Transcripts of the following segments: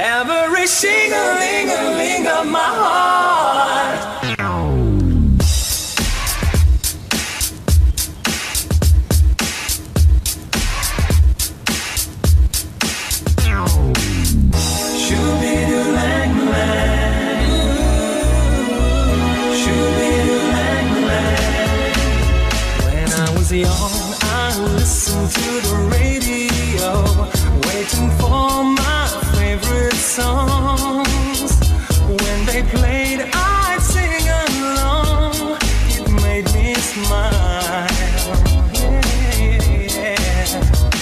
Every shing-a-ling-a-ling of my heart. When I was young, I listened to the radio, waiting for my favorite songs. When they played, I'd sing along. It made me smile. Yeah.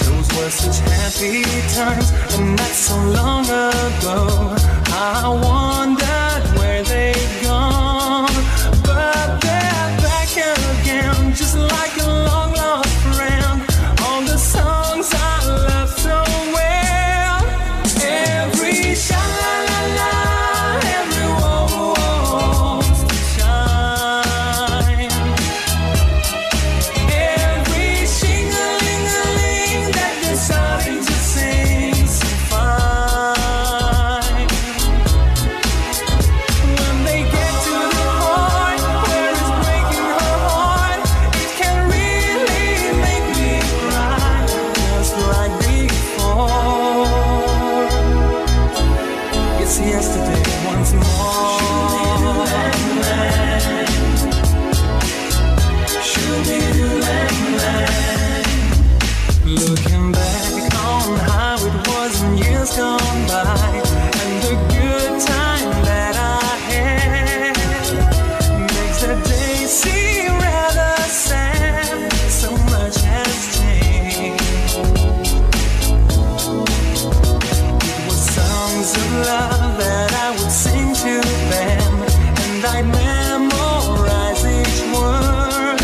Those were such happy times, and not so long ago. I wondered where they'd gone, but they're back again, just like a long lost friend. All the songs I love so well. Every sha-la-la-la, every woe to shine. Every shing-a-ling-a-ling that they're starting to sing so fine. When they get to the point where it's breaking her heart, it can really make me cry, just like before. It's yesterday once more. Looking back on how it was in years gone by, and the good time that I had, makes the day seem rather sad. So much has changed. It was songs of love that I would sing to them, and I'd memorize each word.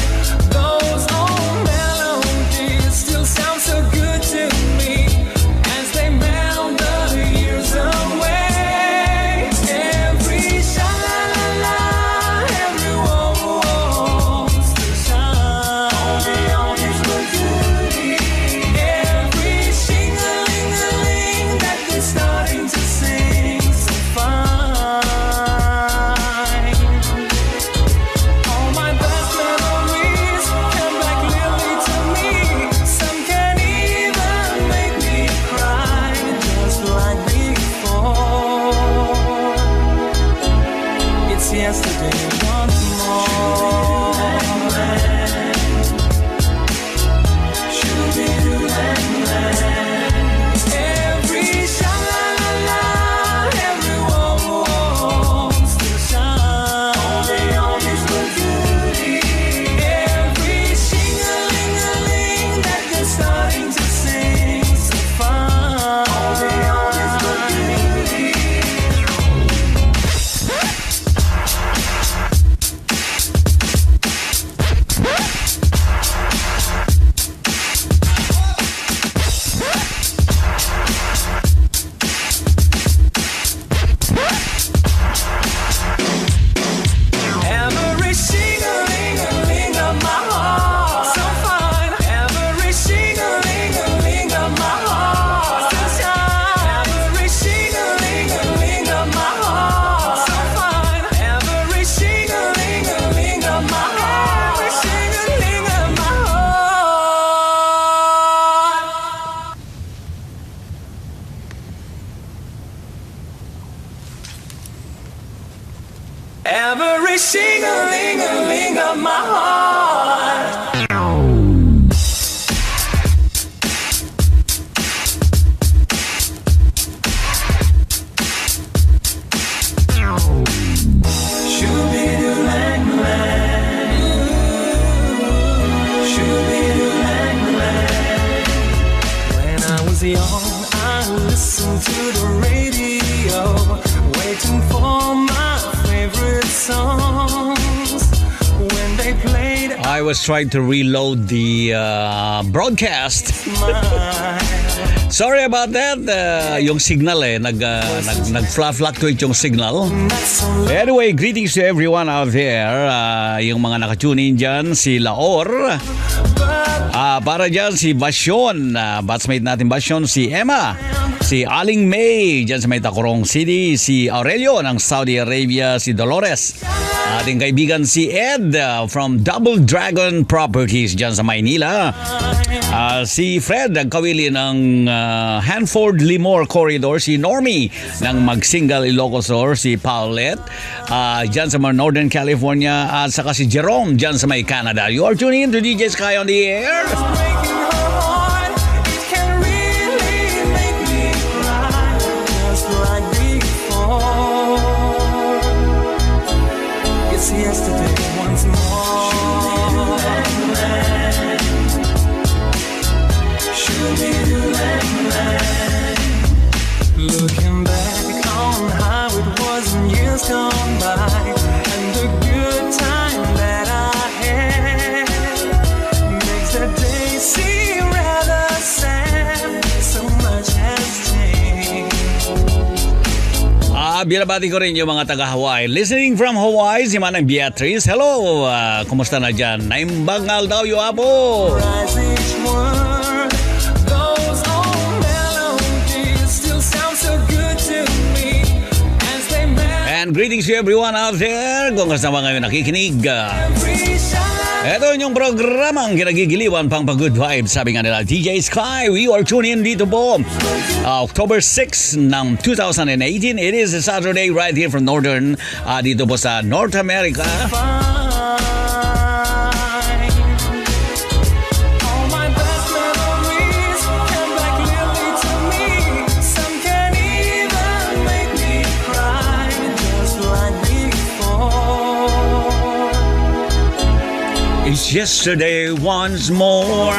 Those old melodies still sound so good to me as they melt the years away. Every sha-la-la-la, every woe to shine. On his good beauty. Every shing-a-ling-a-ling that they're starting to sing so fine. All my best memories come back clearly to me. Some can even make me cry, just like before. It's yesterday once more. Every sha-la-la-la, every woe still shine. On his good beauty. Every shing-a-ling-a-ling that they're starting to sing so fine. On his good beauty. Every shing-a-ling-a-ling of my heart, so fine. Every shing-a-ling-a-ling of my heart, so shine. Every shing-a-ling-a-ling of my heart, so fine. Every shing-a-ling-a-ling of my heart, every shing-a-ling of my heart. Every shing-a-ling-a-ling of my heart. When I was young, I listened to the radio, waiting for my favorite songs. When they played, I was trying to reload the broadcast. mine. Sorry about that. Yung signal nag-fluctuate yung signal. Anyway, greetings to everyone out there. Yung mga nakatune in dyan, si Laor. Para dyan, si Basyon. Batchmate natin Basyon, si Emma. Si Aling May, dyan sa may Tacorong City. Si Aurelio ng Saudi Arabia. Si Dolores. Ating kaibigan si Ed from Double Dragon Properties dyan sa Maynila. Si Fred, ang kawili ng Hanford Limor Corridor. Si Normie ng Magsingal Ilocos Sur. Si Paulette dyan sa Northern California. At saka si Jerome dyan sa may Canada. You are tuning in to Deejay SKY on the air. Yesterday once more. Looking back on how it was in years gone by, and the good time that I had makes the day seem rather sad. So much has changed. Binabati ko rin yung mga taga-Hawaii. Listening from Hawaii, si Manang Beatrice. Hello, kumusta na dyan? Naimbangal daw yung apo. And greetings to everyone out there. Kung kasama ngayon nakikinig. Ito yung programang kinagigiliwan pang pag-good vibes. Sabi nga nila, Deejay SKY, we are tuning in dito po. October 6 ng 2018. It is a Saturday right here from Northern, dito po sa North America. It's yesterday once more.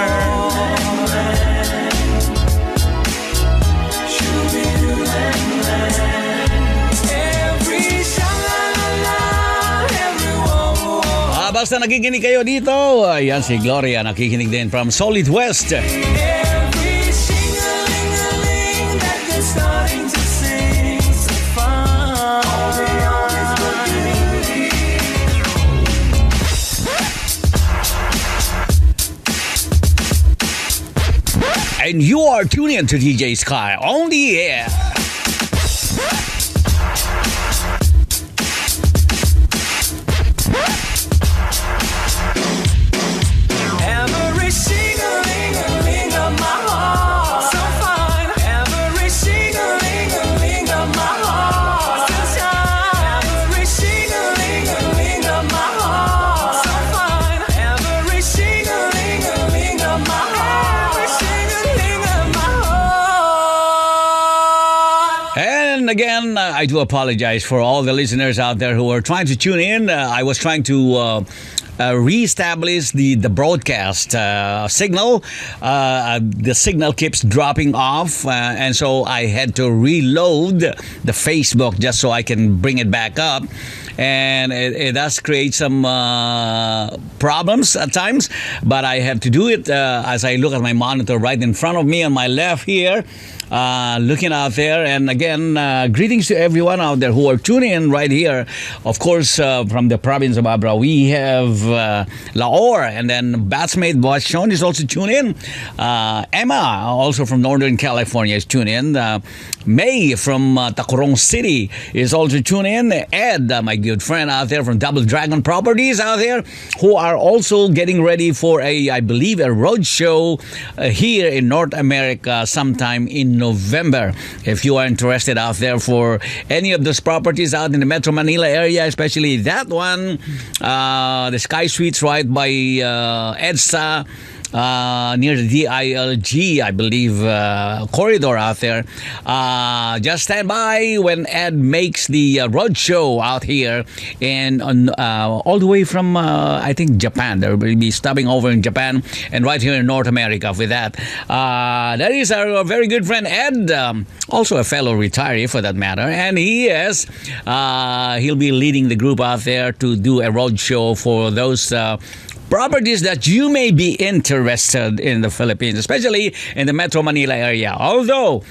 Basta nakikinig kayo dito. Ayan si Gloria, nakikinig din from Solid West. And you are tuning in to Deejay SKY on the air. Every shing-a-ling-a-ling of my heart, so fine. Every shing-a-ling-a-ling of my heart, so shine. Every shing-a-ling-a-ling of my heart, so fine. Every shing-a-ling-a-ling of my heart. And again, I do apologize for all the listeners out there who are trying to tune in. I was trying to reestablish the broadcast signal. The signal keeps dropping off, and so I had to reload the Facebook just so I can bring it back up. And it does create some problems at times, but I have to do it as I look at my monitor right in front of me on my left here. Looking out there, and again, greetings to everyone out there who are tuning in right here. Of course, from the province of Abra, we have Laor, and then batchmate Basyon is also tuned in. Emma, also from Northern California, is tuned in. May from Tacorong City is also tuned in. Ed, my good friend out there from Double Dragon Properties out there, who are also getting ready for I believe, a road show here in North America sometime in November. If you are interested out there for any of those properties out in the Metro Manila area, especially that one, the Sky Suites right by EDSA, near the DILG, I believe, corridor out there. Just stand by when Ed makes the road show out here, and all the way from I think Japan. They will be stopping over in Japan and right here in North America with that. That is our very good friend Ed, also a fellow retiree for that matter, and he'll be leading the group out there to do a road show for those properties that you may be interested in the Philippines, especially in the Metro Manila area. Although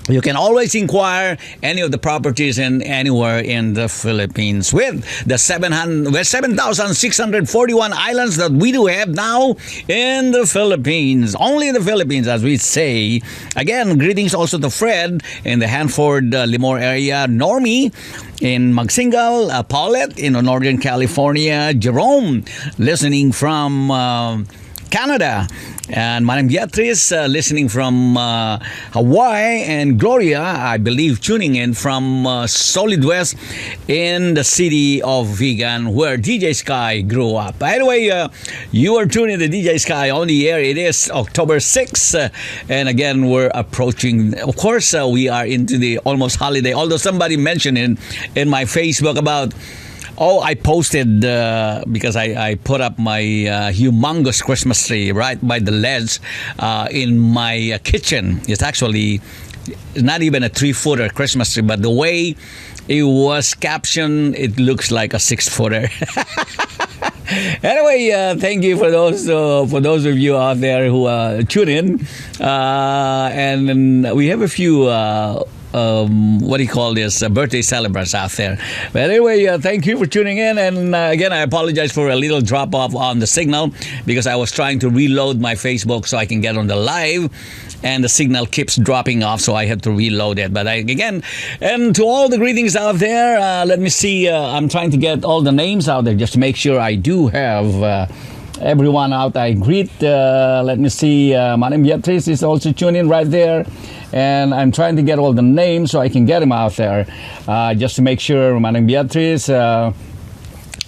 you can always inquire any of the properties in anywhere in the Philippines with the 7,641 islands that we do have now in the Philippines. Only in the Philippines, as we say. Again, greetings also to Fred in the Hanford, Limor area, Normie in Magsingal, Paulette in Northern California, Jerome listening from Canada, and Manang Beatriz listening from Hawaii, and Gloria, I believe, tuning in from Solid West in the city of Vigan, where Deejay SKY grew up. By the way, you are tuning to Deejay SKY on the air. It is October 6th, and again, we're approaching, of course, we are into the almost holiday, although somebody mentioned in my Facebook about, oh, I posted because I put up my humongous Christmas tree right by the ledge in my kitchen. It's actually not even a 3-footer Christmas tree, but the way it was captioned, it looks like a 6-footer. Anyway, thank you for those of you out there who tune in, and we have a few. What do you call this? Birthday celebrants out there. But anyway, thank you for tuning in. And again, I apologize for a little drop off on the signal because I was trying to reload my Facebook so I can get on the live, and the signal keeps dropping off, so I had to reload it. But again, and to all the greetings out there, let me see. I'm trying to get all the names out there just to make sure I do have everyone out I greet. Let me see. Madam Beatriz is also tuning in right there. And I'm trying to get all the names so I can get them out there, just to make sure. Madam Beatriz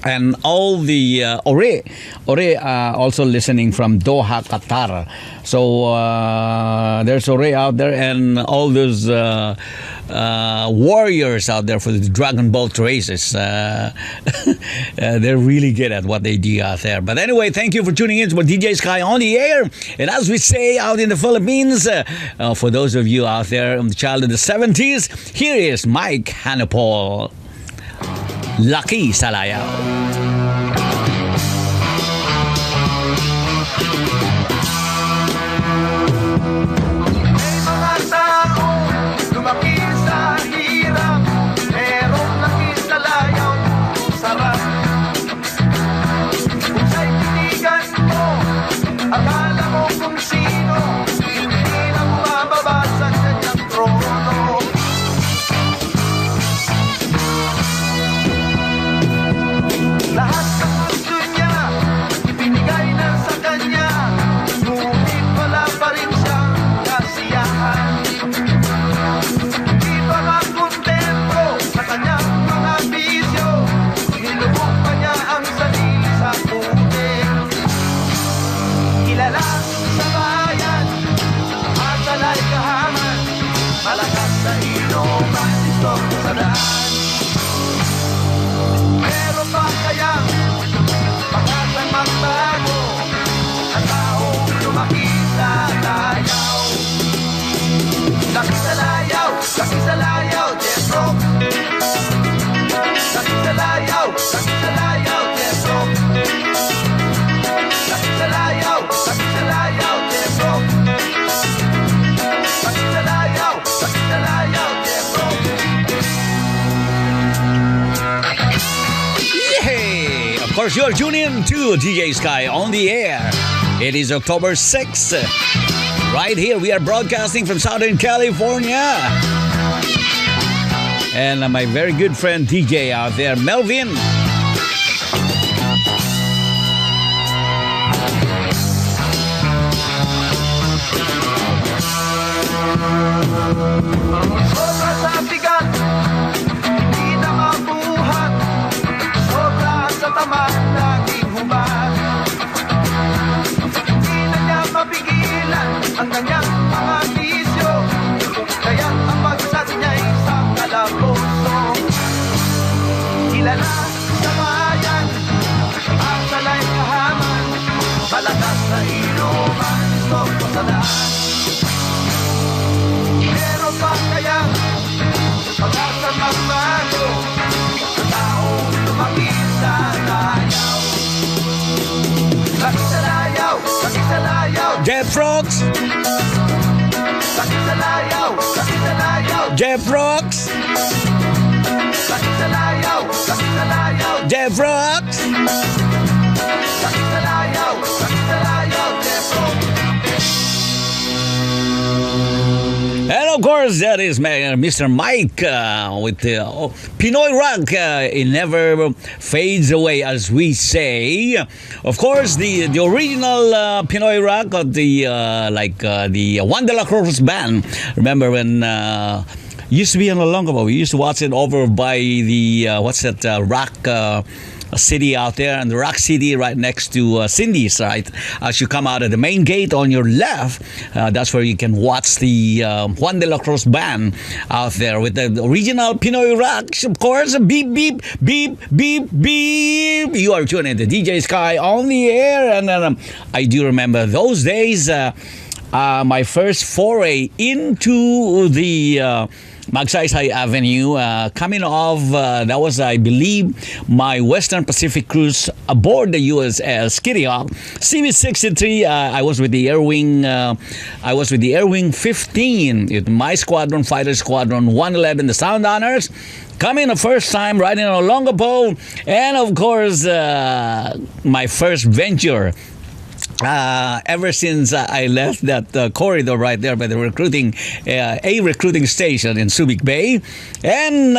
and all the Ore also listening from Doha, Qatar. So there's Ore out there, and all those warriors out there for the Dragon Boat races. They're really good at what they do out there. But anyway, thank you for tuning in to Deejay SKY on the air. And as we say out in the Philippines, for those of you out there, the child of the 70s, here is Mike Hanapol. Lucky sa Layaw. Of course, you're tuning in to Deejay SKY on the air. It is October 6th. Right here, we are broadcasting from Southern California. And my very good friend DJ out there, Melvin. Sobra sa bigat, hindi na mabuhat. Sobra sa tamad, laging hubad. Hindi na niya mapigilan ang kanyang mga bisyo. Kaya't ang bagsak niya'y sa kalaboso. Kilala sa bayan, asala'y kahaman. Malakas na inuman, gusto ko sa daan. Pero pa kaya Jeff Rocks. Jeff Rocks. And of course, that is Mr. Mike with the Pinoy rock. It never fades away, as we say. Of course, the original Pinoy rock of the the Juan de la Cruz band. Remember when used to be on Olongapo? We used to watch it over by the rock. City out there, and the Rock City right next to Cindy's, right? As you come out of the main gate on your left, that's where you can watch the Juan de la Cruz band out there with the original Pinoy rocks, of course. Beep, beep, beep, beep, beep. You are tuning to Deejay SKY on the air, and I do remember those days. My first foray into the Magsaysay Avenue, coming off, that was, I believe, my Western Pacific cruise aboard the USS Kitty Hawk CV-63. I was with the Air Wing 15 with my squadron, Fighter Squadron 111, the Sound Honors. Coming the first time riding on a Olongapo, and of course, my first venture. Ever since I left that corridor right there by the recruiting station in Subic Bay, and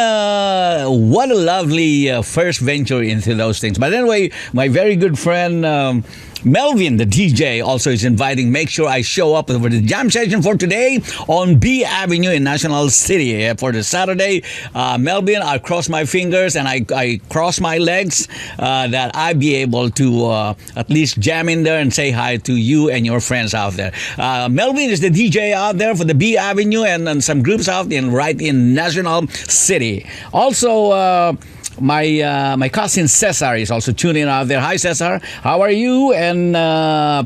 what a lovely first venture into those things. But anyway, my very good friend Melvin, the DJ, also is inviting. Make sure I show up for the jam session for today on B Avenue in National City for the Saturday. Melvin, I cross my fingers and I cross my legs that I be able to at least jam in there and say hi to you and your friends out there. Melvin is the DJ out there for the B Avenue and some groups out right in National City. Also, my cousin Cesar is also tuning in out there. Hi Cesar, how are you? And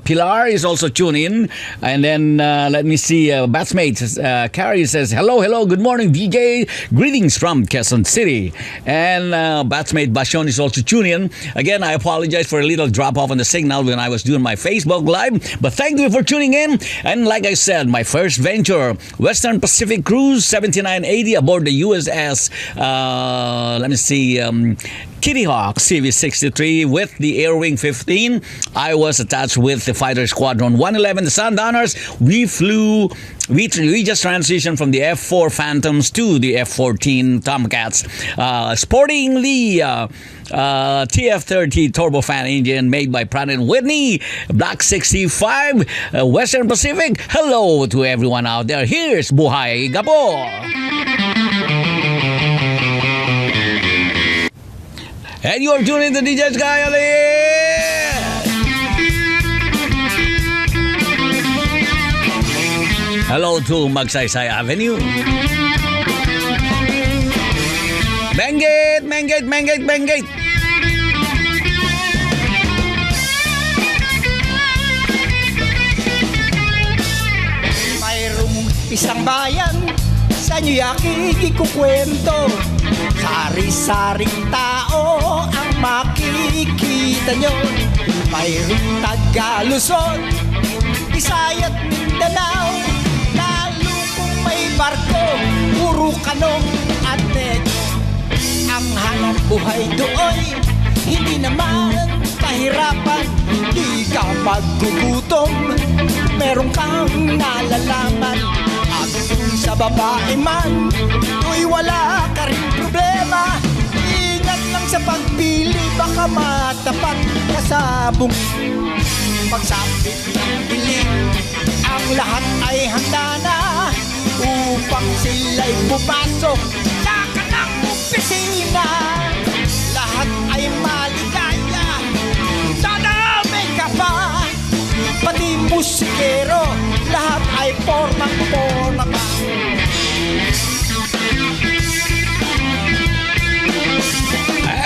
Pilar is also tuning in. And then let me see, batchmate Carrie says, hello, good morning DJ, greetings from Quezon City. And batchmate Bashon is also tuning in. Again, I apologize for a little drop off on the signal when I was doing my Facebook Live, but thank you for tuning in. And like I said, my first venture, Western Pacific Cruise 7980 aboard the USS Kitty Hawk CV-63 with the Air Wing 15. I was attached with the Fighter Squadron 111, the Sound Honors. We just transitioned from the F4 Phantoms to the F14 Tomcats, sporting the TF30 turbofan engine made by Pratt & Whitney, Block 65, Western Pacific. Hello to everyone out there. Here's Buhay Gapo. And you are tuning to Deejay SKY Ali. Hello to Magsaysay Avenue. Benggit. Mayroong isang bayan sa inyo'y aking ikukwento. Sari-saring tao ang makikita nyo. Mayroong taga Luzon, Visaya at Mindanao. Lalo kung may barko, puro kanong at negro. Ang hanap buhay doon, hindi naman kahirapan. Di ka maggugutom, meron kang nalalaman. At kung sa babae man, to'y wala ka rin problema. Ingat lang sa pagpili, baka matapat ka sa bungin. Pagsapit ng dilim, ang lahat ay handa na upang sila'y pupasok sa kanang opisina. Lahat ay maligaya, sana may ka pa. Pati musikero, lahat ay porma pa.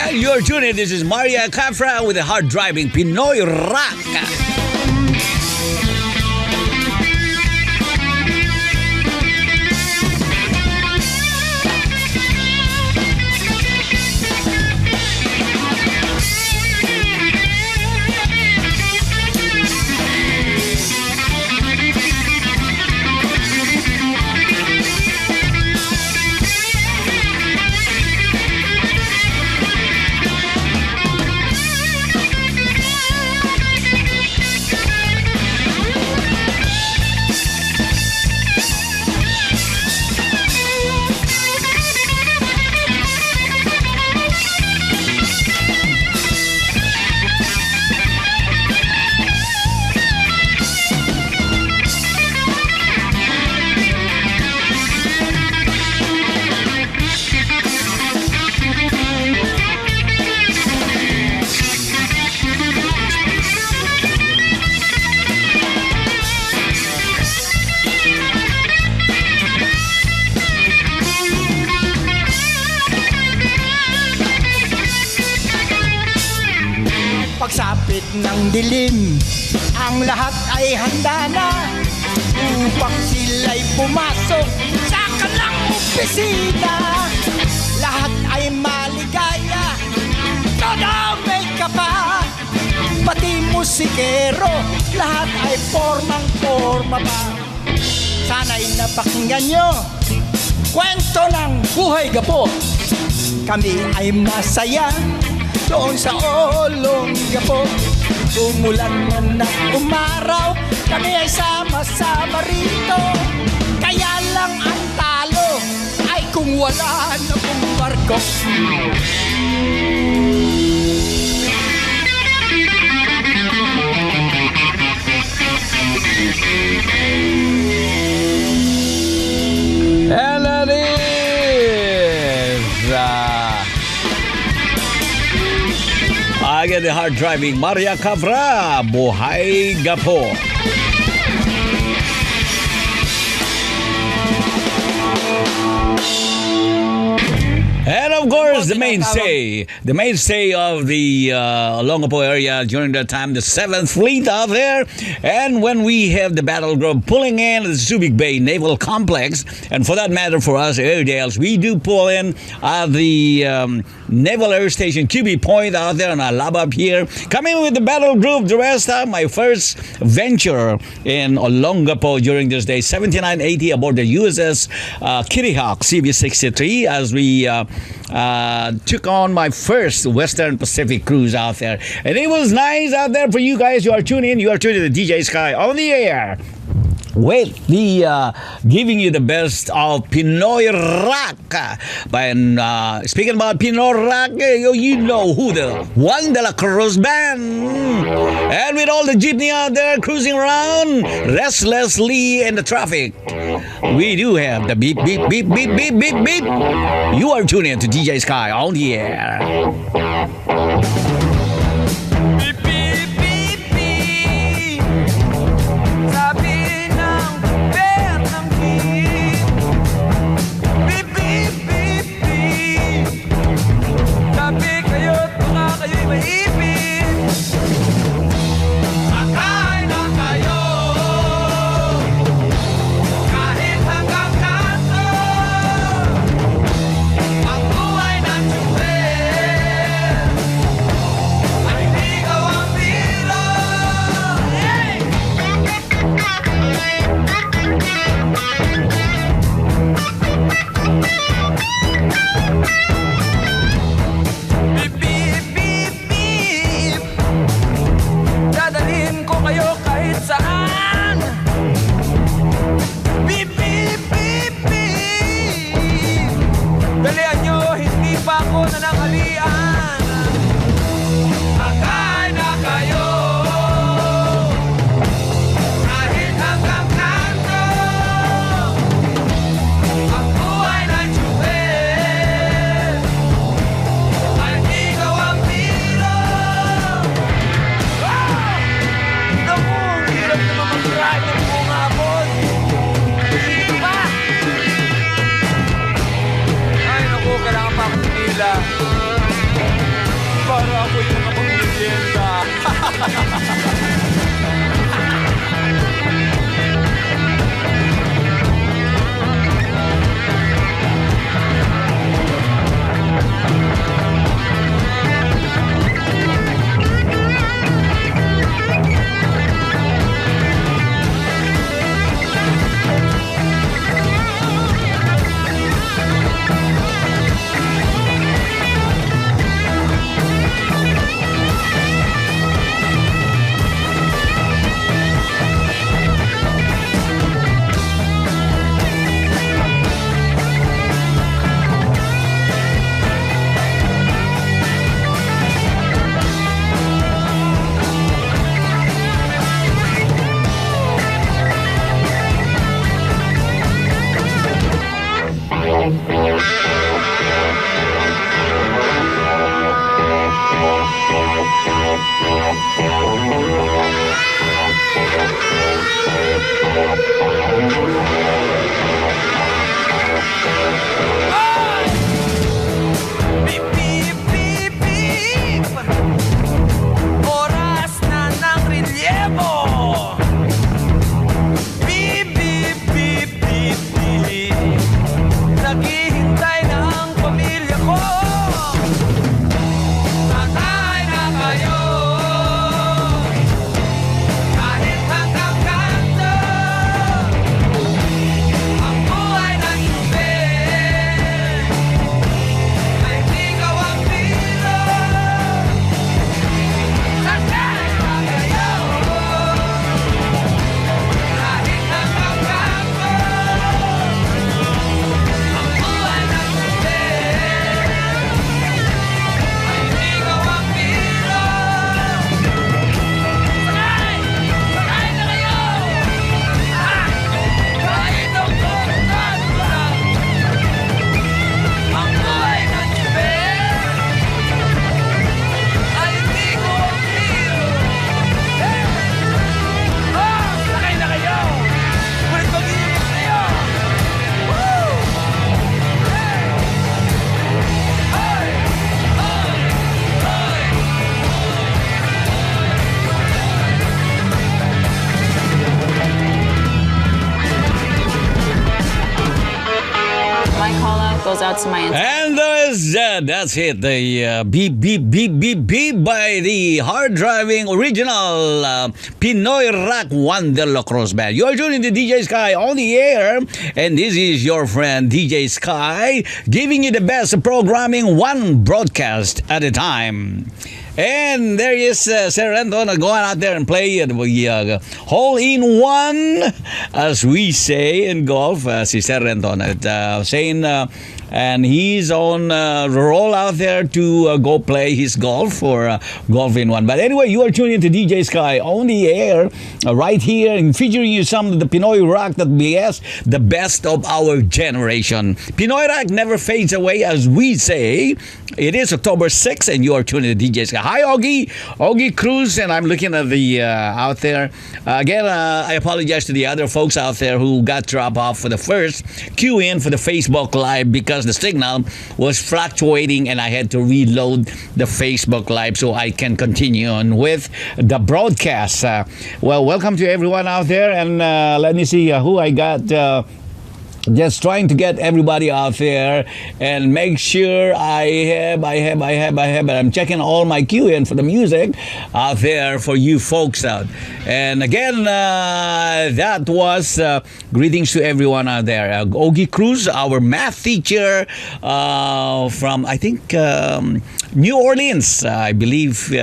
And you're tuning. This is Maria Cafra with a hard-driving Pinoy rock. Pagsapit ng dilim, ang lahat ay handa na upang sila'y pumasok sa kanilang opisina. Lahat ay maligaya, todo may kapa, pati musikero, lahat ay formang-forma pa. Sana'y napakinggan nyo kwento ng buhay gapo. Kami ay masaya doon sa Olongapo. Umulan man na umaraw, kami ay sama-sama rito. Kaya lang ang talo ay kung wala na kung barko. And that is I get the hard driving Maria Cabra, Buhay Gapo. And of course, the mainstay of the Olongapo area during that time, the 7th Fleet out there. And when we have the battle group pulling in the Subic Bay Naval Complex, and for that matter, for us Airedales, we do pull in the Naval Air Station QB Point out there on Alabab here. Coming with the battle group, the rest of my first venture in Olongapo during this day, 7980 aboard the USS Kitty Hawk CV-63 as we took on my first Western Pacific cruise out there. And it was nice out there for you guys. You are tuning in to Deejay SKY on the air with the giving you the best of Pinoy rock. Speaking about Pinoy rock, you know who, the Juan de la Cruz Band. And with all the jeepney out there cruising around restlessly in the traffic, we do have the beep, beep, beep, beep, beep, beep, beep. You are tuning in to Deejay SKY on the air. Beep, beep, beep, beep. Sabi ng bear ng jeep. Beep, beep, beep, beep. Sabi kayo't baka kayo'y maipit. Sakay na kayo kahit hanggang kanto. Ang buhay ng tsuwer ay ligaw ang biro. Hey! Beep, beep, beep, beep. Dadalhin ko kayo kahit saan. Beep, beep, beep, beep. Dalian nyo, hindi pa ako nananghalian. Akay na kayo kahit hanggang kanto. Ang buhay ng tsuwer ay ligaw ang biro. Naku, ang hirap naman mag-ride ng buong hapon. Dito ba? Ay, naku, kailangan pa akong pila. Para ako yung nakapag-merienda. That's my intent. And that's it. The beep, beep, beep, beep, beep by the hard-driving original Pinoy rock Wonder Cross Band. You're tuning to DJ Sky on the air, and this is your friend DJ Sky giving you the best programming, one broadcast at a time. And there is Sir Renton going out there and play the hole-in-one, as we say in golf. Si Sir Renton saying, and he's on the roll out there to go play his golf for golf-in-one. But anyway, you are tuning to DJ Sky on the air right here and featuring you some of the Pinoy rock that BS, the best of our generation. Pinoy rock never fades away, as we say. It is October 6th, and you are tuning to DJ Sky. Hi, Augie Cruz, and I'm looking at the out there. Again, I apologize to the other folks out there who got dropped off for the first queue in for the Facebook Live because the signal was fluctuating and I had to reload the Facebook Live so I can continue on with the broadcast. Well, welcome to everyone out there, and let me see who I got. Just trying to get everybody out there and make sure I have, but I'm checking all my queue in for the music out there for you folks out. And again, that was greetings to everyone out there. Ogie Cruz, our math teacher from, I think, New Orleans, I believe.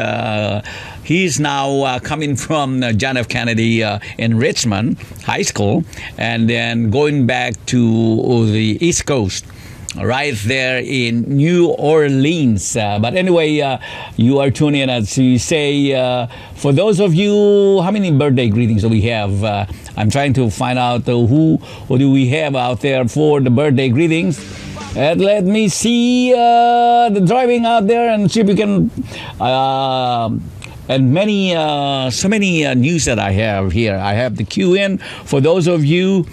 He's now coming from John F. Kennedy in Richmond High School and then going back to the East Coast, right there in New Orleans. But anyway, you are tuning in as we say, for those of you, how many birthday greetings do we have? I'm trying to find out who do we have out there for the birthday greetings. And let me see the driving out there and see if we can... and many, so many news that I have here. I have the queue in for those of you,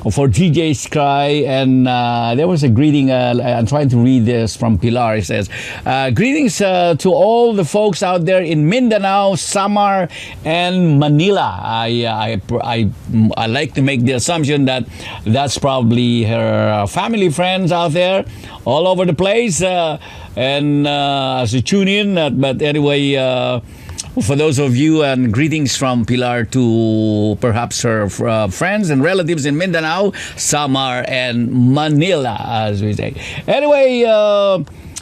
for DJ Sky, and there was a greeting. I'm trying to read this from Pilar. It says, greetings to all the folks out there in Mindanao, Samar, and Manila. I like to make the assumption that that's probably her family, friends out there all over the place. And as you tune in, but anyway... for those of you, and greetings from Pilar to perhaps her friends and relatives in Mindanao, Samar, and Manila, as we say. Anyway,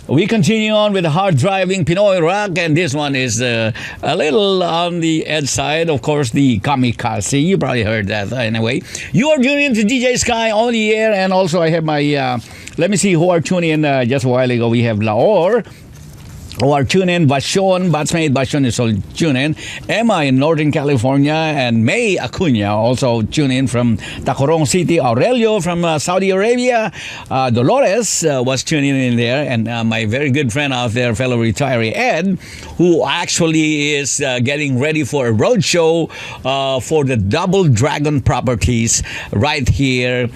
we continue on with the hard-driving Pinoy rock, and this one is a little on the edge side. Of course, the Kamikaze. You probably heard that anyway. You are tuning in to DJ Sky on the air, and also I have my, let me see who are tuning in just a while ago. We have Laor, who are tuned in, Vashon, Batsmate Vashon is all tuned in, Emma in Northern California, and May Acuna also tuned in from Tacurong City, Aurelio from Saudi Arabia, Dolores was tuning in there, and my very good friend out there, fellow retiree Ed, who actually is getting ready for a road show for the Double Dragon properties right here,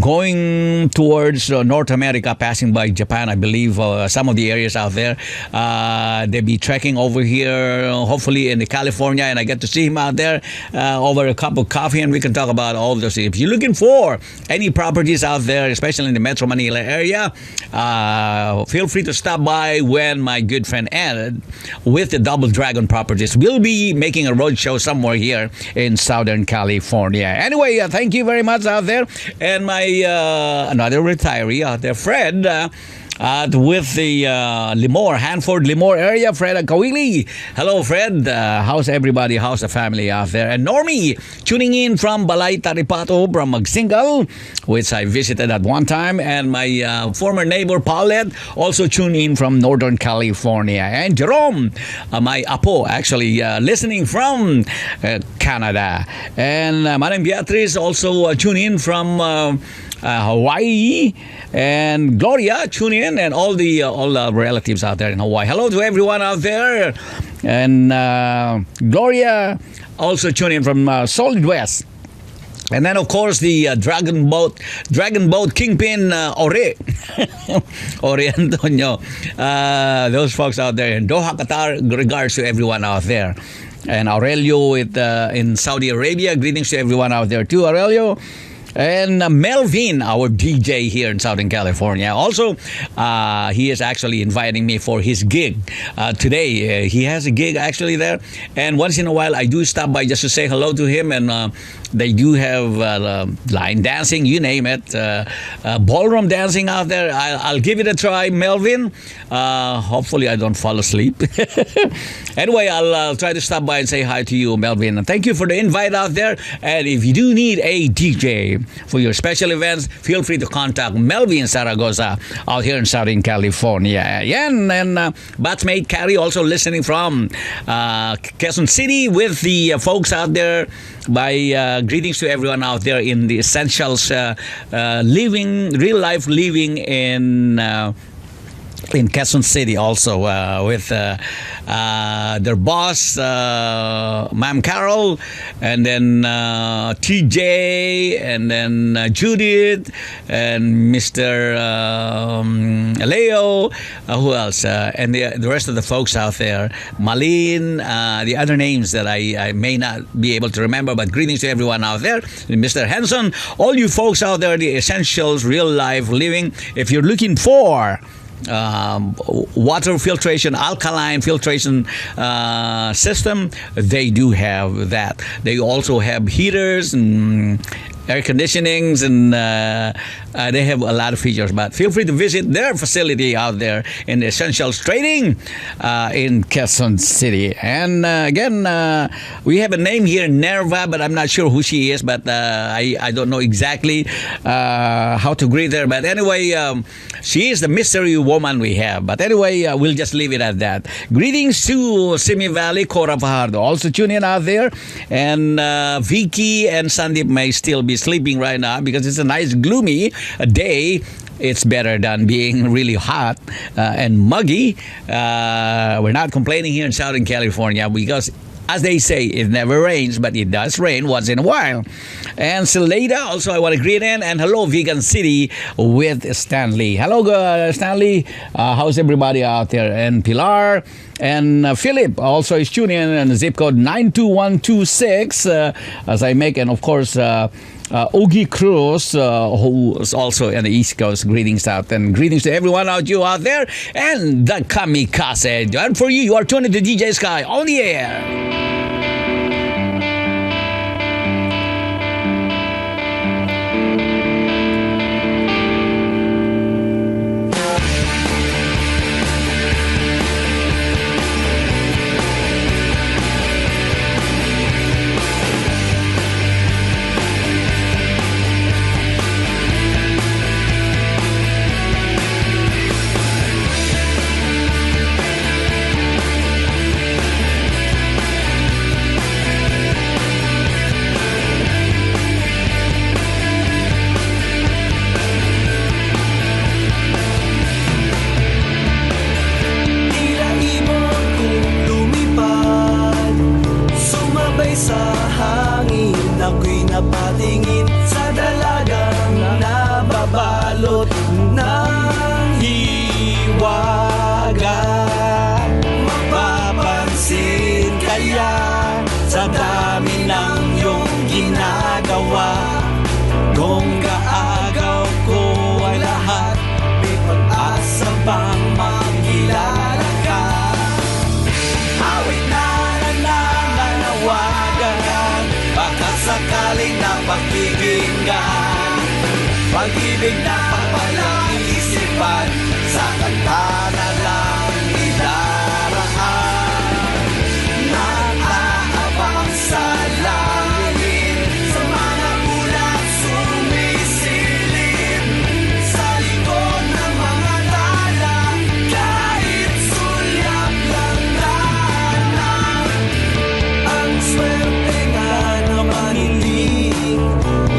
going towards North America, passing by Japan, I believe, some of the areas out there. They'll be trekking over here, hopefully in California, and I get to see him out there over a cup of coffee, and we can talk about all those. If you're looking for any properties out there, especially in the Metro Manila area, feel free to stop by when my good friend Ed with the Double Dragon properties will be making a road show somewhere here in Southern California. Anyway, thank you very much out there, and my another retiree out there, Fred. With the Hanford Limor area, Fred Kawili. Hello, Fred. How's everybody? How's the family out there? And Normie, tuning in from Balay Taripato, from Magsingal, which I visited at one time. And my former neighbor, Paulette, also tuned in from Northern California. And Jerome, my apo, actually listening from Canada. And Madam Beatriz also tuned in from Hawaii, and Gloria tune in, and all the relatives out there in Hawaii. Hello to everyone out there, and Gloria also tune in from Solid West. And then, of course, the Dragon Boat Kingpin, Ore Antonio. Those folks out there in Doha, Qatar, regards to everyone out there. And Aurelio in Saudi Arabia, greetings to everyone out there too, Aurelio. And Melvin, our DJ here in Southern California. Also, he is actually inviting me for his gig today. He has a gig actually there. And once in a while, I do stop by just to say hello to him. And they do have line dancing, you name it. Ballroom dancing out there. I'll give it a try, Melvin. Hopefully, I don't fall asleep. Anyway, I'll try to stop by and say hi to you, Melvin. And thank you for the invite out there. And if you do need a DJ for your special events, feel free to contact Melvin Zaragoza out here in Southern California. Yan, and batchmate Carrie also listening from Quezon City with the folks out there. By greetings to everyone out there in the essentials living, real life living in Quezon City also with their boss, Ma'am Carol, and then TJ, and then Judith, and Mr. Leo, who else? And the rest of the folks out there, Malin, the other names that I may not be able to remember, but greetings to everyone out there. Mr. Henson, all you folks out there, the essentials, real life living. If you're looking for water filtration, alkaline filtration system, they do have that. They also have heaters and air conditionings, and they have a lot of features. But feel free to visit their facility out there in Essentials Trading in Quezon City. And again, we have a name here, Nerva, but I'm not sure who she is. But I don't know exactly how to greet her. But anyway, she is the mystery woman we have. But anyway, we'll just leave it at that. Greetings to Simi Valley, Cora Fajardo, also tune in out there. And Vicky and Sandeep may still be sleeping right now because it's a nice gloomy day. It's better than being really hot and muggy. We're not complaining here in Southern California because, as they say, it never rains, but it does rain once in a while. And Salada, also I want to greet in. And hello, Vegan City with Stanley. Hello, Stanley. How's everybody out there? And Pilar and Philip also is tuning in, and zip code 92126 as I make. And of course, Ogie Cruz, who is also in the East Coast. Greetings out, and greetings to everyone out there. And the Kamikaze. And for you, you are tuned to Deejay SKY on the air. Pag-ibig na papalang isipan, sa kanta na lang idaraan. Nag-aabang sa langit, sa mga bulan sumisilip, sa likod ng mga tala, kahit sulyap lang daanan. Ang swerte nga naman hindi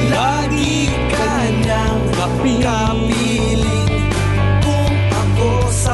lagi ka nang kapiling. Kung ako sa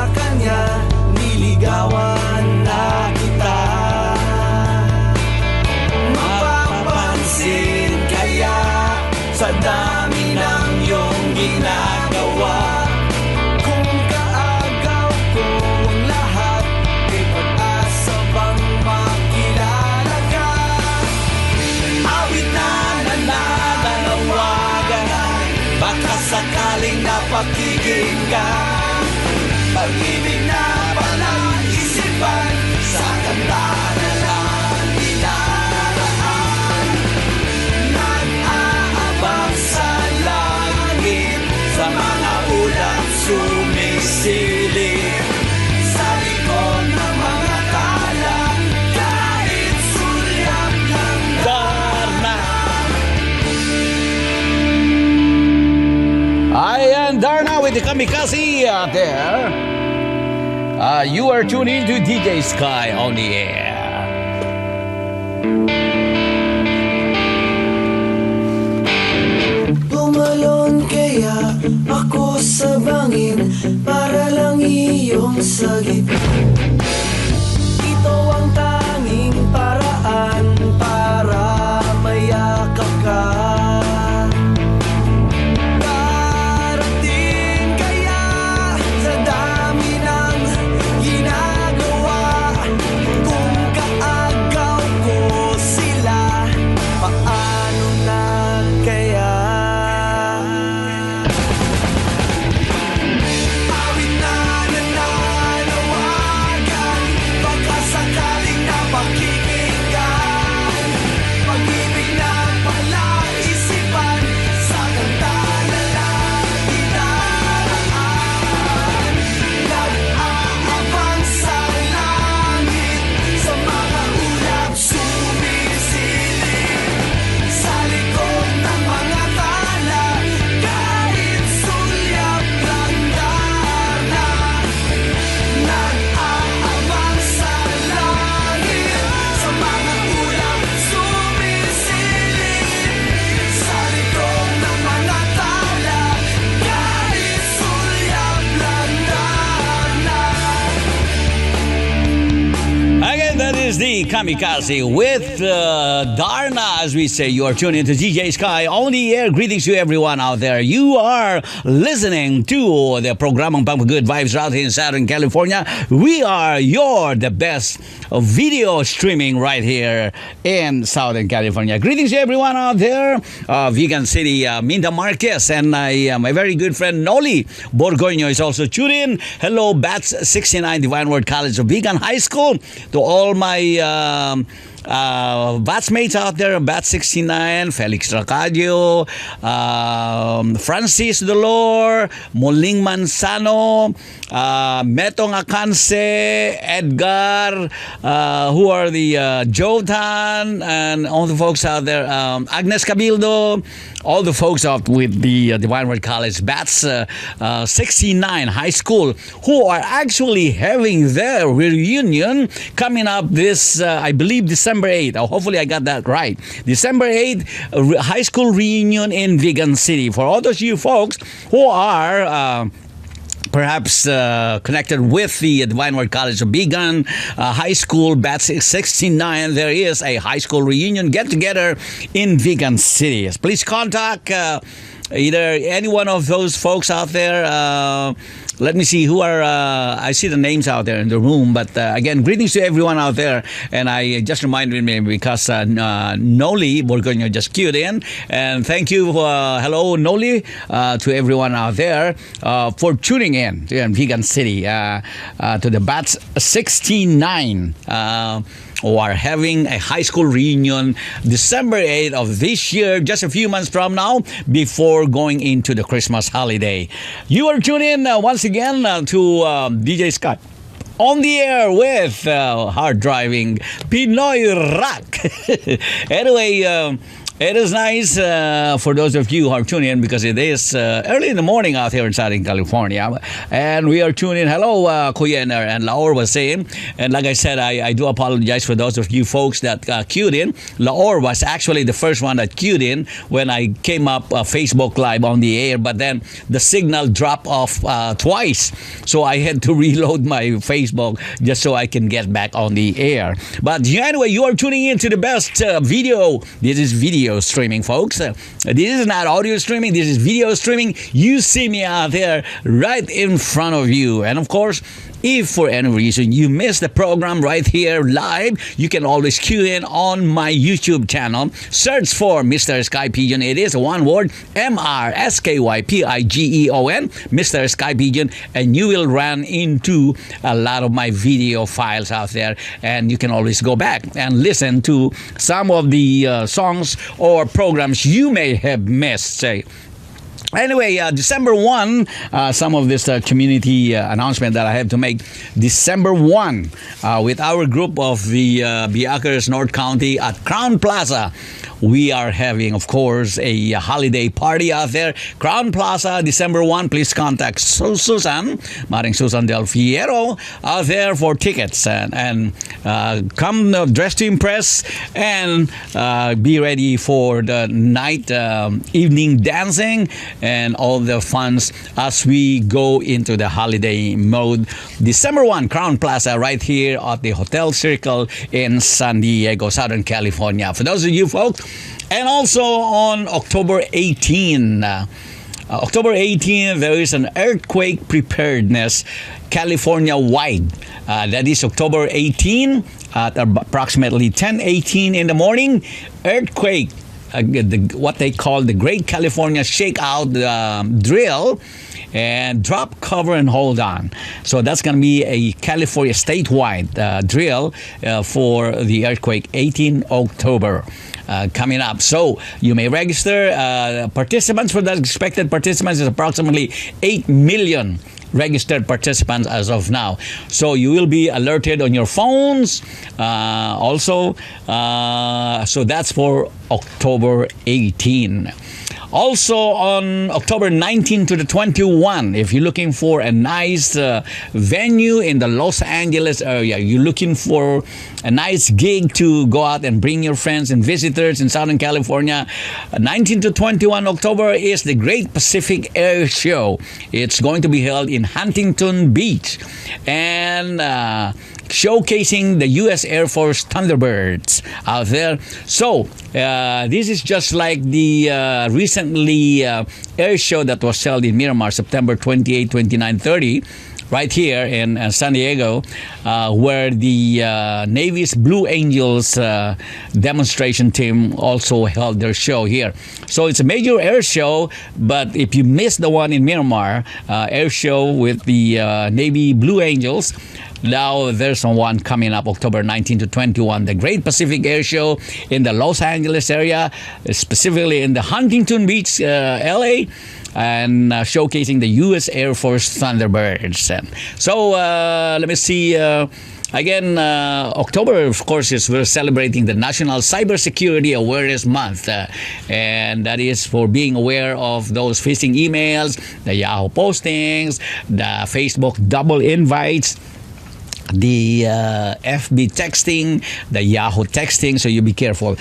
You are tuned in to Deejay SKY on the air. Tumalon kaya ako sa bangin para lang iyong sagip. Ito ang tanging paraan para mayakap ka. Darating kaya sa dami ng ginagawa. Kung kaagaw ko sila, paano na kaya? Awit na nananawagan, baka sakaling napakikinggan. Pag-ibig na palaisipan, sa kanta na lang dinaraan. Nag-aabang sa langit, sa mga ulap sumisilip. Sa likod ng mga tala, kahit sulyap lang darna. Nag-aabang sa langit, sa mga ulap sumisilip. Sa likod ng mga tala, kahit sulyap lang darna. Again, that is the Kamikaze with Darna, as we say. You are tuned into Deejay SKY on the air. Greetings to everyone out there. You are listening to the programang Pang Good Vibes out here in Southern California. We are the best video streaming right here in Southern California. Greetings to everyone out there. Vegan City, Minda Marquez, and my very good friend Noli Borgoño is also tuned in. Hello, Bats 69 Divine Word College of Vegan High School. To all my batchmates out there, Bat 69, Felix Racadio, Francis Dolor, Muling Manzano, Metong Akanse, Edgar, who are the Jotan, and all the folks out there, Agnes Cabildo, all the folks out with the Divine Word College, Bats 69 High School, who are actually having their reunion coming up this, I believe, December 8th. Hopefully I got that right. December 8th, high school reunion in Vegan City. For all those you folks who are perhaps connected with the Divine Word College of Vegan High School, Batch 69, there is a high school reunion get-together in Vegan City. Please contact either any one of those folks out there. Let me see who are, I see the names out there in the room, but again, greetings to everyone out there. And I just reminded me because Noli Borgoño just queued in. And thank you, hello Noli, to everyone out there for tuning in to Vegan City, to the Bats 69. Who are having a high school reunion December 8th of this year, just a few months from now, before going into the Christmas holiday. You are tuned in once again to Deejay SKY on the air with hard driving Pinoy rock. Anyway, it is nice for those of you who are tuning in because it is early in the morning out here in Southern California. And we are tuning in. Hello, Kuya and Laor was saying. And like I said, I do apologize for those of you folks that queued in. Laor was actually the first one that queued in when I came up Facebook Live on the air. But then the signal dropped off twice. So I had to reload my Facebook just so I can get back on the air. But anyway, you are tuning in to the best video. This is video streaming, folks. This is not audio streaming. This is video streaming. You see me out there right in front of you. And of course, if for any reason you miss the program right here live, you can always cue in on my YouTube channel. Search for MrSkypigeon. It is one word, MrSkypigeon, MrSkypigeon, and you will run into a lot of my video files out there. And you can always go back and listen to some of the songs or programs you may have missed. Say, Anyway, December 1, some of this community announcement that I have to make. December 1, with our group of the Biakers North County at Crown Plaza, we are having, of course, a holiday party out there. Crown Plaza, December 1. Please contact Susan, Maring Susan Del Fierro, out there for tickets. And come dressed to impress and be ready for the night, evening dancing and all the funs as we go into the holiday mode. December 1, Crown Plaza, right here at the Hotel Circle in San Diego, Southern California. For those of you folks, and also on October 18, October 18, there is an earthquake preparedness California-wide. That is October 18 at approximately 10:18 in the morning. Earthquake, what they call the Great California Shakeout drill. And drop, cover, and hold on. So that's going to be a California statewide drill for the earthquake, 18 October. Coming up. So you may register. Participants for the expected participants is approximately 8 million registered participants as of now. So you will be alerted on your phones also. So that's for October 18. Also on October 19 to the 21, if you're looking for a nice venue in the Los Angeles area, you're looking for a nice gig to go out and bring your friends and visitors in Southern California, 19 to 21 October is the Great Pacific Air Show. It's going to be held in Huntington Beach and showcasing the U.S. Air Force Thunderbirds out there. So, this is just like the recently air show that was held in Miramar, September 28, 29, 30, right here in San Diego, where the Navy's Blue Angels demonstration team also held their show here. So it's a major air show, but if you missed the one in Miramar, air show with the Navy Blue Angels, now there's one coming up October 19 to 21, the Great Pacific Air Show in the Los Angeles area, specifically in the Huntington Beach, LA, and showcasing the U.S. Air Force Thunderbirds. And so let me see. Again, October, of course, we're celebrating the National Cybersecurity Awareness Month. And that is for being aware of those phishing emails, the Yahoo postings, the Facebook double invites, the FB texting, the Yahoo texting, so you be careful.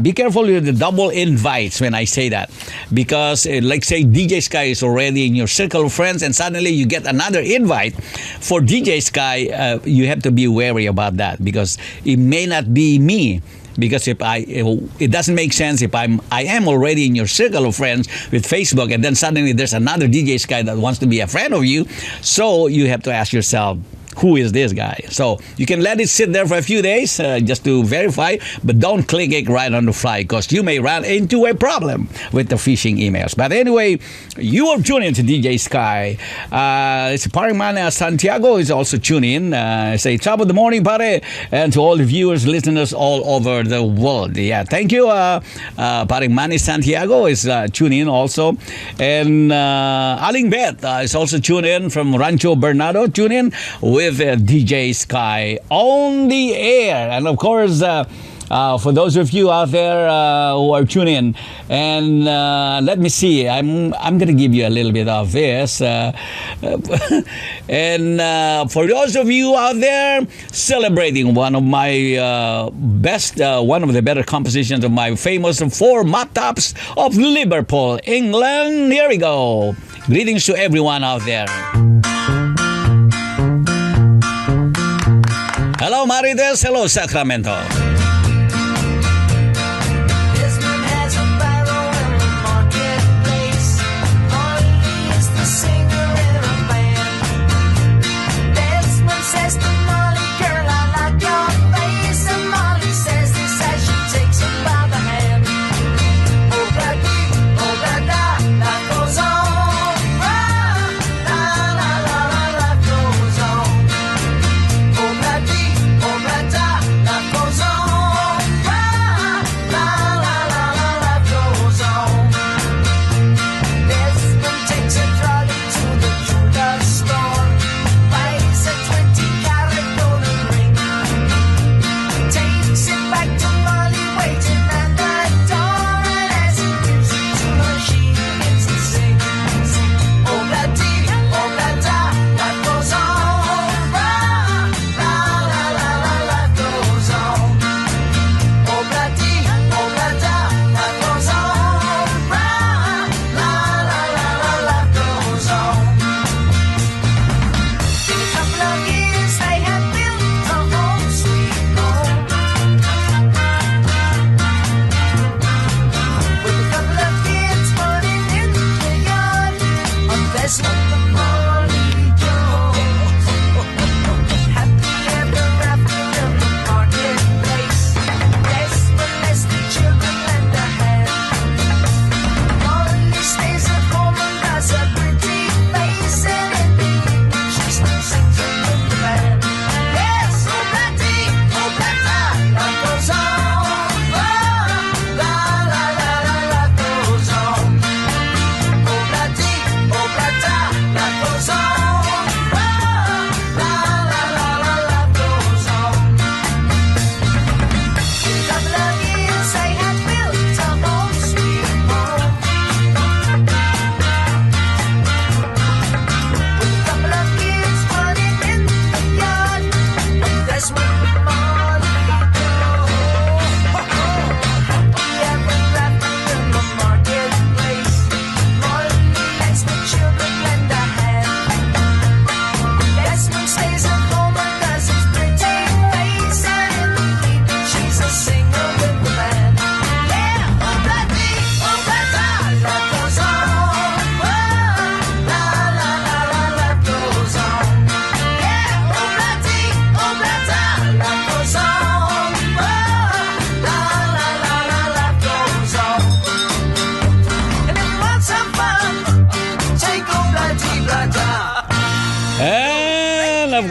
Be careful with the double invites when I say that. Because, like say, Deejay SKY is already in your circle of friends and suddenly you get another invite for Deejay SKY, you have to be wary about that because it may not be me. Because it doesn't make sense if I am already in your circle of friends with Facebook and then suddenly there's another Deejay SKY that wants to be a friend of you. So you have to ask yourself, who is this guy? So you can let it sit there for a few days just to verify, but don't click it right on the fly because you may run into a problem with the phishing emails. But anyway, you are tuning to Deejay SKY. It's Paring Man Santiago is also tuning in. Say top of the morning, pare, and to all the viewers, listeners all over the world. Yeah, thank you. Paring Man Santiago is tuning in also, and Aling Bet is also tuning in from Rancho Bernardo. Tune in with Deejay SKY on the air. And of course, for those of you out there who are tuning in, and let me see, I'm going to give you a little bit of this. And for those of you out there celebrating one of my one of the better compositions of my famous Four Mop Tops of Liverpool, England, here we go. Greetings to everyone out there. Hello, Marites. Hello, Sacramento. Goes on.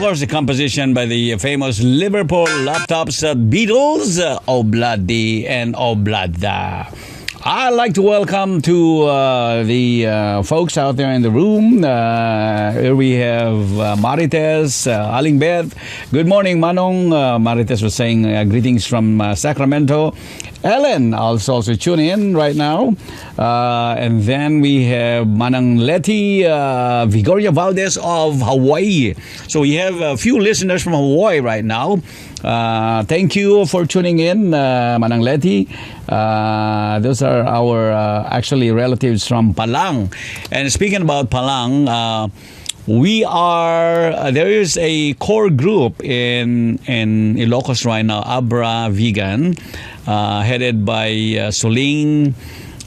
course, the composition by the famous Liverpool laptops Beatles, Obladi and Oblada. I'd like to welcome to the folks out there in the room. Here we have Marites, Aling Beth. Good morning, Manong. Marites was saying greetings from Sacramento. Ellen also tune in right now. And then we have Manang Leti, Vigoria Valdez of Hawaii. So we have a few listeners from Hawaii right now. Thank you for tuning in, Manang Leti. Those are our actually relatives from Palang. And speaking about Palang, there is a core group in Ilocos right now, Abra Vegan, headed by Soling,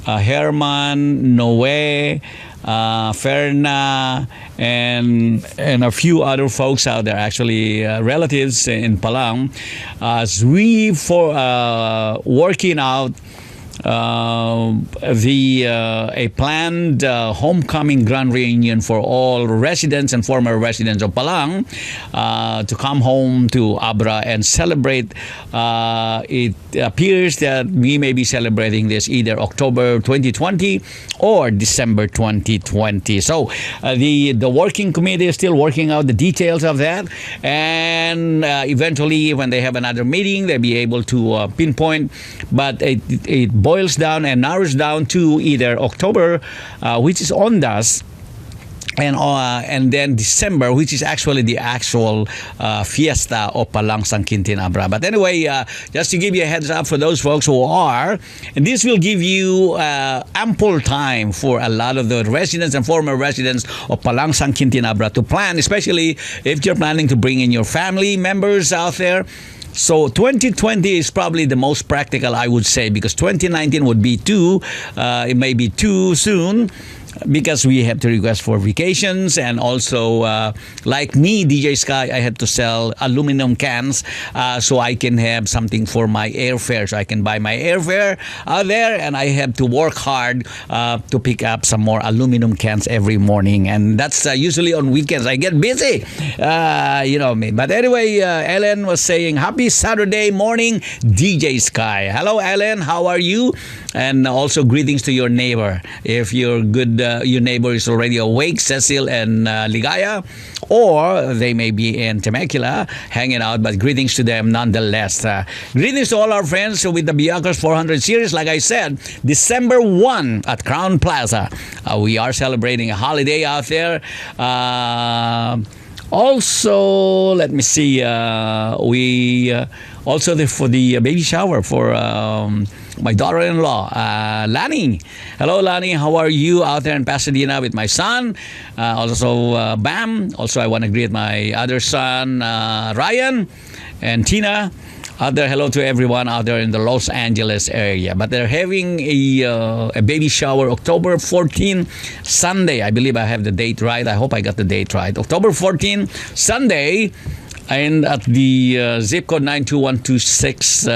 Herman, Noe, Ferna, and a few other folks out there, actually relatives in Palang, as we working out a planned homecoming grand reunion for all residents and former residents of Palang to come home to Abra and celebrate. It appears that we may be celebrating this either October 2020 or December 2020. So the working committee is still working out the details of that, and eventually when they have another meeting, they'll be able to pinpoint. But it boils down and narrows down to either October, which is Ondas, and then December, which is actually the actual fiesta of Palang Sangkintin Abra. But anyway, just to give you a heads up for those folks who are, and this will give you ample time for a lot of the residents and former residents of Palang Sangkintin Abra to plan, especially if you're planning to bring in your family members out there. So 2020 is probably the most practical, I would say, because 2019 would be it may be too soon, because we have to request for vacations, and also like me, Deejay SKY, I had to sell aluminum cans so I can have something for my airfare, so I can buy my airfare out there, and I have to work hard to pick up some more aluminum cans every morning, and that's usually on weekends. I get busy, you know me. But anyway, Ellen was saying happy Saturday morning, Deejay SKY. Hello, Ellen, how are you? And also greetings to your neighbor. If you're good, your neighbor is already awake, Cecil and Ligaya, or they may be in Temecula hanging out, but greetings to them nonetheless. Greetings to all our friends with the Biakers 400 series. Like I said, December 1 at Crown Plaza. We are celebrating a holiday out there. Also, let me see, we also for the baby shower for my daughter-in-law, Lani. Hello, Lani. How are you out there in Pasadena with my son? Also, Bam. Also, I want to greet my other son, Ryan, and Tina. Out there, hello to everyone out there in the Los Angeles area. But they're having a baby shower October 14, Sunday. I believe I have the date right. I hope I got the date right. October 14, Sunday, and at the zip code 92126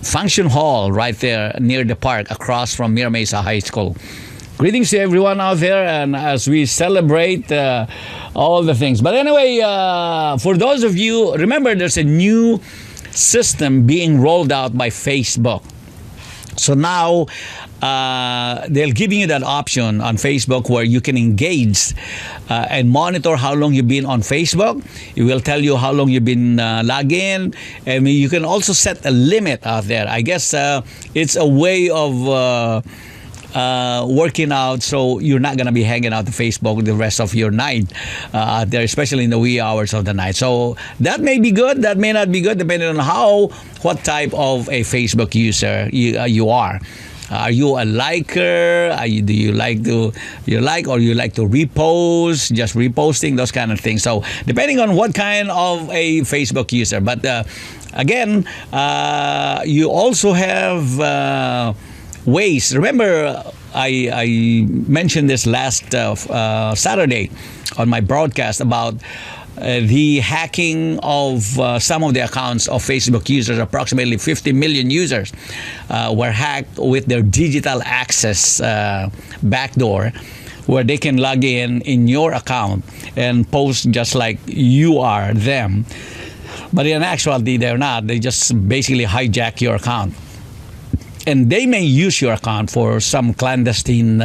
function hall right there near the park across from Mira Mesa High School. Greetings to everyone out there, and as we celebrate all the things. But anyway, for those of you, remember there's a new system being rolled out by Facebook. So now they're giving you that option on Facebook where you can engage and monitor how long you've been on Facebook. It will tell you how long you've been logged in, and you can also set a limit out there. I guess it's a way of working out so you're not going to be hanging out on Facebook the rest of your night there, especially in the wee hours of the night. So that may be good, that may not be good, depending on what type of a Facebook user you are. Are you a liker? Do you like to repost, just reposting, those kind of things? So depending on what kind of a Facebook user. But again, you also have ways. Remember, I mentioned this last Saturday on my broadcast about the hacking of some of the accounts of Facebook users. Approximately 50 million users were hacked with their digital access backdoor where they can log in your account and post just like you are them. But in actuality, they're not. They just basically hijack your account. And they may use your account for some clandestine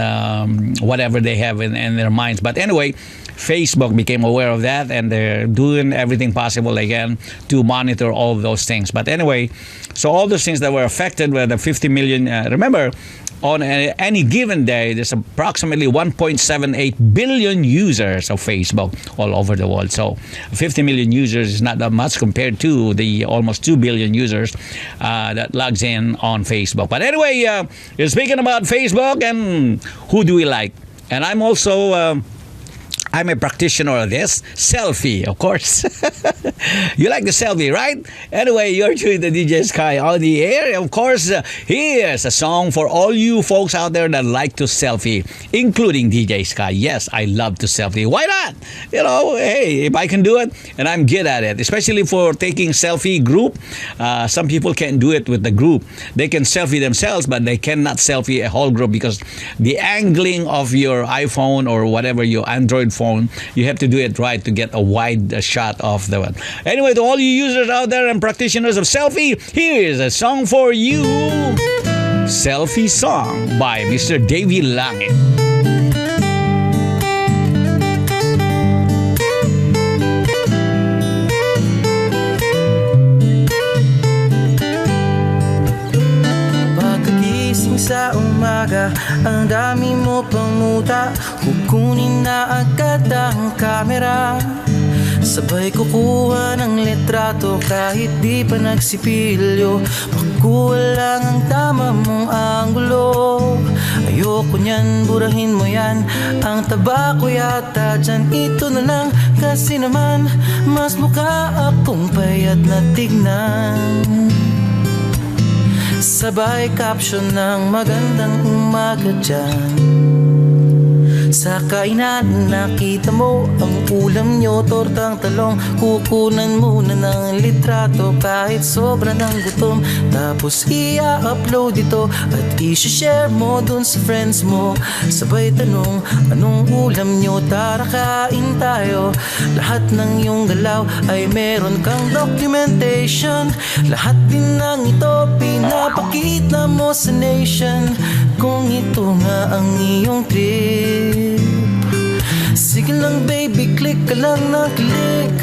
whatever they have in their minds. But anyway, Facebook became aware of that, and they're doing everything possible again to monitor all of those things. But anyway, so all those things that were affected were the 50 million. Remember, on any given day, there's approximately 1.78 billion users of Facebook all over the world. So 50 million users is not that much compared to the almost 2 billion users that logs in on Facebook. But anyway, speaking about Facebook, and who do we like? And I'm also... I'm a practitioner of this. Selfie, of course. You like the selfie, right? Anyway, you're tuning to Deejay SKY on the air. Of course, here's a song for all you folks out there that like to selfie, including Deejay SKY. Yes, I love to selfie. Why not? You know, hey, if I can do it, and I'm good at it, especially for taking selfie group. Some people can't do it with the group. They can selfie themselves, but they cannot selfie a whole group because the angling of your iPhone or whatever, your Android phone, you have to do it right to get a wide shot of the one. Anyway, to all you users out there and practitioners of selfie, here is a song for you. Selfie Song by Mr. Davy Langit. Sa umaga, ang dami mo pang muta, kukunin na agad ang kamera. Sabay kukuha ng litrato kahit di pa nagsipilyo. Makuha lang ang tama mong anggulo. Ayoko niyan, burahin mo yan. Ang taba ko yata dyan, ito na lang. Kasi naman, mas mukha akong payat na tignan. Sabay caption ng magandang umaga dyan. Sa kainan nakita mo ang ulam nyo, tortang talong. Kukunan muna ng litrato kahit sobra ng gutom. Tapos i-upload ito at i-share mo dun sa friends mo. Sabay tanong, anong ulam nyo? Tara kain tayo. Lahat ng iyong galaw ay meron kang documentation. Lahat din ng ito pinapakita mo sa nation. Kung ito nga ang iyong trip, sige lang baby, click ka lang na click.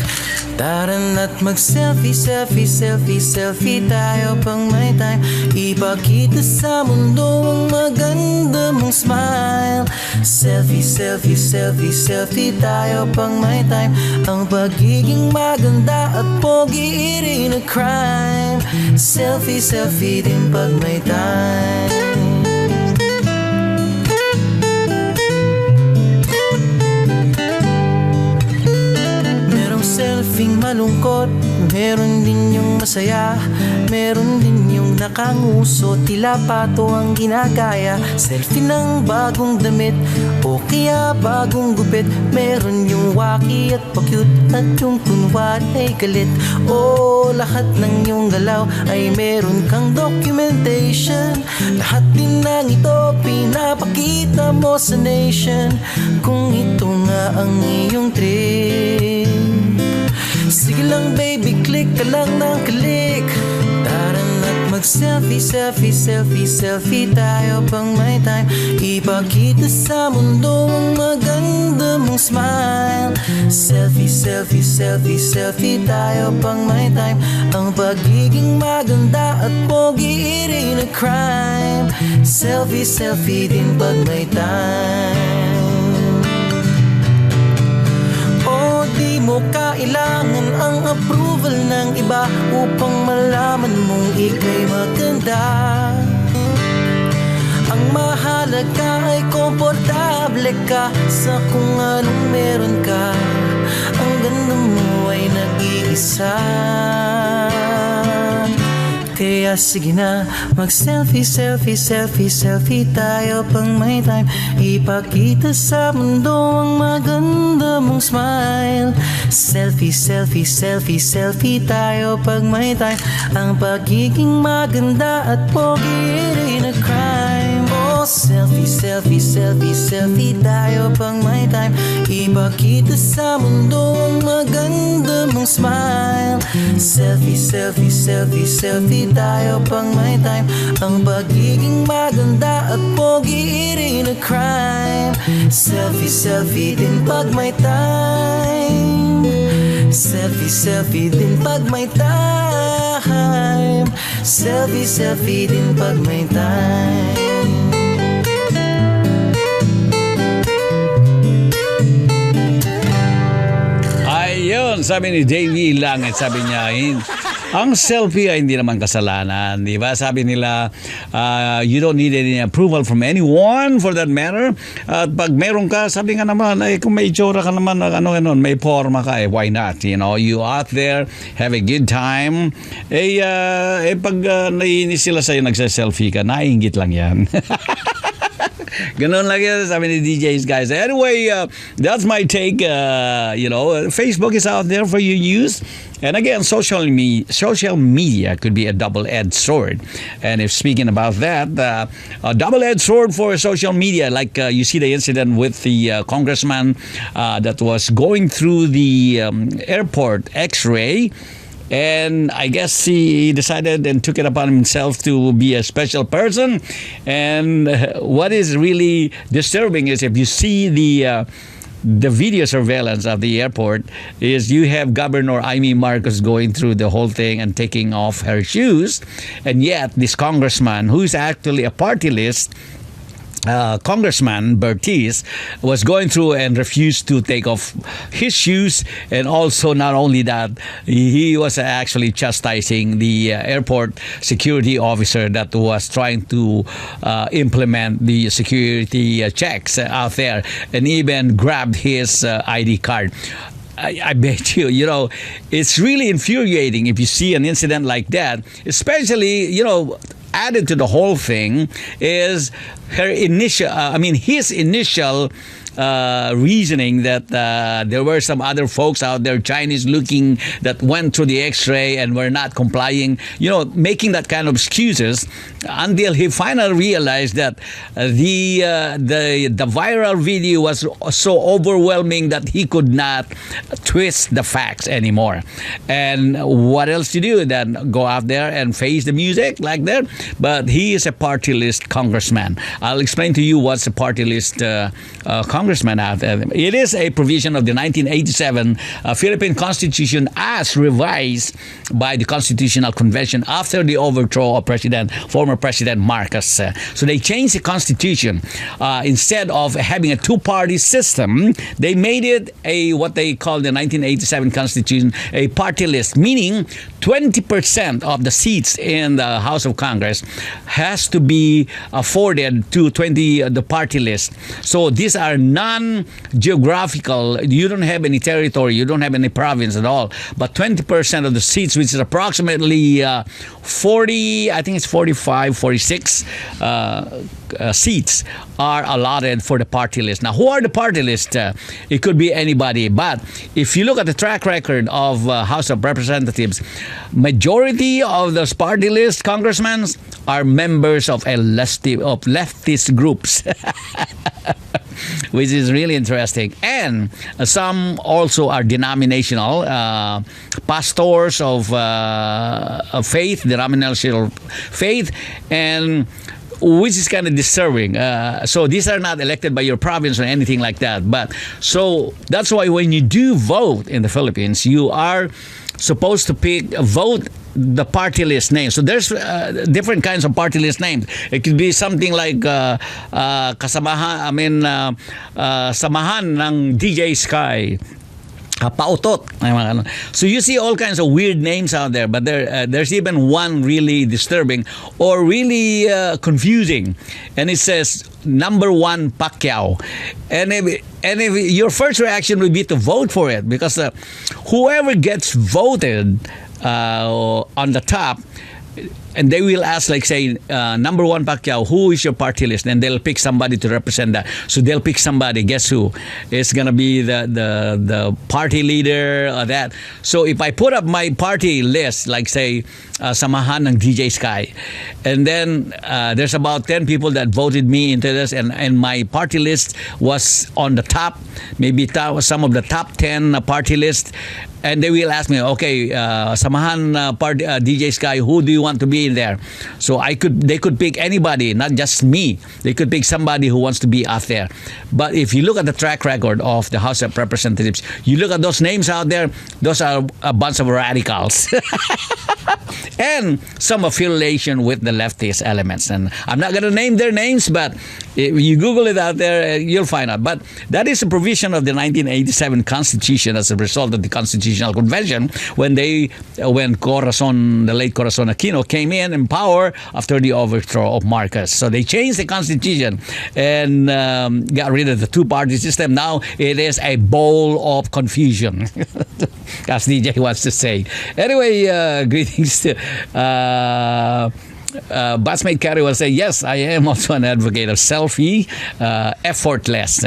Tara na't mag-selfie, selfie, selfie, selfie tayo pang may time. Ipakita sa mundo ang maganda mong smile. Selfie, selfie, selfie, selfie tayo pang may time. Ang pagiging maganda at pogi rin a crime. Selfie, selfie din pag may time. Selfing malungkot, meron din yung masaya. Meron din yung nakanguso, tila pato ang ginagaya. Selfie ng bagong damit o kaya bagong gupit. Meron yung waki at pa-cute at yung kunwari ay galit. O lahat ng yung galaw ay meron kang documentation. Lahat din ng ito pinapakita mo sa nation. Kung ito nga ang iyong trip, sige lang baby, click ka lang ng click. Tara na't mag-selfie, selfie, selfie, selfie tayo pang may time. Ipakita sa mundo ang maganda mong smile. Selfie, selfie, selfie, selfie tayo pang may time. Ang pagiging maganda at pogi rin a crime. Selfie, selfie din pag may time. Di mo kailangan ang approval ng iba upang malaman mong ika'y maganda. Ang mahalaga ay komportable ka sa kung anong meron ka. Ang ganda mo ay nag-iisa. Kaya sige na, mag-selfie, selfie, selfie, selfie tayo pang may time. Ipakita sa mundo ang maganda mong smile. Selfie, selfie, selfie, selfie tayo pag may time. Ang pagiging maganda at pogi rin a crime. Oh, selfie, selfie, selfie, selfie tayo pang may time. Ipakita sa mundo ang maganda mong smile. Selfie, selfie, selfie, selfie tayo pang may time. Ang pagiging maganda at pogi rin a crime. Selfie, selfie din pag may time. Selfie, selfie din pag may time. Selfie, selfie din pag may time. Ayun, sabi ni Davey Langit, sabi niya, ang selfie ay hindi naman kasalanan, di ba? Sabi nila, you don't need any approval from anyone for that matter. At pag meron ka, sabi nga naman, kung may itsura ka naman, may forma ka, why not? You know, you out there, have a good time. Pag naiinis sila sa'yo, nagsa-selfie ka, naiingit lang yan. Ganun lang yan, sabi ni Deejay SKY. Anyway, that's my take. Facebook is out there for you to use. And again, social media could be a double-edged sword. And if speaking about that, a double-edged sword for social media, like you see the incident with the congressman that was going through the airport X-ray. And I guess he decided and took it upon himself to be a special person. And what is really disturbing is if you see the video surveillance of the airport, is you have Governor Amy Marcos going through the whole thing and taking off her shoes. And yet this congressman, who is actually a party list, Congressman Bertiz, was going through and refused to take off his shoes. And also, not only that, he was actually chastising the airport security officer that was trying to implement the security checks out there, and even grabbed his ID card. I bet you, it's really infuriating if you see an incident like that, especially, added to the whole thing is his initial reasoning that there were some other folks out there, Chinese looking, that went through the X-ray and were not complying, making that kind of excuses, until he finally realized that the viral video was so overwhelming that he could not twist the facts anymore. And what else to do than go out there and face the music like that? But he is a party list congressman. I'll explain to you what's a party list congressman out there. It is a provision of the 1987 Philippine Constitution as revised by the Constitutional Convention after the overthrow of former President Marcos. So they changed the Constitution. Instead of having a two-party system, they made it what they call the 1987 Constitution a party list, meaning 20% of the seats in the House of Congress has to be afforded to the party list. So these are non-geographical. You don't have any territory. You don't have any province at all. But 20% of the seats, which is approximately 40, I think it's 45, 46 seats, are allotted for the party list. Now, who are the party list? It could be anybody. But if you look at the track record of House of Representatives, majority of those party list congressmen are members of leftist groups. Which is really interesting. And some also are denominational, pastors of faith, denominational faith, and which is kind of disturbing. So these are not elected by your province or anything like that. But so that's why when you do vote in the Philippines, you are supposed to vote the party list name. So there's different kinds of party list names. It could be something like samahan ng Deejay SKY. Pautot. So you see all kinds of weird names out there, but there's even one really disturbing or really confusing, and it says number 1 Pacquiao. And if your first reaction would be to vote for it, because whoever gets voted on the top, and they will ask, like, say, number one Pacquiao, who is your party list? And they'll pick somebody to represent that. So they'll pick somebody. Guess who? It's gonna be the party leader or that. So if I put up my party list, like, say, samahan ng Deejay SKY, and then there's about 10 people that voted me into this, and my party list was on the top, maybe some of the top 10 party list. And they will ask me, okay, samahan Deejay SKY, who do you want to be in there? So they could pick anybody, not just me. They could pick somebody who wants to be out there. But if you look at the track record of the House of Representatives, you look at those names out there, those are a bunch of radicals. And some affiliation with the leftist elements. And I'm not going to name their names, but if you Google it out there, you'll find out. But that is a provision of the 1987 Constitution as a result of the Constitutional Convention when Corazon, the late Corazon Aquino, came in power after the overthrow of Marcos. So they changed the Constitution and got rid of the two-party system. Now it is a bowl of confusion, as DJ wants to say. Anyway, greetings to Batchmate Carrie will say, yes, I am also an advocate of selfie, effortless.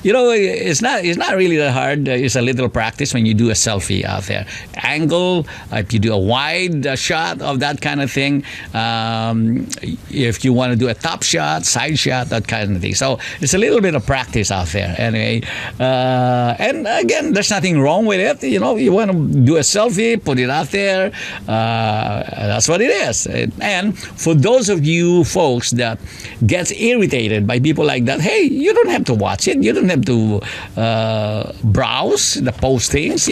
It's not really that hard. It's a little practice when you do a selfie out there. Angle, if you do a wide shot of that kind of thing, if you want to do a top shot, side shot, that kind of thing. So it's a little bit of practice out there. Anyway, and again, there's nothing wrong with it. You want to do a selfie, put it out there. That's what it is. And for those of you folks that gets irritated by people like that, hey, you don't have to watch it. You don't have to browse the postings.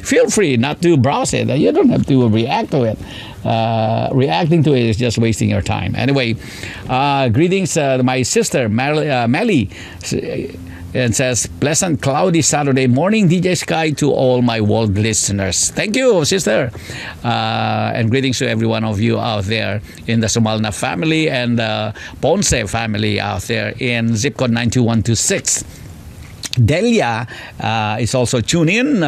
Feel free not to browse it. You don't have to react to it. Reacting to it is just wasting your time. Anyway, greetings, my sister Melly. And says, pleasant cloudy Saturday morning, Deejay SKY, to all my world listeners. Thank you, sister. And greetings to every one of you out there in the Sumalna family and Ponce family out there in zip code 92126. Delia is also tuning in.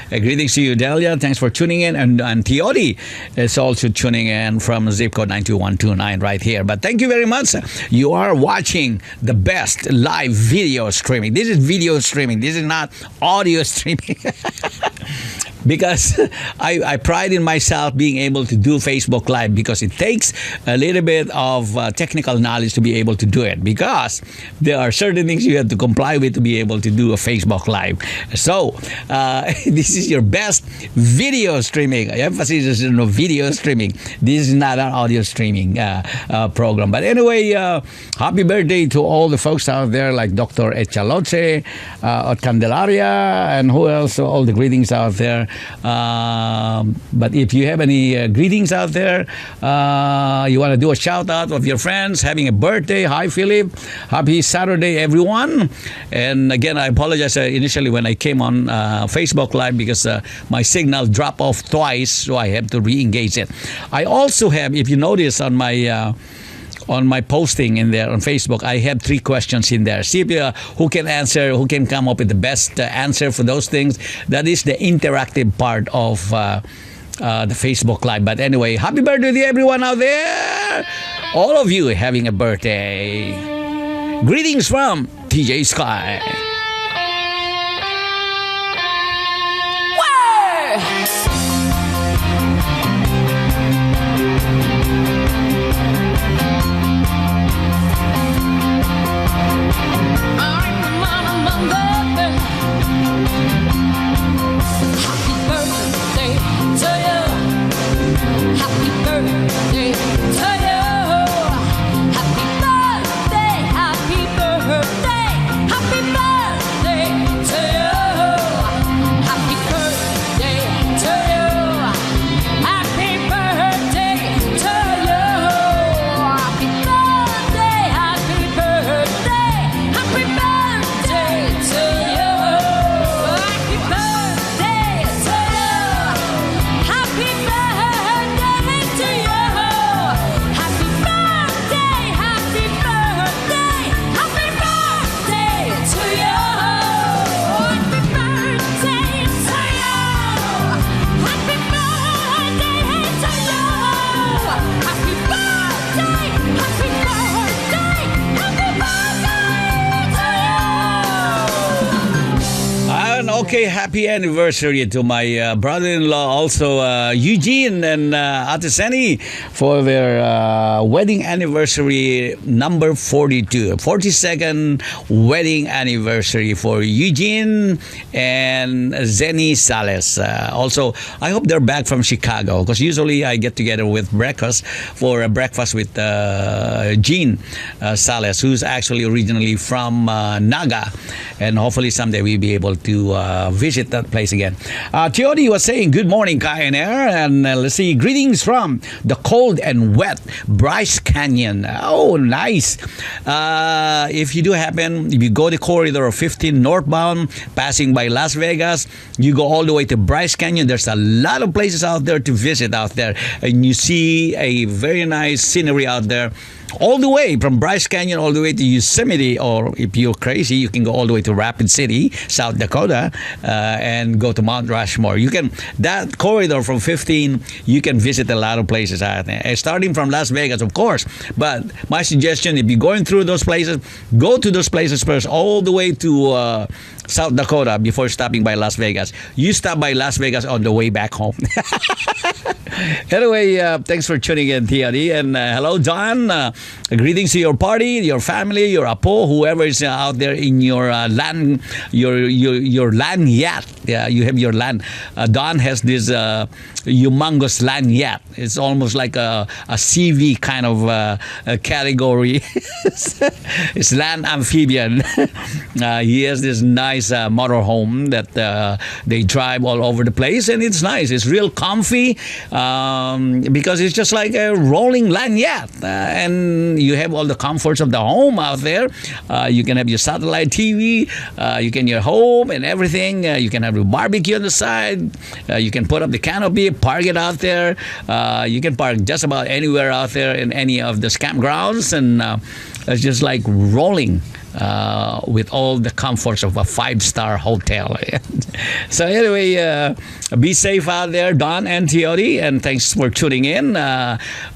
Greetings to you, Delia. Thanks for tuning in. And Tiodi is also tuning in from zip code 92129 right here. But thank you very much. You are watching the best live video streaming. This is video streaming. This is not audio streaming. Because I pride in myself being able to do Facebook Live because it takes a little bit of technical knowledge to be able to do it, because there are certain things you have to comply with to be able to do a Facebook Live. So, this is your best video streaming. Emphasis is on video streaming. This is not an audio streaming program. But anyway, happy birthday to all the folks out there like Dr. Echaloche, at Candelaria, and who else? All the greetings out there. But if you have any greetings out there, you want to do a shout out of your friends having a birthday. Hi, Philip. Happy Saturday, everyone. And again, I apologize initially when I came on Facebook Live because my signal dropped off twice, so I have to re-engage it. I also have, if you notice on my posting in there on Facebook, I have 3 questions in there. See if who can answer, who can come up with the best answer for those things. That is the interactive part of the Facebook Live. But anyway, happy birthday to everyone out there. All of you having a birthday. Greetings from Deejay SKY. Happy birthday, happy birthday, happy birthday. Okay, happy anniversary to my brother-in-law, also Eugene and Ate Seni, for their wedding anniversary number 42. 42nd wedding anniversary for Eugene and Zeni Sales. Also, I hope they're back from Chicago, because usually I get together with breakfast for a breakfast with Gene Sales, who's actually originally from Naga, and hopefully someday we'll be able to visit that place again. Teodi was saying, good morning, Kayan Air, and let's see, greetings from the cold and wet Bryce Canyon. Oh, nice. If you do happen, if you go the corridor of 15 northbound, passing by Las Vegas, you go all the way to Bryce Canyon. There's a lot of places out there to visit out there, and you see a very nice scenery out there. All the way from Bryce Canyon all the way to Yosemite, or if you're crazy, you can go all the way to Rapid City, South Dakota, and go to Mount Rushmore. You can, that corridor from 15, you can visit a lot of places out there. Starting from Las Vegas, of course. But my suggestion, if you're going through those places, go to those places first, all the way to South Dakota before stopping by Las Vegas. You stop by Las Vegas on the way back home. Anyway, thanks for tuning in, TRD. And hello, Don. Greetings to your party, your family, your apo, whoever is out there in your land, your land yacht. Yeah, you have your land. Don has this humongous land yacht. It's almost like a CV kind of category. It's land amphibian. He has this nice motorhome that they drive all over the place, and it's nice. It's real comfy because it's just like a rolling land yacht, and you have all the comforts of the home out there. You can have your satellite TV, you can your home and everything. You can have a barbecue on the side. You can put up the canopy, park it out there. You can park just about anywhere out there in any of the campgrounds, and it's just like rolling with all the comforts of a 5-star hotel. So anyway, be safe out there, Don and Teodi, and thanks for tuning in.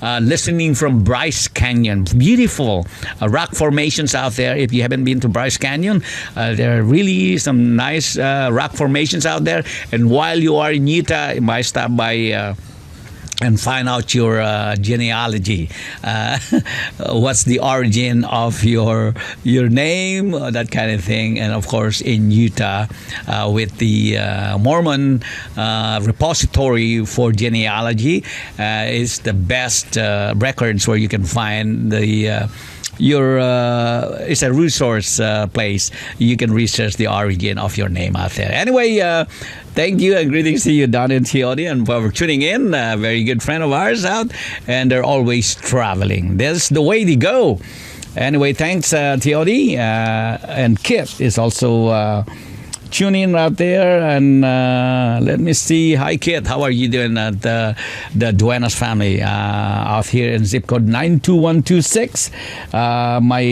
Listening from Bryce Canyon. Beautiful rock formations out there. If you haven't been to Bryce Canyon, there are really some nice rock formations out there. And while you are in Utah, you might stop by and find out your genealogy. What's the origin of your name, that kind of thing. And of course, in Utah, with the Mormon repository for genealogy, is the best records where you can find the it's a resource place. You can research the origin of your name out there. Anyway, thank you and greetings to you, Don and Teodi, and for tuning in. A very good friend of ours out, and they're always traveling. That's the way to go. Anyway, thanks, Teodi, and Kit is also tune in out there, and let me see. Hi, Kit. How are you doing at the Duenas family out here in zip code 92126? My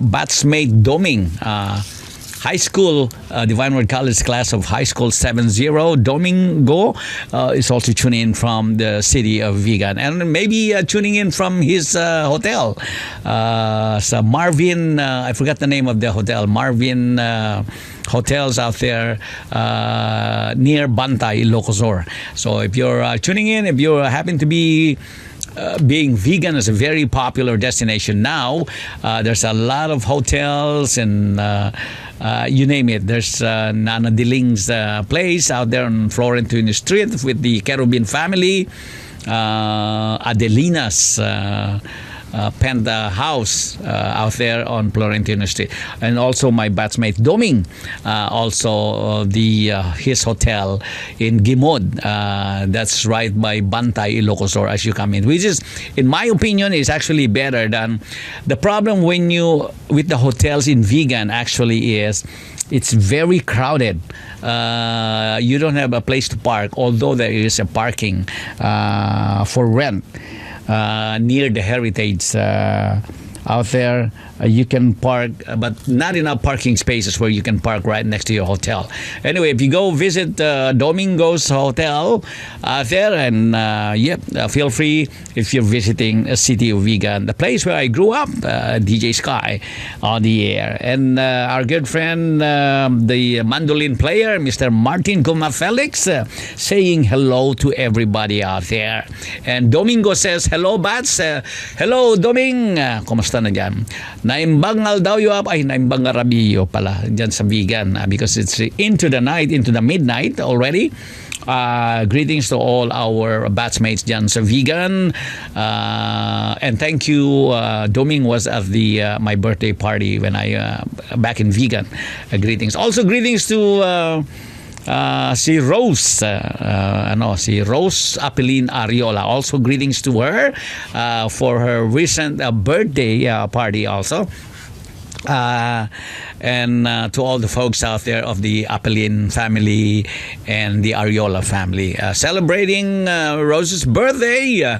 batchmate Doming, high school, Divine Word College class of high school 70, Domingo, is also tuning in from the city of Vigan, and maybe tuning in from his hotel. So Marvin, I forgot the name of the hotel, Marvin hotels out there near Bantay, Ilocos. So if you're tuning in, if you happen to be being vegan is a very popular destination now. There's a lot of hotels and you name it. There's Nana Diling's place out there on Florentine Street with the Kerubin family. Adelina's Penta house out there on Florentino Street, and also my batchmate Doming, also his hotel in Gimod, that's right by Bantay, Ilocos as you come in, which is, in my opinion, is actually better than the problem when you with the hotels in Vigan actually is it's very crowded. You don't have a place to park, although there is a parking for rent near the heritage out there. You can park, but not enough parking spaces where you can park right next to your hotel. Anyway, if you go visit Domingo's Hotel out there, and feel free if you're visiting a city of Vigan, the place where I grew up, Deejay SKY on the air. And our good friend, the mandolin player, Mr. Martin Guma Felix, saying hello to everybody out there. And Domingo says, hello, Bats. Hello, Doming. Kumusta na dyan? Naimbangal daw yung naimbangal rabiyo pala dyan sa Vigan because it's into the night, into the midnight already. Greetings to all our batchmates dyan sa Vigan. And thank you. Doming was at my birthday party when I back in Vigan. Greetings. Also greetings to si Rose, si Rose Apelin Ariola. Also greetings to her for her recent birthday party also. And to all the folks out there of the Apelin family and the Ariola family celebrating Rose's birthday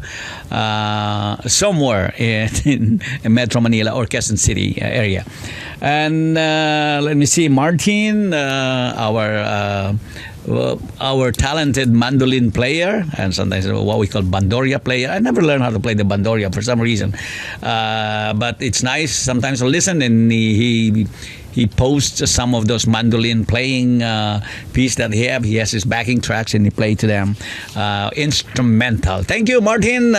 somewhere in Metro Manila or Quezon City area. And let me see, Martin, our talented mandolin player, and sometimes what we call bandoria player. I never learned how to play the bandoria for some reason, but it's nice sometimes to listen. And he posts some of those mandolin playing pieces that he have. He has his backing tracks and he played to them instrumental. Thank you, Martin.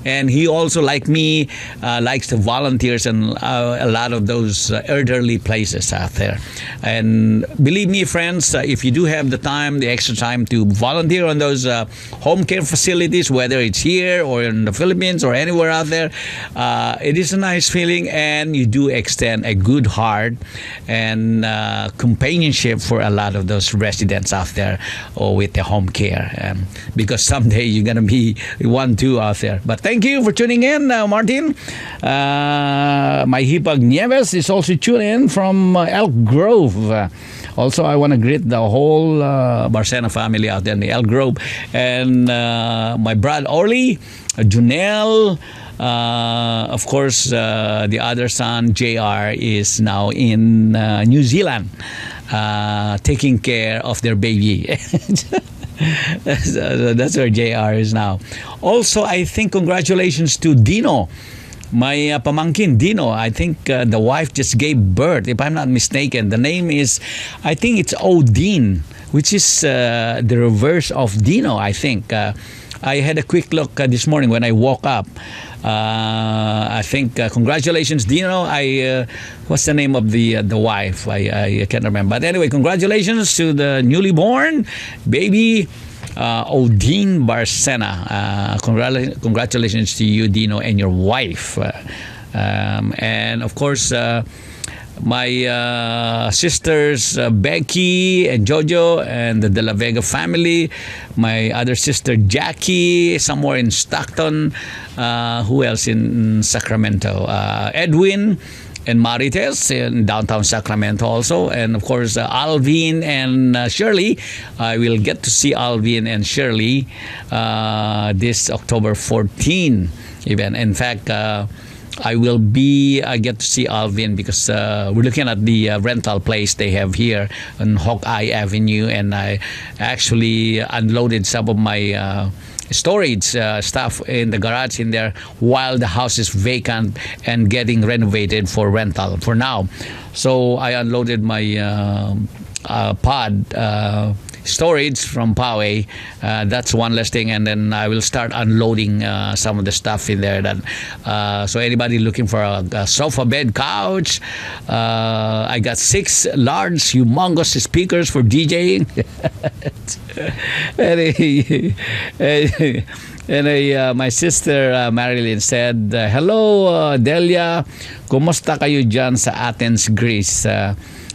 And he also, like me, likes to volunteers in a lot of those elderly places out there. And believe me, friends, if you do have the time, the extra time to volunteer on those home care facilities, whether it's here or in the Philippines or anywhere out there, it is a nice feeling, and you do extend a good heart and companionship for a lot of those residents out there with the home care, because someday you're gonna be one too out there. But thank you for tuning in, Martin. My Hipag Nieves is also tuning in from Elk Grove. Also, I want to greet the whole Barcena family out there in the Elk Grove, and my Brad Orly, Junel. Of course, the other son, JR, is now in New Zealand, taking care of their baby. That's where JR is now. Also, I think congratulations to Dino, my pamangkin Dino. I think the wife just gave birth, if I'm not mistaken. The name is, I think it's Odin, which is the reverse of Dino, I think. I had a quick look this morning when I woke up. I think congratulations, Dino. What's the name of the wife? I can't remember. But anyway, congratulations to the newly born baby, Odin Barcena. Congratulations to you, Dino, and your wife. And of course, my sisters Becky and Jojo and the De La Vega family, my other sister Jackie somewhere in Stockton, who else in Sacramento, Edwin and Marites in downtown Sacramento also, and of course Alvin and Shirley. I will get to see Alvin and Shirley this October 14 event. In fact, I get to see Alvin because we're looking at the rental place they have here on Hawkeye Avenue, and I actually unloaded some of my storage stuff in the garage in there while the house is vacant and getting renovated for rental for now. So I unloaded my pod storage from Poway. That's one less thing, and then I will start unloading some of the stuff in there. So anybody looking for a sofa bed, couch, I got 6 large, humongous speakers for DJing. And my sister Marilyn said, hello Delia, kumusta kayo dyan sa Athens, Greece?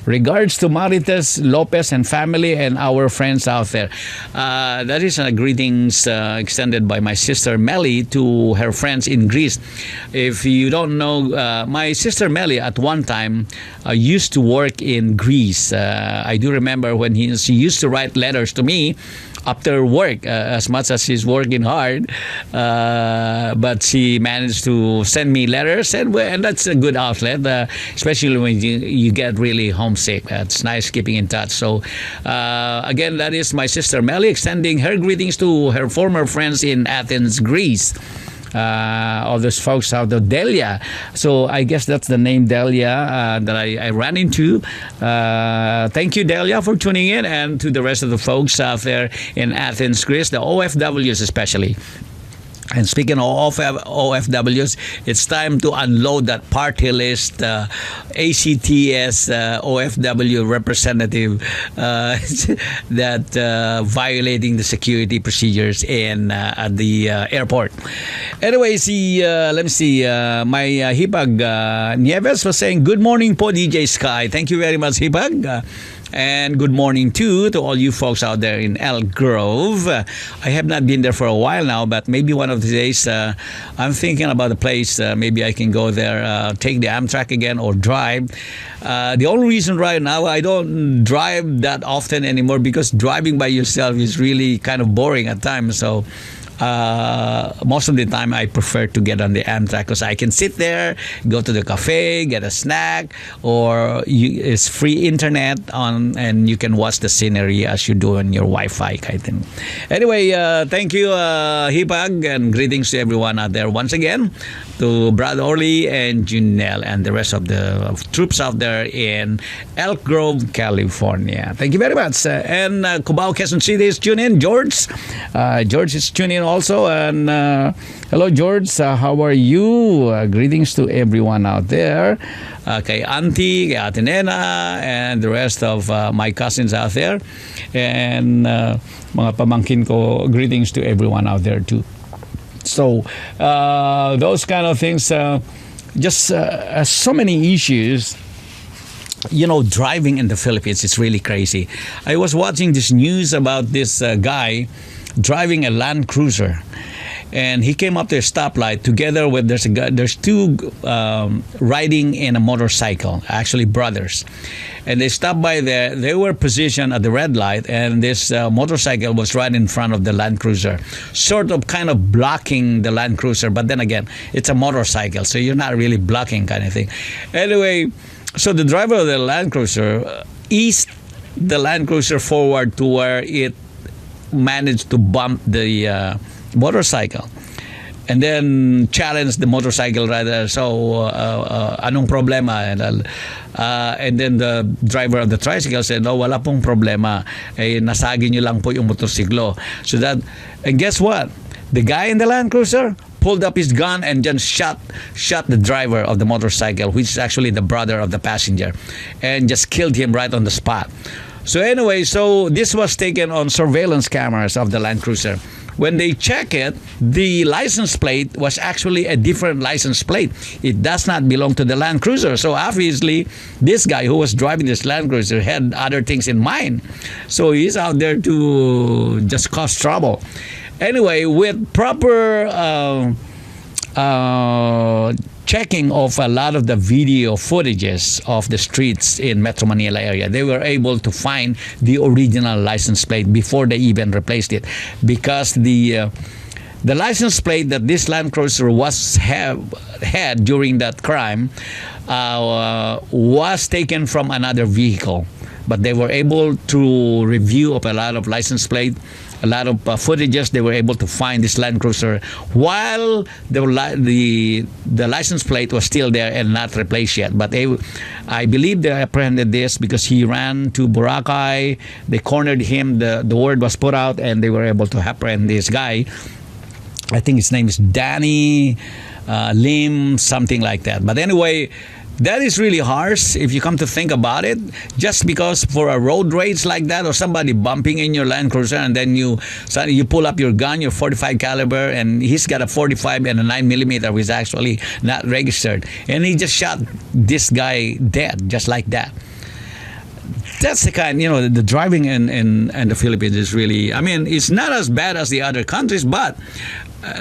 Regards to Marites Lopez and family and our friends out there. That is greetings extended by my sister Melly to her friends in Greece. If you don't know, my sister Melly at one time used to work in Greece. I do remember when she used to write letters to me after work, as much as she's working hard. But she managed to send me letters, and that's a good outlet, especially when you get really homesick. It's nice keeping in touch. So, again, that is my sister Melly extending her greetings to her former friends in Athens, Greece. All those folks out of Delia. So I guess that's the name Delia that I ran into. Thank you, Delia, for tuning in, and to the rest of the folks out there in Athens, Greece, the OFWs especially. And speaking of OFWs, it's time to unload that party list ACTS OFW representative that violating the security procedures in at the airport. Anyway, let me see. My Hipag Nieves was saying, "Good morning po, Deejay SKY." Thank you very much, Hipag. And good morning too to all you folks out there in Elk Grove. I have not been there for a while now, but maybe one of the days I'm thinking about the place. Maybe I can go there, take the Amtrak again, or drive. The only reason right now I don't drive that often anymore, because driving by yourself is really kind of boring at times. So most of the time I prefer to get on the Amtrak, because I can sit there, go to the cafe, get a snack, or it's free internet on, and you can watch the scenery as you do on your Wi-Fi kind of thing. Anyway, thank you, Hipag, and greetings to everyone out there once again, to Brad Orly and Junelle and the rest of the troops out there in Elk Grove, California. Thank you very much. And Cubao, Quezon City is tuned in. George is tuned in also. And hello, George. How are you? Greetings to everyone out there. Kay Auntie, kay Ate Nena, and the rest of my cousins out there. And mga pamangkin ko, greetings to everyone out there too. So those kind of things, just so many issues. You know, driving in the Philippines is really crazy. I was watching this news about this guy driving a Land Cruiser, and he came up to a stoplight together with there's two riding in a motorcycle, actually brothers, and they stopped by there. They were positioned at the red light, and this motorcycle was right in front of the Land Cruiser, sort of kind of blocking the Land Cruiser, but then again, it's a motorcycle, so you're not really blocking kind of thing. Anyway, so the driver of the Land Cruiser eased the Land Cruiser forward to where it managed to bump the motorcycle, and then challenged the motorcycle rider. So, anong problema? And then the driver of the tricycle said, "No, wala pong problema. Nasagi nyo lang po yung motorsiklo." So that, and guess what? The guy in the Land Cruiser pulled up his gun and just shot the driver of the motorcycle, which is actually the brother of the passenger, and just killed him right on the spot. So anyway, so this was taken on surveillance cameras of the Land Cruiser. When they check it, the license plate was actually a different license plate. It does not belong to the Land Cruiser. So obviously, this guy who was driving this Land Cruiser had other things in mind. So he's out there to just cause trouble. Anyway, with proper checking of a lot of the video footages of the streets in Metro Manila area, they were able to find the original license plate before they even replaced it, because the license plate that this Land Cruiser had during that crime was taken from another vehicle, but they were able to review of a lot of license plate, a lot of footages. They were able to find this Land Cruiser while the license plate was still there and not replaced yet. But I believe they apprehended this because he ran to Boracay. They cornered him. The word was put out, and they were able to apprehend this guy. I think his name is Danny Lim, something like that. But anyway, that is really harsh if you come to think about it. Just because for a road rage like that, or somebody bumping in your Land Cruiser, and then you pull up your gun, your 45 caliber, and he's got a 45 and a 9mm, which is actually not registered, and he just shot this guy dead just like that. that's the kind, the driving in the Philippines is really, I mean, it's not as bad as the other countries, but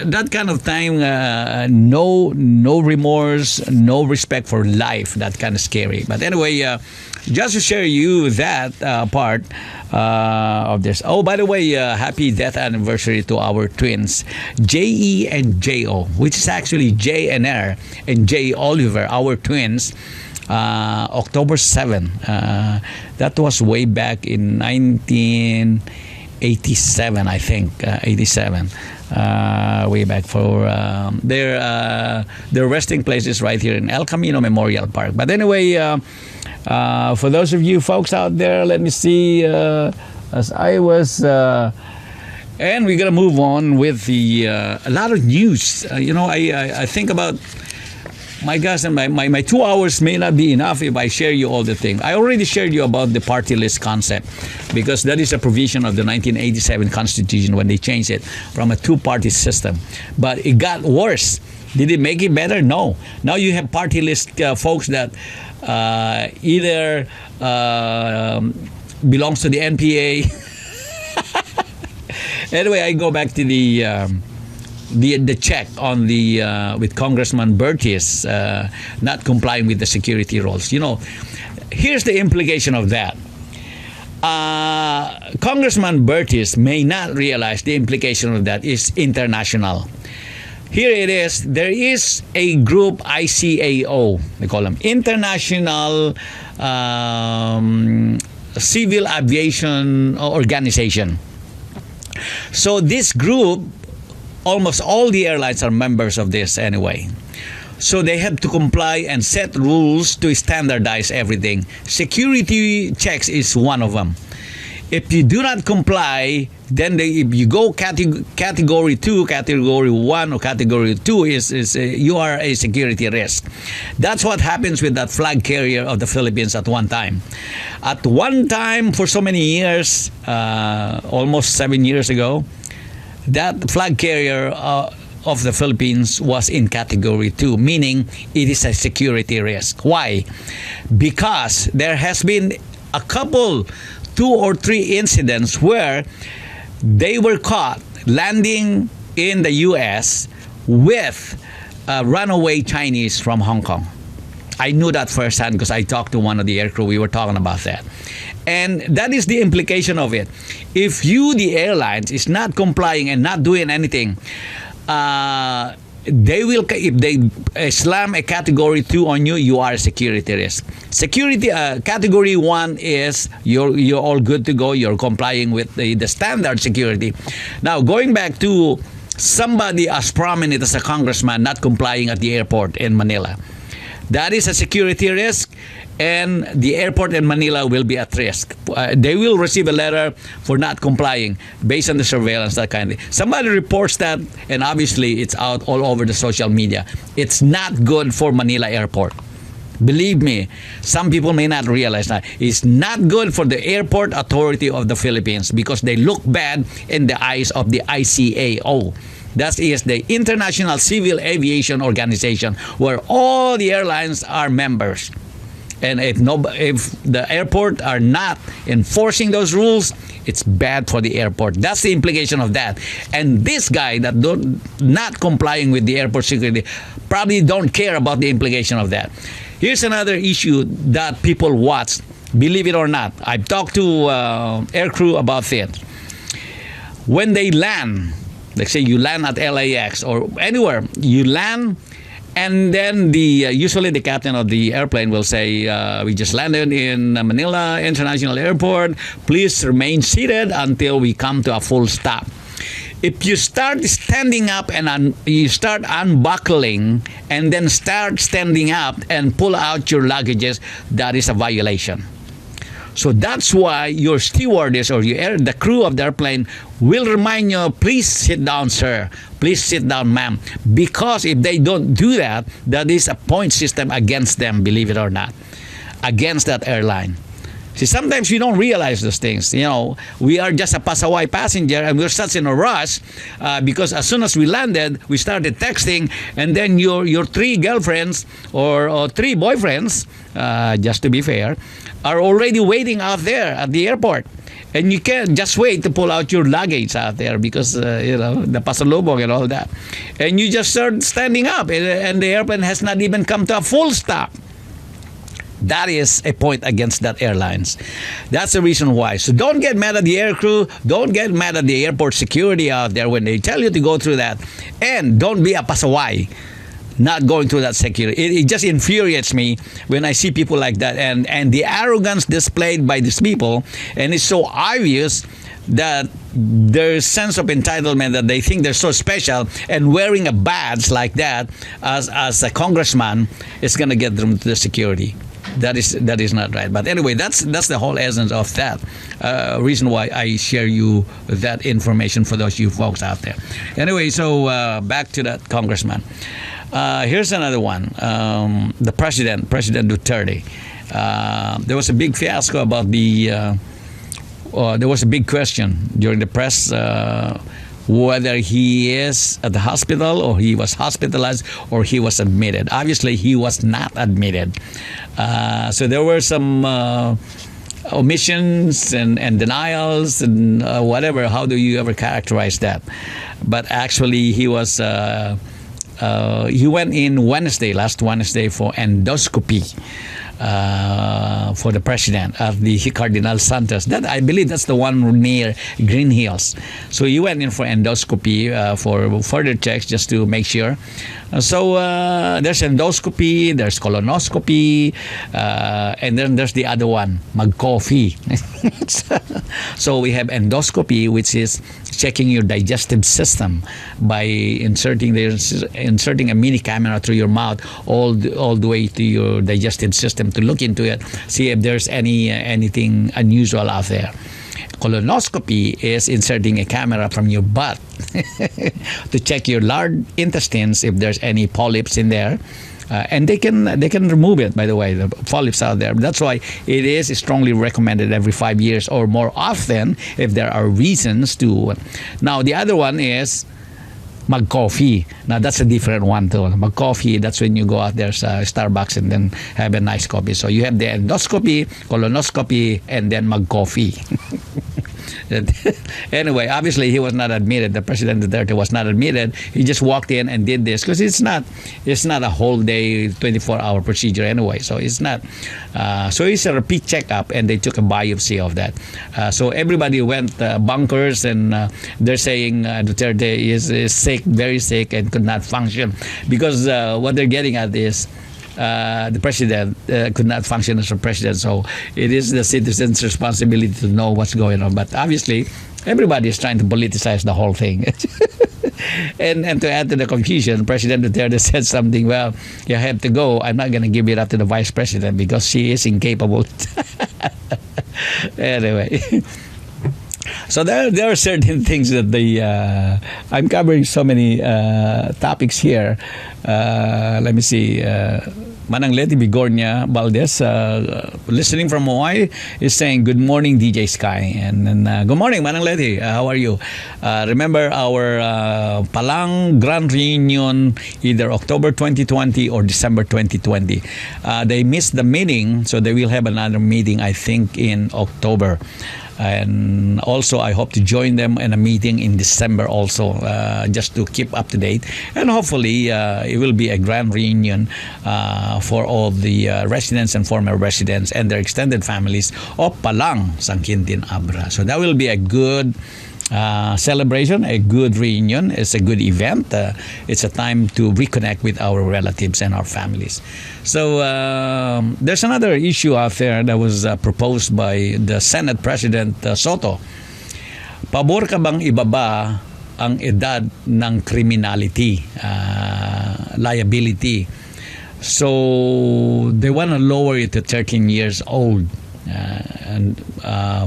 that kind of time, no remorse, no respect for life. That kind of scary. But anyway, just to share you that part of this. Oh, by the way, happy death anniversary to our twins, J.E. and J.O., which is actually J and R and J. Oliver, our twins. October 7. That was way back in 1987, I think. 87. Way back for their resting place is right here in El Camino Memorial Park. But anyway, for those of you folks out there, let me see. As I was, and we're gonna move on with the a lot of news. I think about. My gosh, and my 2 hours may not be enough if I share you all the things. I already shared you about the party list concept because that is a provision of the 1987 Constitution when they changed it from a two-party system. But it got worse. Did it make it better? No. Now you have party list folks that either belongs to the NPA. Anyway, I go back to the check on the with Congressman Bertis not complying with the security rules. Here's the implication of that. Congressman Bertis may not realize the implication of that is international. Here it is. There is a group, ICAO, they call them International Civil Aviation Organization. So this group, almost all the airlines are members of this anyway. So they have to comply and set rules to standardize everything. Security checks is one of them. If you do not comply, then if you go category 2, category 1, or category 2, you are a security risk. That's what happens with that flag carrier of the Philippines at one time. At one time, for so many years, almost 7 years ago, that flag carrier of the Philippines was in category 2, meaning it is a security risk. Why? Because there has been a couple, 2 or 3 incidents where they were caught landing in the U.S. with runaway Chinese from Hong Kong. I knew that firsthand because I talked to one of the aircrew. We were talking about that. And that is the implication of it. If you, the airlines, is not complying and not doing anything, they will, if they slam a category 2 on you, you are a security risk. Security category 1 is you're all good to go. You're complying with the standard security. Now, going back to somebody as prominent as a congressman not complying at the airport in Manila, that is a security risk, and the airport in Manila will be at risk. They will receive a letter for not complying based on the surveillance, that kind of thing. Somebody reports that, and obviously it's out all over the social media. It's not good for Manila Airport. Believe me, some people may not realize that. It's not good for the Airport Authority of the Philippines because they look bad in the eyes of the ICAO. That is the International Civil Aviation Organization, where all the airlines are members. And if the airport are not enforcing those rules, it's bad for the airport. That's the implication of that. And this guy that not complying with the airport security probably don't care about the implication of that. Here's another issue that people watch. Believe it or not, I've talked to aircrew about it. When they land, let's say you land at LAX or anywhere, you land, and then usually the captain of the airplane will say, we just landed in Manila International Airport. Please remain seated until we come to a full stop. If you start standing up and you start unbuckling and then start standing up and pull out your luggages, that is a violation. So that's why your stewardess or the crew of the airplane will remind you, please sit down, sir. Please sit down, ma'am. Because if they don't do that, that is a point system against them, believe it or not, against that airline. See, sometimes we don't realize those things. You know, we are just a pasaway passenger and we're such in a rush because as soon as we landed, we started texting, and then your three girlfriends or three boyfriends, just to be fair, are already waiting out there at the airport. And you can't just wait to pull out your luggage out there because, you know, the pasalubong and all that. And you just start standing up, and the airplane has not even come to a full stop. That is a point against that airlines. That's the reason why. So don't get mad at the air crew. Don't get mad at the airport security out there when they tell you to go through that. And don't be a pasaway not going through that security. It just infuriates me when I see people like that. And the arrogance displayed by these people. And it's so obvious that their sense of entitlement, that they think they're so special, and wearing a badge like that as a congressman is going to get them to the security. That is not right. But anyway, that's the whole essence of that. Reason why I share you that information for those you folks out there. Anyway, so back to that congressman. Here's another one. The President Duterte. There was a big fiasco about the. There was a big question during the press. Whether he is at the hospital or he was hospitalized or he was admitted. Obviously, he was not admitted. So there were some omissions and denials and whatever. How do you ever characterize that? But actually, he was. He went in last Wednesday, for endoscopy. For the president of the Cardinal Santos. That, I believe, that's the one near Green Hills. So he went in for endoscopy for further checks just to make sure. So there's endoscopy, there's colonoscopy, and then there's the other one, mag-coffee. So we have endoscopy, which is checking your digestive system by inserting a mini camera through your mouth all the way to your digestive system to look into it, see if there's anything unusual out there. Colonoscopy is inserting a camera from your butt to check your large intestines if there's any polyps in there. And they can remove it, by the way, the polyps out there. That's why it is strongly recommended every 5 years or more often if there are reasons to. Now, the other one is mag-coffee. Now, that's a different one too. Mag-coffee, that's when you go out there to Starbucks and then have a nice coffee. So you have the endoscopy, colonoscopy, and then mag-coffee. Anyway, obviously he was not admitted. The President Duterte was not admitted. He just walked in and did this because it's not a whole day 24-hour procedure anyway. So it's not. So it's a repeat checkup, and they took a biopsy of that. So everybody went bonkers, and they're saying Duterte is sick, very sick, and could not function because what they're getting at is. The president could not function as a president, so it is the citizens' responsibility to know what's going on. But obviously, everybody is trying to politicize the whole thing. and to add to the confusion, President Duterte said something, well, you have to go. I'm not going to give it up to the vice president because she is incapable. Anyway. So there are certain things that I'm covering so many topics here. Let me see. Manang Leti Bigornia Valdez, listening from Hawaii, is saying, good morning, Deejay SKY. And then, good morning, Manang Leti. How are you? Remember our Palang Grand Reunion, either October 2020 or December 2020. They missed the meeting, so they will have another meeting, I think, in October. And also, I hope to join them in a meeting in December also, just to keep up to date. And hopefully, it will be a grand reunion for all the residents and former residents and their extended families of Palang, Sangkintin, Abra. So that will be a good celebration, a good reunion. It's a good event. It's a time to reconnect with our relatives and our families. So there's another issue out there that was proposed by the Senate President Soto. Pabor ka bang ibaba ang edad ng criminality, liability? So they want to lower it to 13 years old and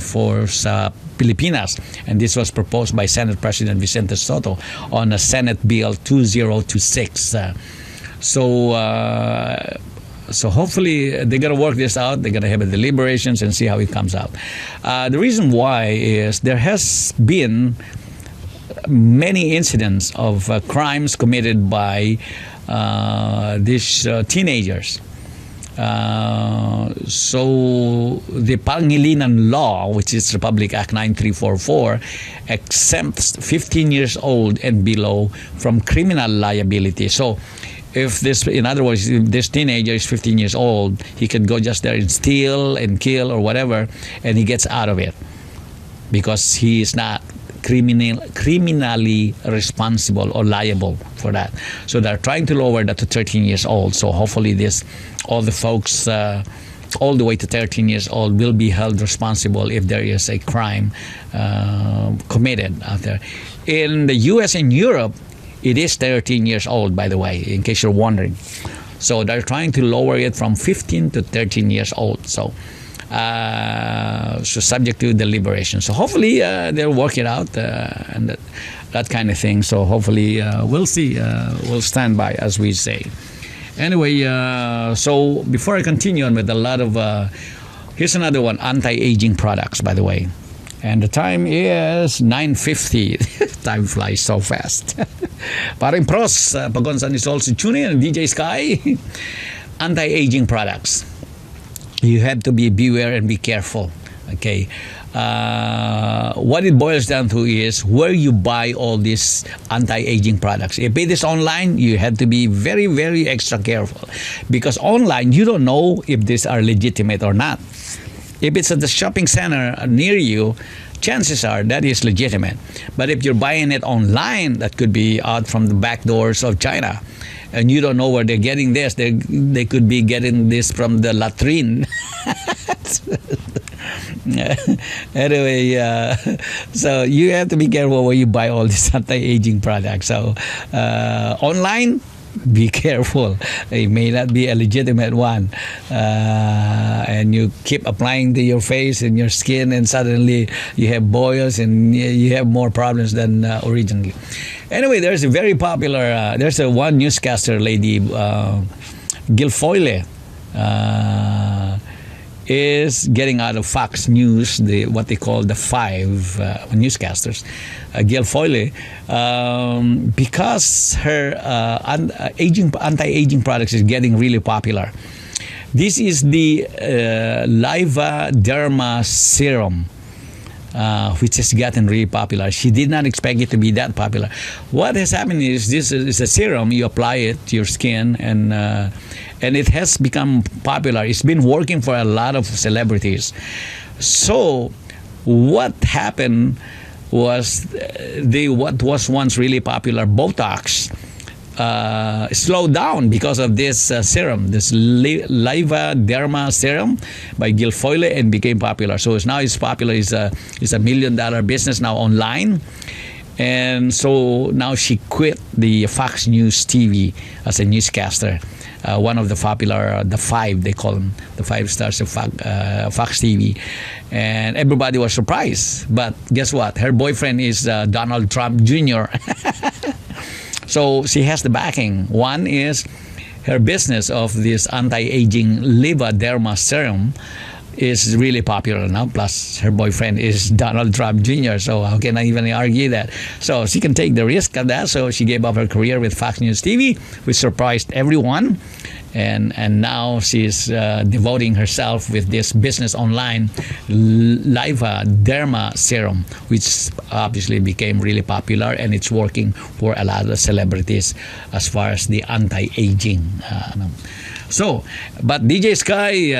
for sa Pilipinas, and this was proposed by Senate President Vicente Soto on a Senate Bill 2026. So So hopefully they're gonna work this out. They're gonna have a deliberations and see how it comes out. The reason why is there has been many incidents of crimes committed by these teenagers. So the Pangilinan Law, which is Republic Act 9344, exempts 15 years old and below from criminal liability. So if this, in other words, if this teenager is 15 years old, he can go just there and steal and kill or whatever, and he gets out of it because he is not criminally responsible or liable for that. So they're trying to lower that to 13 years old. So hopefully all the folks all the way to 13 years old will be held responsible if there is a crime committed out there. In the US and Europe, it is 13 years old, by the way, in case you're wondering. So they're trying to lower it from 15 to 13 years old. So subject to deliberation. So hopefully they'll work it out and that kind of thing. So hopefully we'll see. We'll stand by, as we say. Anyway, so before I continue on with a lot of, here's another one, anti-aging products, by the way. And the time is 9:50. Time flies so fast. Paring Pros, Pagonsan is also tuning in, Deejay SKY. Anti-aging products. You have to beware and be careful. Okay. What it boils down to is where you buy all these anti-aging products. If it is online, you have to be very, very extra careful, because online you don't know if these are legitimate or not. If it's at the shopping center near you, chances are that is legitimate. But if you're buying it online, that could be out from the back doors of China, and you don't know where they're getting this. They could be getting this from the latrine. Anyway, so you have to be careful where you buy all these anti-aging products. So online, be careful. It may not be a legitimate one, and you keep applying to your face and your skin, and suddenly you have boils and you have more problems than originally. Anyway, there's a very popular, there's a one newscaster lady, Guilfoyle, is getting out of Fox News, what they call the five newscasters, Guilfoyle, because her anti-aging products is getting really popular. This is the Liva Derma Serum, which has gotten really popular. She did not expect it to be that popular. What has happened is this is a serum. You apply it to your skin, and it has become popular. It's been working for a lot of celebrities. So what happened was what was once really popular, Botox, slowed down because of this serum, this Liva Derma Serum by Guilfoyle, and became popular. So now it's popular. It's a $1 million business now online. And so now she quit the Fox News TV as a newscaster. One of the popular, the five, they call them, the 5 stars of Fox TV. And everybody was surprised. But guess what? Her boyfriend is Donald Trump Jr. So she has the backing. One is her business of this anti-aging Liva Derma Serum is really popular now. Plus, her boyfriend is Donald Trump Jr., so how can I even argue that? So she can take the risk of that. So she gave up her career with Fox News TV, which surprised everyone. And now she's devoting herself with this business online, Liva Derma Serum, which obviously became really popular, and it's working for a lot of celebrities as far as the anti-aging. So, but Deejay SKY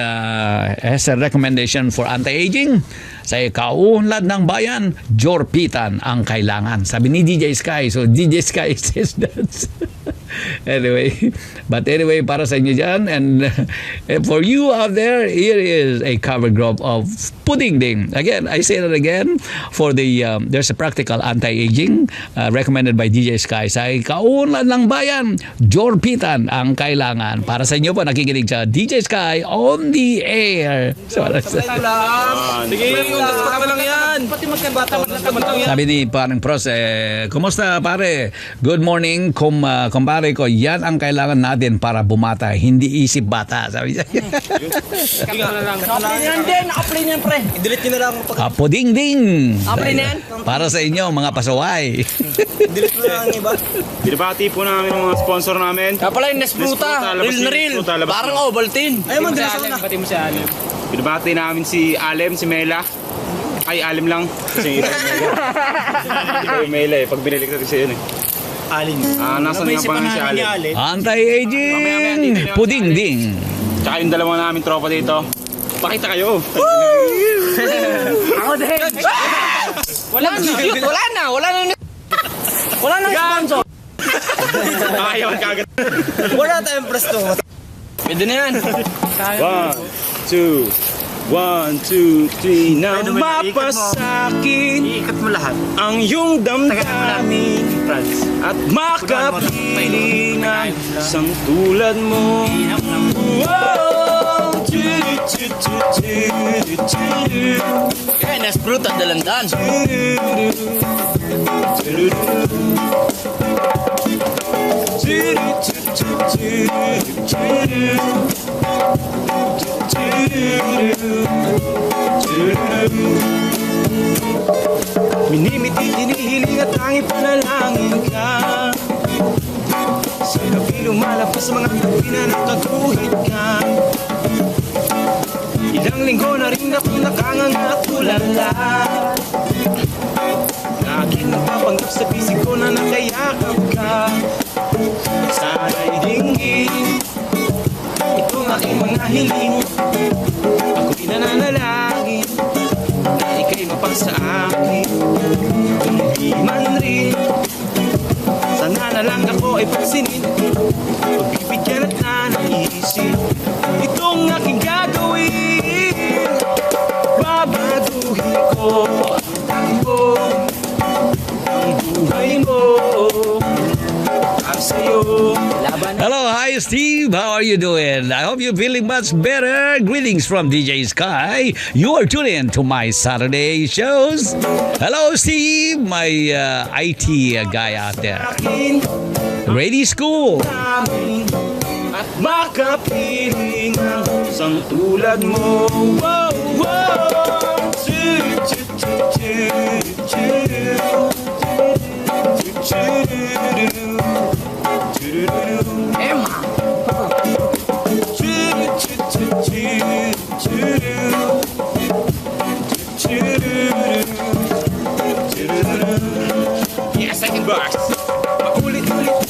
has a recommendation for anti-aging. Sa kaunlad ng bayan, jorpitan ang kailangan. Sabi ni Deejay SKY. So, Deejay SKY says that. Anyway, para sa inyo dyan, and for you out there, here is a cover group of pudding ding. Again, I say that again, for the, there's a practical anti-aging recommended by Deejay SKY. Sa kaunlad ng bayan, jorpitan ang kailangan. Para sa inyo po, nakikinig sa Deejay SKY on the air. So, sabi ni Paring Pros, kumusta pare? Good morning, compadre. pare ko, yan ang kailangan natin para bumata, hindi isip bata. Sabi niya. Naka-play na yan din. Naka-play na yan, pre. I-delete nyo na lang. Puding-ding. Naka-play na yan. Para sa inyo, mga pasaway. Delete mo na lang, iba. Binabati po namin ang mga sponsor namin. Kaya pala yung Nespruta. Real na real. Parang Ovaltine. Ayaw man, dilas ako na. Binabati namin si Alem, si Mela. Ay, Alem lang. Kasi iba yung Mela eh. Pag binili ko kasi yun eh. Alin. Nasa nga pa namin si Alem. Anti-aging. Puding-ding. Tsaka yung dalawa namin tropa dito. Pakita kayo. Ako din. Wala na. Wala na sponsor. Ayaw ang kagat. Wala tayong presto. Pwede na yan. 1, 2, 3. Nang mapasakin Iikat mo lahat. ang iyong damdamin at makapiling ang isang tulad mo. Kaya Nespruta dalandan. Minimiti, hinihiling at tanging panalangin ka. Sa gabi lumalabas mga gabi na nakaguhit ka. Ilang linggo na rin akong nakanganga at tulala. Laging nagpapanggap sa pisig ko na nakayakap ka. Sana'y dinggin itong aking mga hiling. Ako'y nananalangin na ika'y mapasa akin. Hindi man rin, sana na lang ako ay pagsinin. Pagbibigyan at nanaisin itong aking gagawin. Babaguhin ko ang takbo ng buhay mo. Para sa'yo. Hello, hi Steve. How are you doing? I hope you're feeling much better. Greetings from Deejay SKY. You are tuning in to my Saturday shows. Hello, Steve, my IT guy out there. Ready school. At makapiling ang isang tulad mo. Wow, wow. Emma. Yeah, second verse.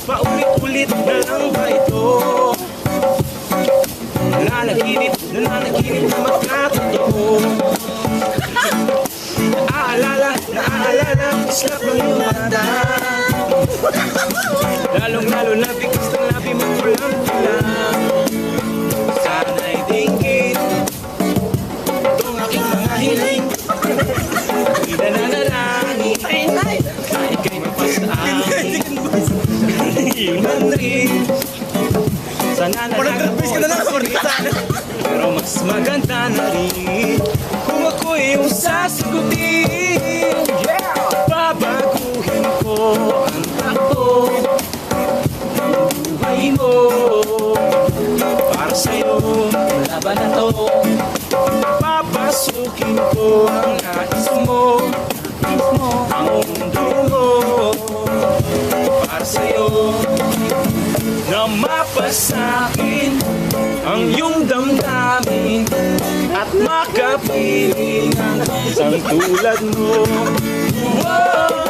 Paulit-ulit na lang ba ito? Nananaginip na magkatotoo. Naaalala, islap ng iyong mata. Lalong-lalo na bigas ng labi mo pulang-pulang. Sana'y dinggin itong aking mga hiling. Ako'y nananalangin na ika'y mapasa akin. Hindi man rin, sana na lang ako pero mas maganda na rin kung ako yung sasagutin. Babaguhin ko ang takbo ng buhay mo. Para sa'yo, laban na to. Papasukin ko ang nais mo, ang mundo mo. Para sa'yo, na mapasakin ang iyong damdamin at makapiling ang isang tulad mo. Wow!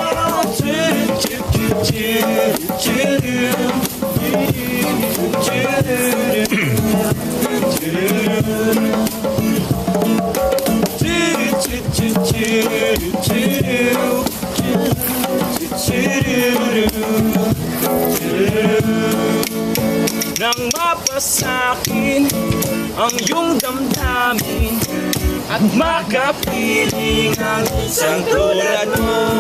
Nang mapasakin ang iyong damdamin at makapiling ang isang tulad mo.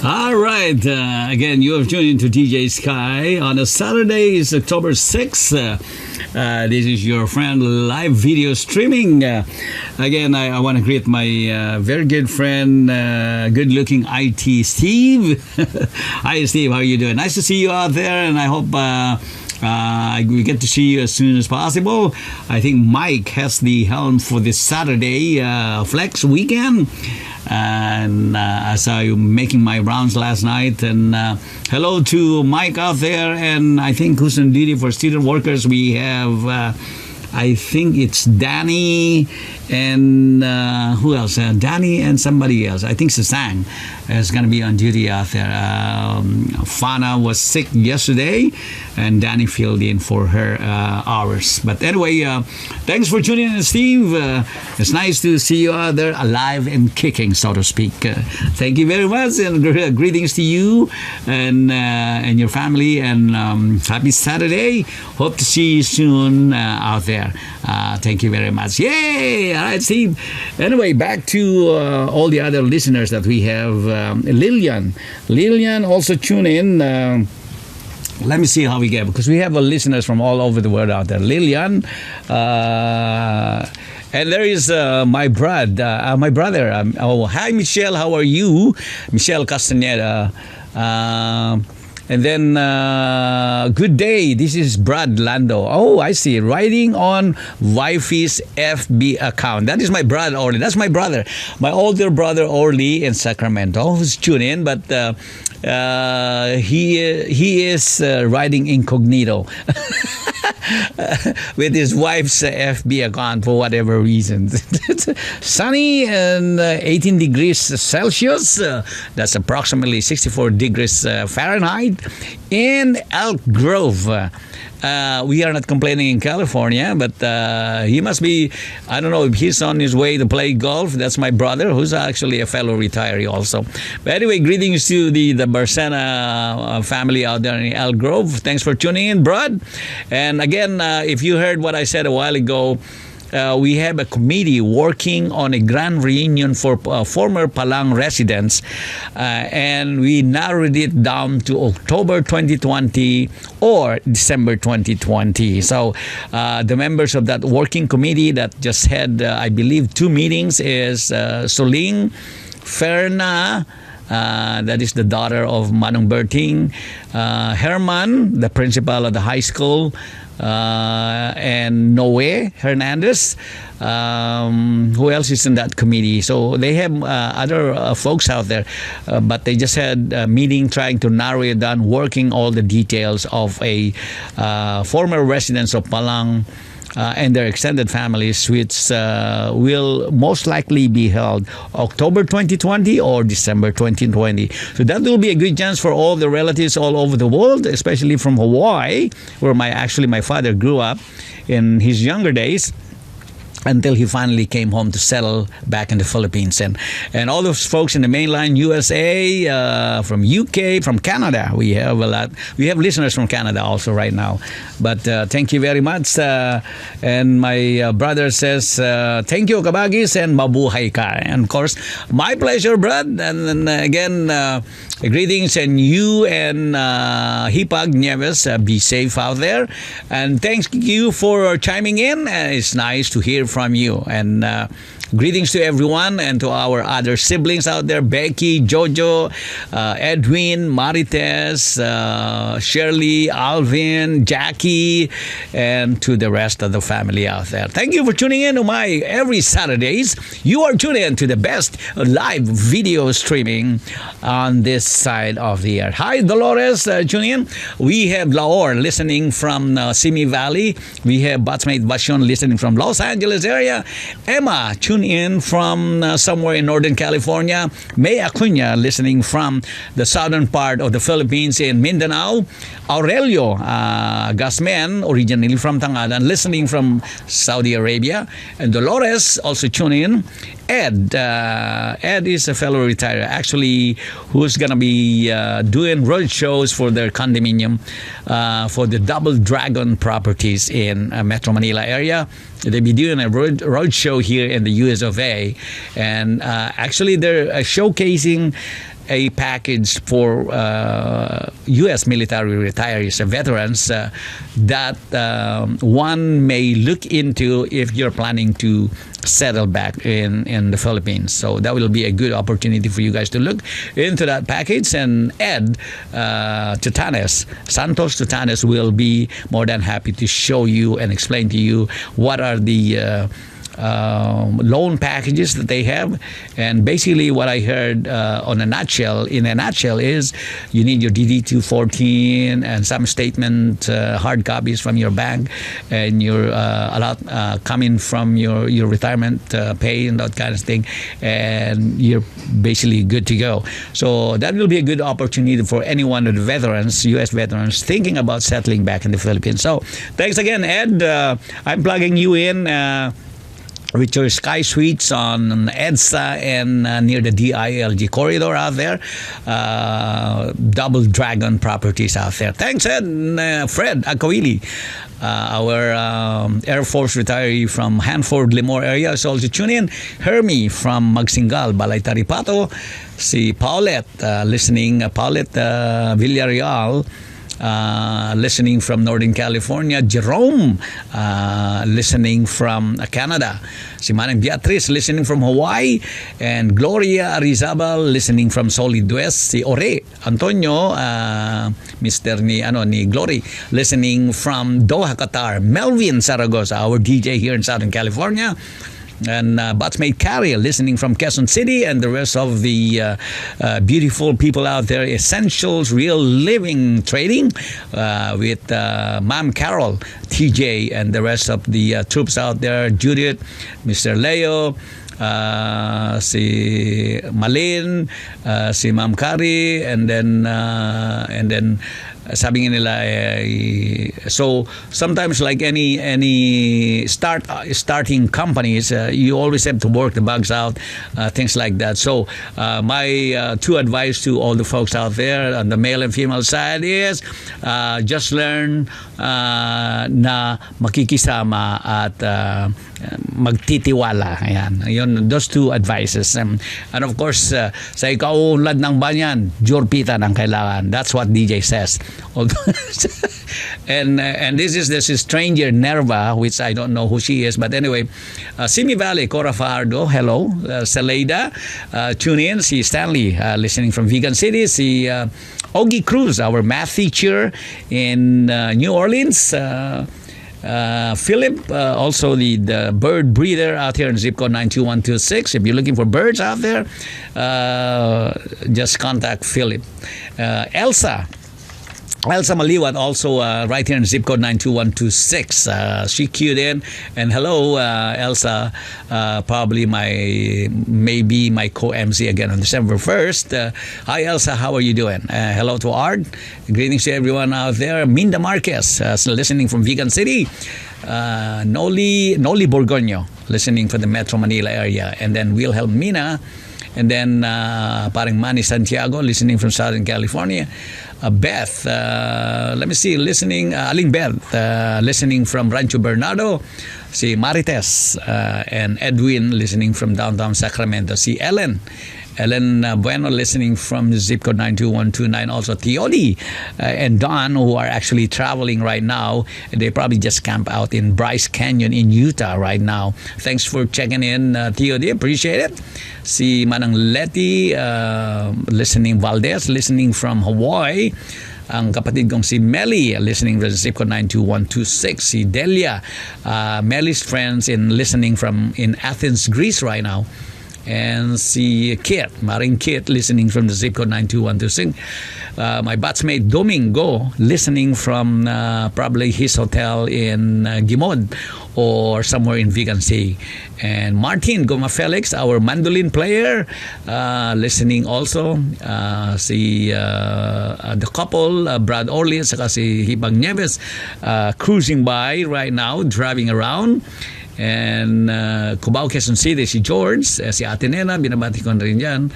All right. Again, you have tuned into Deejay SKY on a Saturday. It's October 6th. This is your friend live video streaming. Again, I want to greet my very good friend, good-looking IT Steve. Hi, Steve. How are you doing? Nice to see you out there, and I hope we get to see you as soon as possible. I think Mike has the helm for this Saturday Flex weekend. And I saw you making my rounds last night. And hello to Mike out there. And I think who's on duty for student workers, we have, I think it's Danny and who else? Danny and somebody else. I think Sasang is going to be on duty out there. Fana was sick yesterday, and Danny filled in for her hours. But anyway, thanks for tuning in, Steve. It's nice to see you out there alive and kicking, so to speak. Thank you very much, and greetings to you and your family, and happy Saturday. Hope to see you soon out there. Thank you very much. Yay! All right, Steve. Anyway, back to all the other listeners that we have. Lillian also tune in. Let me see how we get, because we have listeners from all over the world out there. Lillian, and there is my brother. Hi, Michelle. How are you, Michelle Castaneda? And then, good day. This is Brad Lando. Oh, I see. Writing on wifey's FB account. That is my brother, Orly. That's my brother. My older brother, Orly, in Sacramento, who's tuned in. But he is writing incognito. With his wife's FB account for whatever reason. Sunny and 18 degrees Celsius. That's approximately 64 degrees Fahrenheit in Elk Grove. We are not complaining in California, but he must be, I don't know if he's on his way to play golf. That's my brother, who's actually a fellow retiree also. But anyway, greetings to the Barcena family out there in Elk Grove. Thanks for tuning in, Brad. And again, if you heard what I said a while ago, we have a committee working on a grand reunion for former Palang residents, and we narrowed it down to October 2020 or December 2020. So the members of that working committee that just had, I believe, 2 meetings is Soling Ferna, that is the daughter of Manong Berting, Herman, the principal of the high school, and Noe Hernandez. Who else is in that committee? So they have other folks out there, but they just had a meeting trying to narrow it down, working all the details of a former residents of Palang and their extended families, which will most likely be held October 2020 or December 2020. So that will be a good chance for all the relatives all over the world, especially from Hawaii, where my father grew up in his younger days, until he finally came home to settle back in the Philippines. And all those folks in the mainland USA, from UK, from Canada, we have a lot. We have listeners from Canada also right now. But thank you very much. And my brother says, thank you, Kabagis, and mabuhay ka. And of course, my pleasure, Brad. And then again, greetings, and you and Hipag Nieves, be safe out there. And thank you for chiming in. It's nice to hear from you. And greetings to everyone and to our other siblings out there, Becky, Jojo, Edwin, Marites, Shirley, Alvin, Jackie, and to the rest of the family out there. Thank you for tuning in to my every Saturdays. You are tuning in to the best live video streaming on this side of the earth. Hi, Dolores, tune in. We have Laor listening from Simi Valley. We have Batsmate Basyon listening from Los Angeles area. Emma, tune in from somewhere in Northern California. May Acuna listening from the southern part of the Philippines in Mindanao. Aurelio Gasmen, originally from Tangadan, listening from Saudi Arabia. And Dolores also tune in. Ed. Ed is a fellow retired, actually, who's going to be doing road shows for their condominium for the Double Dragon properties in Metro Manila area. They'll be doing a road show here in the US of A. And actually, they're showcasing a package for U.S. military retirees and veterans that one may look into if you're planning to settle back in the Philippines. So that will be a good opportunity for you guys to look into that package. And Ed Santos Tutanes will be more than happy to show you and explain to you what are the loan packages that they have. And basically what I heard in a nutshell is you need your DD-214 and some statement, hard copies from your bank, and your a lot coming from your retirement pay and that kind of thing, and you're basically good to go. So that will be a good opportunity for anyone of the veterans, U.S. veterans, thinking about settling back in the Philippines. So thanks again, Ed. I'm plugging you in with your Sky Suites on EDSA and near the DILG corridor out there. Double Dragon properties out there. Thanks, Ed. Fred Akawili, our Air Force retiree from Hanford, Limor area, is also tuning in. Hermie from Magsingal, Balay Taripato. Si Paulette, listening. Paulette Villarreal, listening from Northern California. Jerome, listening from Canada. Si Manang Beatrice, listening from Hawaii. And Gloria Arizabal, listening from Solid West. Si Ore Antonio, Mr. ni Glory, listening from Doha, Qatar. Melvin Zaragoza, our DJ here in Southern California. And Batsmate Carrie, listening from Quezon City, and the rest of the beautiful people out there. Essentials Real Living Trading with Ma'am Carol, TJ, and the rest of the troops out there. Judith, Mr. Leo, si Malin, si Ma'am Carrie, and then sabi nga nila, so sometimes like any starting companies, you always have to work the bugs out, things like that. So my two advice to all the folks out there on the male and female side is just learn na makikisama at magtitiwala. Ayan. Yun, those two advices. And of course, sa ikaulad ng banyan, jurpita ng kailangan. That's what DJ says. and this is stranger Nerva, which I don't know who she is, but anyway, Simi Valley, Cora Fajardo, hello. Saleda, tune in. Si Stanley, listening from Vegan City. Si Ogie Cruz, our math teacher in New Orleans. Philip, also the bird breeder out here in zip code 92126. If you're looking for birds out there, just contact Philip. Elsa Maliwat, also right here in zip code 92126. She queued in. And hello, Elsa, probably maybe my co-MC again on December 1st. Hi, Elsa, how are you doing? Hello to Art. Greetings to everyone out there. Minda Marquez, listening from Vegan City. Noli Borgonio, listening from the Metro Manila area. And then Wilhelmina. And then parang Manny Santiago, listening from Southern California. Beth, let me see, listening, Aling Beth, listening from Rancho Bernardo. Si Marites and Edwin, listening from downtown Sacramento. Si Ellen Bueno, listening from zip code 92129. Also Theodi and Don, who are actually traveling right now. They probably just camp out in Bryce Canyon in Utah right now. Thanks for checking in, Theodi. Appreciate it. Si Manang Leti, listening. Valdez, listening from Hawaii. Ang kapatid kong si Melly, listening from zip code 92126. Si Delia, Melly's friends listening in Athens, Greece right now. And si Kit, Maring Kit, listening from the zip code 92126. My batchmate Domingo, listening from probably his hotel in Gimod or somewhere in Vegan City. And Martin Goma Felix, our mandolin player, listening also. The couple, Brad Orleans, saka si Hibang Nieves, cruising by right now, driving around. And Cubao, Quezon City, si George, si Ate Nena, binabati ko na rin dyan.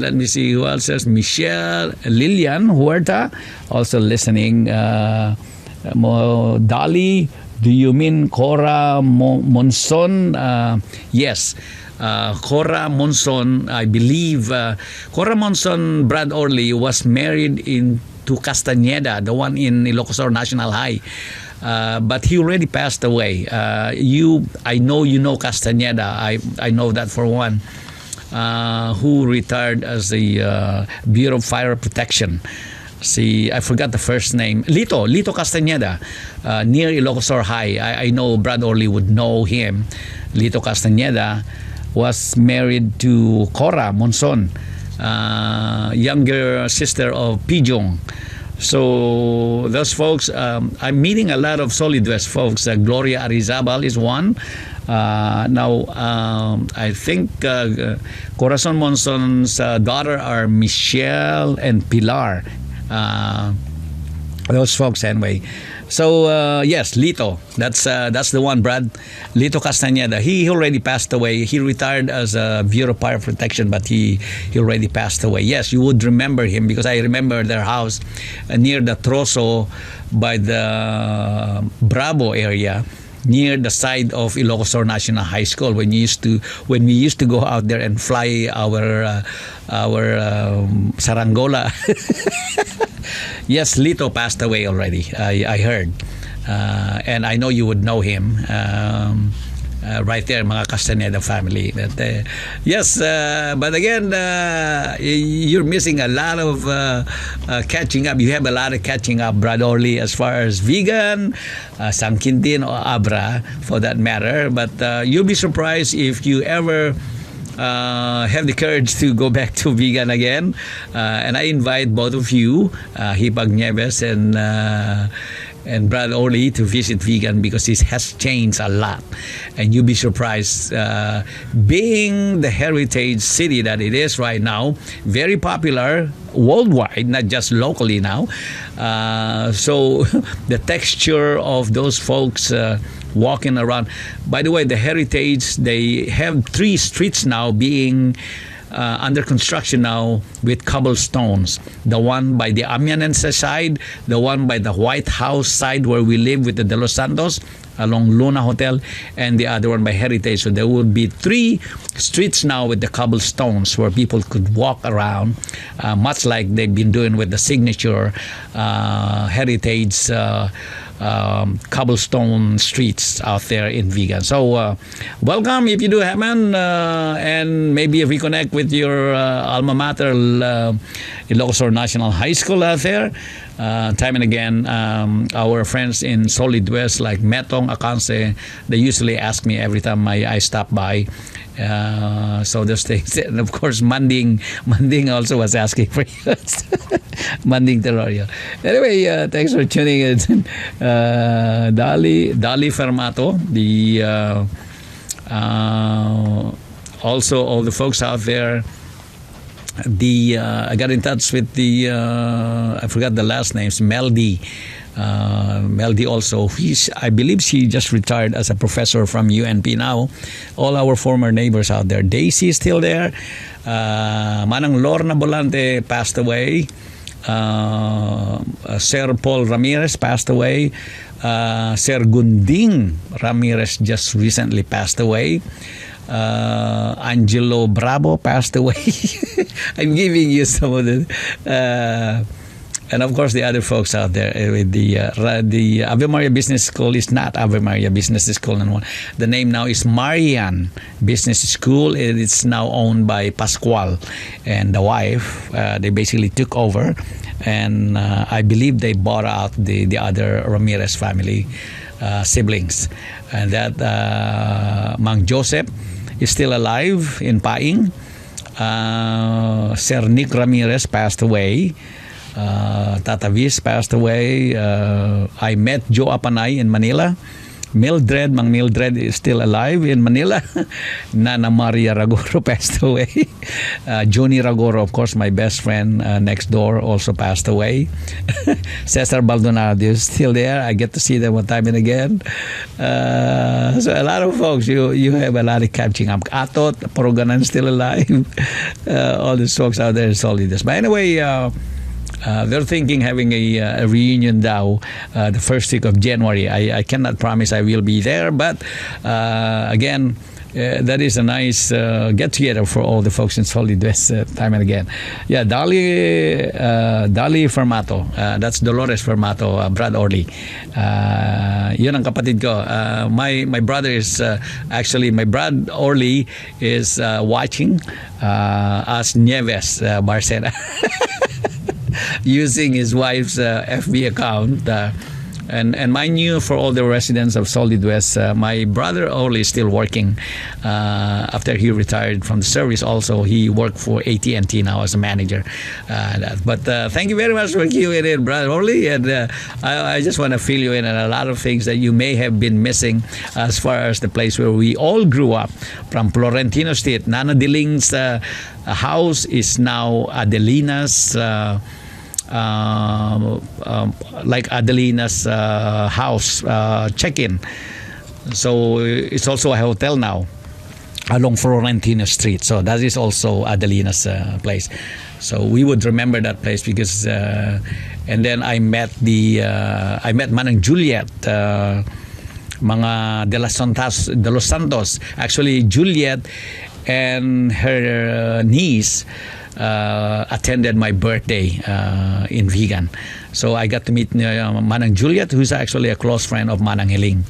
Let me see who else is. Michelle, Lilian Huerta, also listening. Dali, do you mean Cora Monson? Yes. Cora Monson, I believe. Cora Monson, Brad Orley, was married to Castañeda, the one in Ilocos National High. But he already passed away. I know you know Castañeda. I know that for one. Who retired as the Bureau of Fire Protection. I forgot the first name. Lito Castañeda, near Ilocos High. I know Brad Orley would know him. Lito Castañeda was married to Cora Monson, younger sister of Pijong. So those folks, I'm meeting a lot of Solid West folks. Gloria Arizabal is one. I think Corazon Monson's daughter are Michelle and Pilar. Those folks anyway. So yes, Lito, that's the one, Brad. Lito Castañeda. He already passed away. He retired as a Bureau of Fire Protection, but he already passed away. Yes, you would remember him because I remember their house near the Troso by the Bravo area, near the side of Ilocos National High School when we used to go out there and fly our Sarangola. Yes, Lito passed away already. I heard, and I know you would know him. Right there, mga Castaneda family. Yes, but again, you're missing a lot of catching up. You have a lot of catching up, Brad Orley, as far as vegan, San Quintin or Abra, for that matter. But you'll be surprised if you ever have the courage to go back to vegan again. And I invite both of you, Hipag Nieves and Brad Orley, to visit vegan because it has changed a lot. And you'll be surprised, being the heritage city that it is right now, very popular worldwide, not just locally now. So the texture of those folks walking around. By the way, the heritage, they have 3 streets now being under construction now with cobblestones. The one by the Amianense side, the one by the White House side where we live with the De Los Santos along Luna Hotel, and the other one by Heritage. So there would be 3 streets now with the cobblestones where people could walk around, much like they've been doing with the signature Heritage cobblestone streets out there in vegan. So welcome if you do happen, and maybe reconnect with your alma mater, Ilocos National High School out there. Time and again, our friends in Solid West like Metong, Akanse, they usually ask me every time I stop by. So those things, and of course Manding also was asking for you. Manding Terrorio. Anyway, thanks for tuning in. Dali Fermato, also all the folks out there. I got in touch with I forgot the last names, Meldy. Meldy also, I believe she just retired as a professor from UNP now. All our former neighbors out there. Daisy is still there. Manang Lorna Bolante passed away. Sir Paul Ramirez passed away. Sir Gunding Ramirez just recently passed away. Angelo Bravo passed away. I'm giving you some of the and of course the other folks out there with the Ave Maria Business School is not Ave Maria Business School anymore. The name now is Marian Business School. It's now owned by Pascual and the wife. They basically took over, and I believe they bought out the other Ramirez family siblings. And that Mang Joseph is still alive in Paing. Sir Nick Ramirez passed away. Tata Viz passed away. I met Joe Apanay in Manila. Mildred, Mang Mildred is still alive in Manila. Nana Maria Ragoro passed away. Johnny Ragoro, of course, my best friend next door, also passed away. Cesar Baldonado is still there. I get to see them one time and again. So a lot of folks, you have a lot of catching up. Atot, Poroganan still alive. All these folks out there is solid. But anyway, they're thinking having a reunion now the first week of January. I cannot promise I will be there, but again, that is a nice get together for all the folks in Solid West time and again. Yeah, Dali Fermato, that's Dolores Fermato, Brad Orly. Yun ang kapatid ko. My brother is actually, my Brad Orly is watching as Nieves Barcena. Using his wife's FB account. And mind you, for all the residents of Solid West, my brother Oli is still working. After he retired from the service, also he worked for AT&T now as a manager. But thank you very much for queuing in, brother Oli. And I just want to fill you in on a lot of things that you may have been missing as far as the place where we all grew up. From Florentino Street, Nana Diling's house is now Adelina's. Like Adelina's house check-in. So it's also a hotel now along Florentino Street. So that is also Adelina's place. So we would remember that place because and then I met Manang Juliet, mga de los Santos. Actually, Juliet and her niece attended my birthday in Vegan. So I got to meet Manang Juliet, who's actually a close friend of Manang Hiling.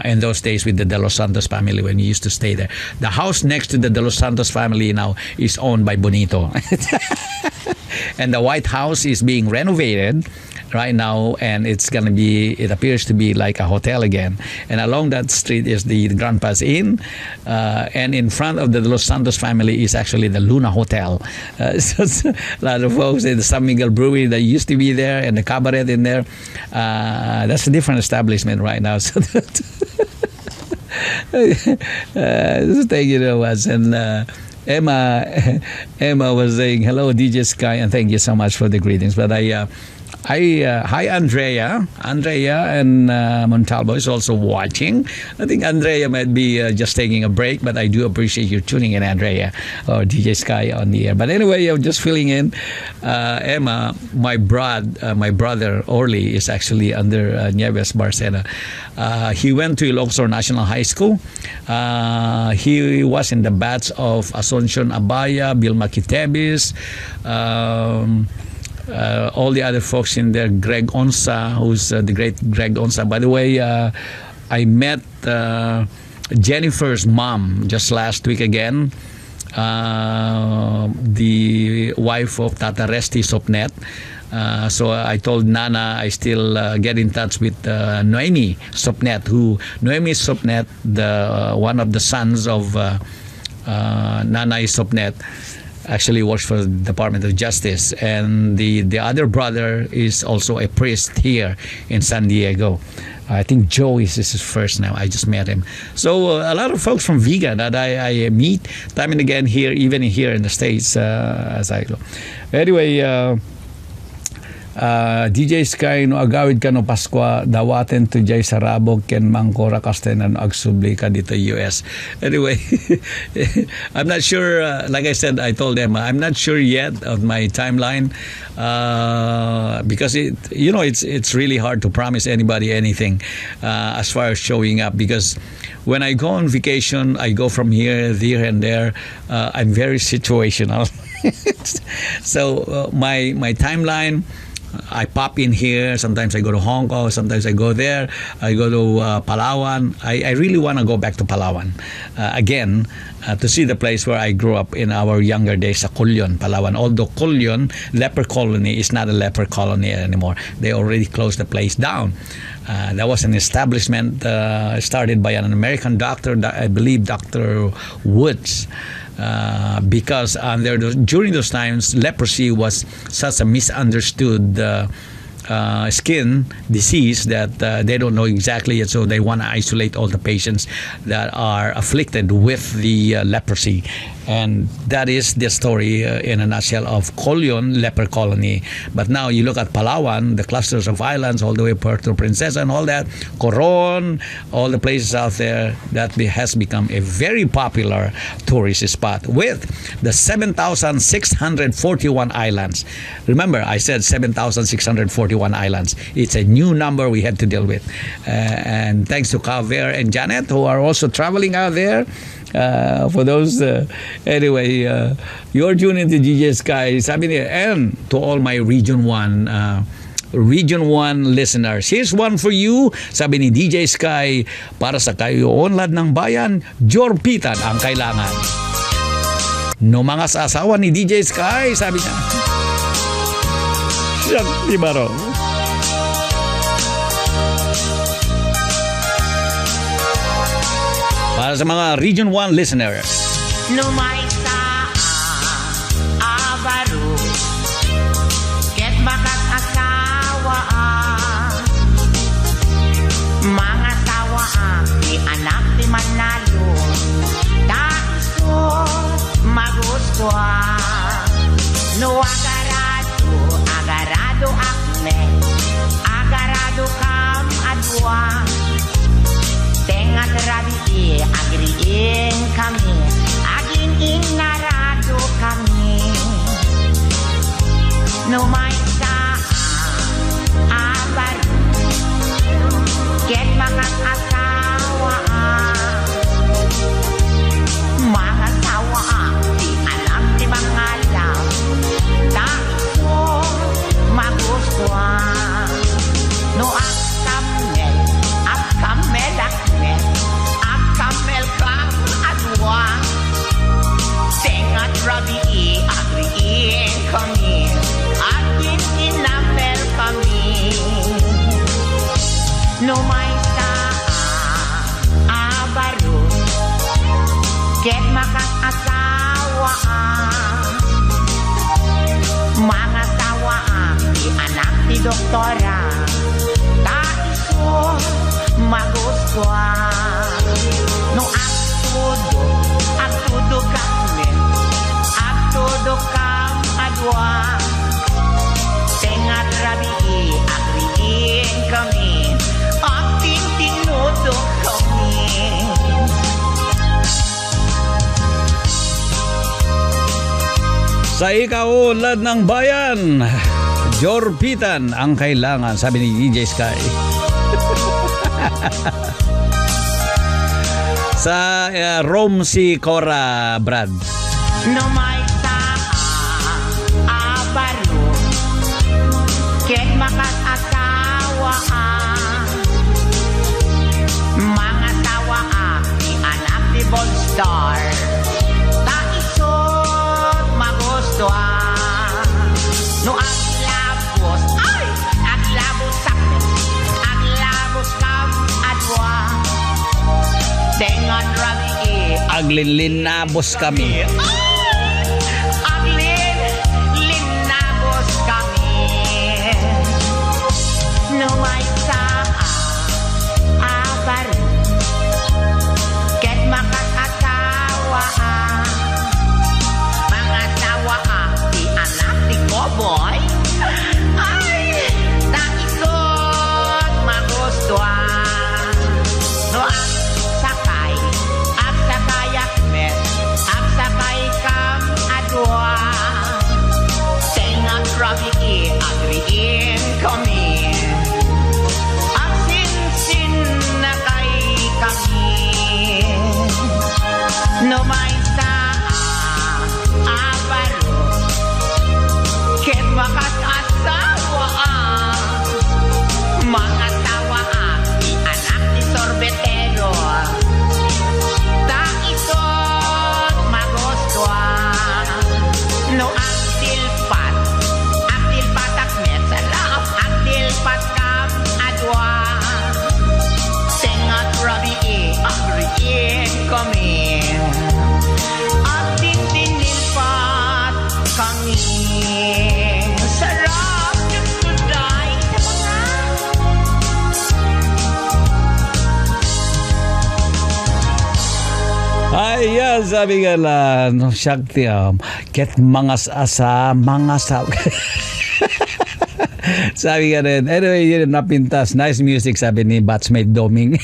In those days with the De Los Santos family when we used to stay there. The house next to the De Los Santos family now is owned by Bonito. And the White House is being renovated right now, and it appears to be like a hotel again. And along that street is the Grandpa's Inn, and in front of the Los Santos family is actually the Luna Hotel. So a lot of folks in the San Miguel Brewery that used to be there, and the cabaret in there. That's a different establishment right now. So thank you so much. And Emma was saying hello, Deejay SKY, and thank you so much for the greetings. But hi Andrea and Montalvo is also watching. I think Andrea might be just taking a break, but I do appreciate you tuning in, Andrea, or Deejay SKY on the air. But anyway, I'm just filling in. Emma, my brother Orly is actually under Nieves Barcena. He went to Ilocos National High School. He was in the batch of Asuncion Abaya, Vilma Quitebis, all the other folks in there, Greg Onsa, who's the great Greg Onsa. By the way, I met Jennifer's mom just last week again, the wife of Tata Resti Sopnet. So I told Nana I still get in touch with Noemi Sopnet, Noemi Sopnet, one of the sons of Nana Sopnet, actually works for the Department of Justice, and the other brother is also a priest here in San Diego. I think Joe is his first now. I just met him. So a lot of folks from Vegan that I meet time and again here, even here in the States as I go. Anyway, Deejay SKY, no agawid ka no Paskwa, dawaten to Jay Sarabog, ken mangkora kastenan agsubli ka dito US. Anyway, I'm not sure, like I said, I told them, I'm not sure yet of my timeline, because it's really hard to promise anybody anything as far as showing up, because when I go on vacation, I go from here, there, and there. I'm very situational. So my timeline, I pop in here. Sometimes I go to Hong Kong. Sometimes I go there. I go to Palawan. I really want to go back to Palawan again to see the place where I grew up in our younger days, Culyon, Palawan. Although Culyon, leper colony, is not a leper colony anymore. They already closed the place down. That was an establishment started by an American doctor, I believe Dr. Woods. Because during those times, leprosy was such a misunderstood skin disease that they don't know exactly yet, so they want to isolate all the patients that are afflicted with the leprosy. And that is the story in a nutshell of Colyon leper colony. But now you look at Palawan, the clusters of islands all the way Puerto Princesa and all that, Coron, all the places out there, that has become a very popular tourist spot with the 7,641 islands. Remember, I said 7,641 islands. It's a new number we had to deal with. And thanks to Kaver and Janet, who are also traveling out there. For those, anyway, you're tuned into Deejay SKY, sabi niya, and to all my Region 1 listeners. Here's one for you, sabi ni Deejay SKY, para sa kayo onlad ng bayan, jorpitan ang kailangan. No mga sasawa ni Deejay SKY, sabi niya. Siyak, di ba ro? Para sa mga Region 1 listeners. Numay sa abaro ket bakat asawa mga sawa di anak di manalo taiso magusto no agarado akme agarado kam adwa tenga terabi agriin kami aging inarado kami no may sa abar ket makat asawa mga sawa di alam di mangalam taiso magustuhan no akamel akamel kam adwa tengat rabi agriin kami atin inamel kami no may sa abaro ket makat asawa mga sawa di anak di doktora taiso magustuhan no agtudo kami agtudo kam adwa tengat rabi agriin kami ating tinudo kami Sa ikaulad ng bayan, jorpitan ang kailangan, sabi ni Deejay SKY. Sa Rome si Cora Brad. no may sa abaro ket makat asawa mga tawa di anak di Bold Star taisod magustuhan no aglabos kam adwa tengan rabi Aglinlinabos kami. aglin linabos kami no may sa abar ket makat asawa mga sawa di anak di Koboy ay taisod magustuhan no ang sakay akmet agsakay ka Sabi nga la, no, Shakti, ket mga sa. Sabi nga rin, anyway, yun, napintas. Nice music, sabi ni batchmate Doming.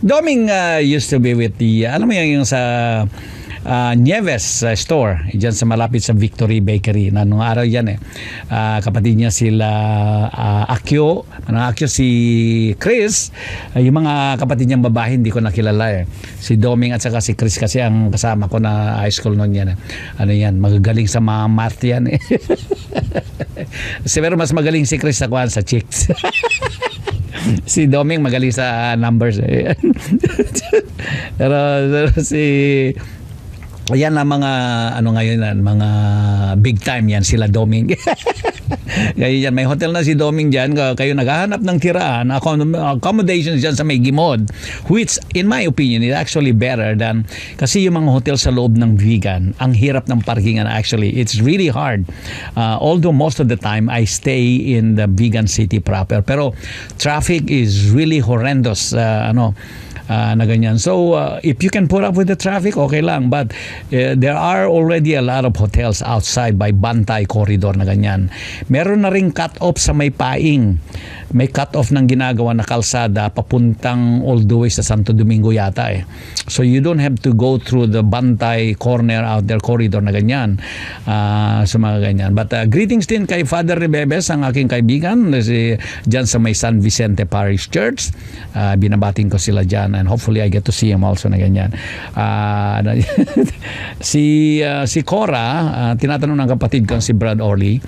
Doming used to be with the, alam mo yung sa Nieves store, dyan sa malapit sa Victory Bakery. Na nung araw yan kapatid niya sila Akyo, Akyo si Chris, yung mga kapatid niyang babae hindi ko nakilala si Doming at saka si Chris kasi ang kasama ko na high school noon yan ano yan, magagaling sa mga math yan pero mas magaling si Chris sa chicks. Si Doming magaling sa numbers pero si yan ang mga ano ngayon mga big time yan sila Doming. Kaya yan, may hotel na si Doming dyan, kayo naghahanap ng tiraan, accommodations dyan sa may Gimod, which in my opinion is actually better than, kasi yung mga hotel sa loob ng vegan, ang hirap ng parkingan actually, it's really hard. Although most of the time I stay in the vegan city proper, pero traffic is really horrendous na ganyan. So, if you can put up with the traffic, okay lang. But there are already a lot of hotels outside by Bantay Corridor na ganyan. Meron na ring cut-off sa may Paing. May cut-off ng ginagawa na kalsada papuntang all the way sa Santo Domingo yata So, you don't have to go through the Bantay corner out there corridor na ganyan. Sa mga ganyan. But greetings din kay Father Rebebes, ang aking kaibigan, dyan sa may San Vicente Parish Church. Binabating ko sila dyan and hopefully I get to see him also na ganyan. Si Cora, tinatanong ng kapatid ko si Brad Orly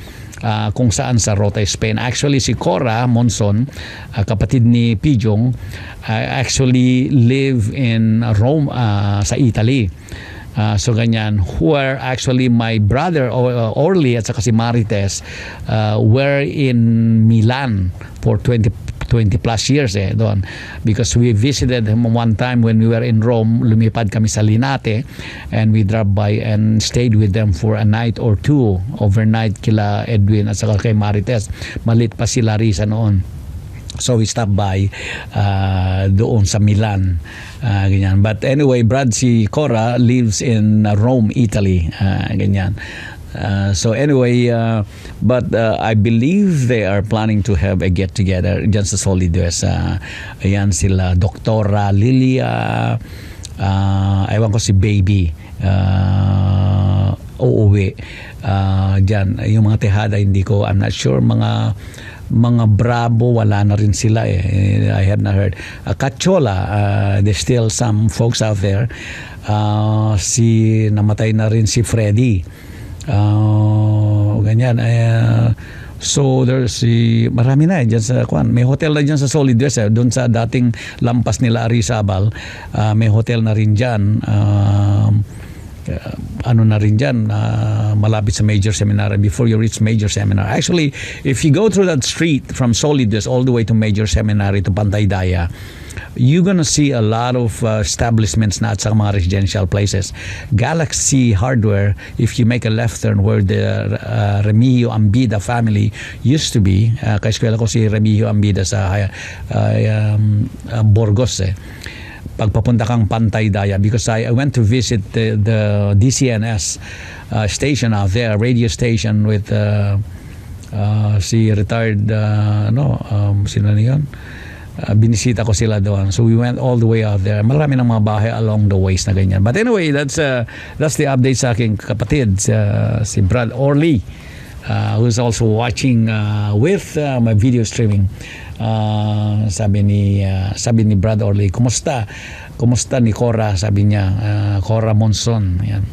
kung saan sa Rota, Spain. Actually si Cora Monson, kapatid ni Pijong, actually live in Rome, sa Italy. So ganyan, where actually my brother Orly at saka si Marites were in Milan for 20 plus years doon, because we visited him one time when we were in Rome. Lumipad kami sa Linate and we dropped by and stayed with them for a night or two overnight kila Edwin at saka kay Marites. Malit pa si Larissa noon. So we stopped by doon sa Milan, ganyan. But anyway, Brad, si Cora lives in Rome, Italy, ganyan. So anyway, but I believe they are planning to have a get-together dyan sa Solid West. Ayan sila, Doktora Lilia, ewan ko si Baby, uuwi. Dyan, yung mga tihada, hindi ko, I'm not sure, mga Bravo, wala na rin sila I have not heard. Cachola, there's still some folks out there. Namatay na rin si Freddy. Ganyan. So there's marami na dyan sa Kwan. May hotel na dyan sa Solid West doon sa dating lampas nila Arizabal. May hotel na rin dyan. Na rin dyan, malapit sa Major Seminary, before you reach Major Seminary. Actually, if you go through that street from Solid West all the way to Major Seminary to Pantay Daya, you're gonna see a lot of establishments na at sa mga residential places. Galaxy Hardware, if you make a left turn where the Remigio Ambida family used to be, kaeskwela ko si Remigio Ambida sa Burgos pagpapunta kang Pantay Daya, because I went to visit the DCNS station out there, radio station with si retired sino na yun? Binisita ko sila doon. So we went all the way out there. Marami ng mga bahay along the ways na ganyan. But anyway, that's the update sa aking kapatid, si Brad Orly, who's also watching with my video streaming. Sabi ni Brad Orly, kumusta ni Cora, sabi niya, Cora Monson, yan.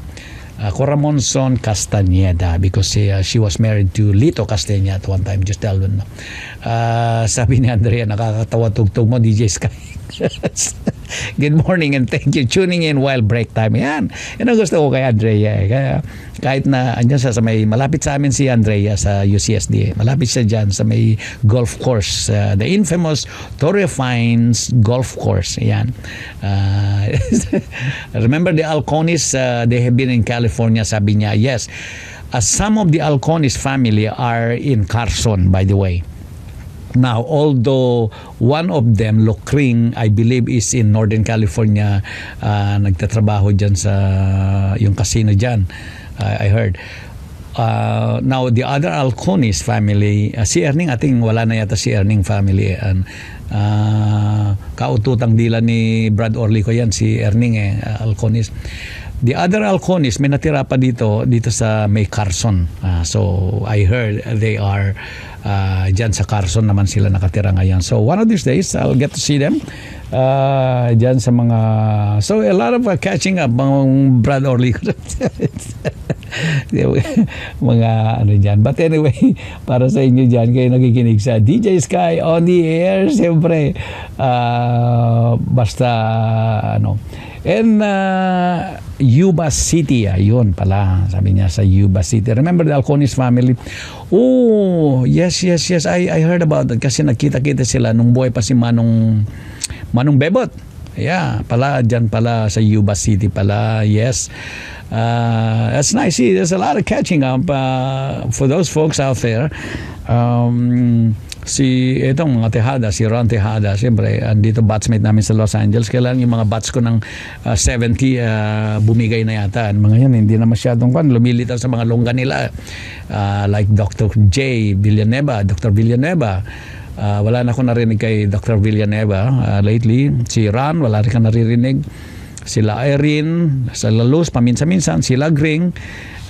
Cora Monson Castañeda, because she was married to Lito Castañeda at one time, just tell them. Sabi ni Andrea, nakakatawa tugtog mo, DJ Sky. Good morning and thank you tuning in while break time. Yan ang gusto ko kay Andrea. Kaya kahit na andyan sa may malapit sa amin si Andrea sa UCSD, malapit siya dyan sa may golf course, the infamous Torre Fines golf course. Yan. Remember the Alconis, they have been in California, sabi niya. Yes, some of the Alconis family are in Carson, by the way. Now, although one of them, Lokring, I believe is in Northern California, nagtatrabaho dyan sa yung casino dyan, I heard. Now, the other Alconis family, si Erning, ating wala na yata si Erning family. Kaututang dila ni Brad Orlico yan, si Erning Alconis. The other Alconis, may natira pa dito sa May Carson. So, I heard they are dyan sa Carson naman sila nakatira ngayon. So, one of these days, I'll get to see them. Dyan sa mga... So, a lot of catching up, mga Brad Orlico. Mga ano dyan. But anyway, para sa inyo dyan, kayo nakikinig sa Deejay SKY on the air. Siyempre, basta ano... And Yuba City, ayun pala, sabi niya sa Yuba City. Remember the Alconis family? Oh, yes. I heard about that kasi nakita-kita sila nung buhay pa si Manong Bebot. Yeah, pala, dyan pala sa Yuba City pala, yes. That's nice. See, there's a lot of catching up for those folks out there. Itong mga Tejada, si Ron Tejada, siyempre, andito batsmate namin sa Los Angeles. Kailan yung mga bats ko ng 70 bumigay na yata. Mga yan, hindi na masyadong lumilitaw sa mga longga nila. Like Dr. J. Villanueva, Dr. Villanueva. Wala na ako narinig kay Dr. Villanueva lately. Si Ron, wala rin ka naririnig. Sila Irene, sila Luz, paminsan-minsan, sila Gring.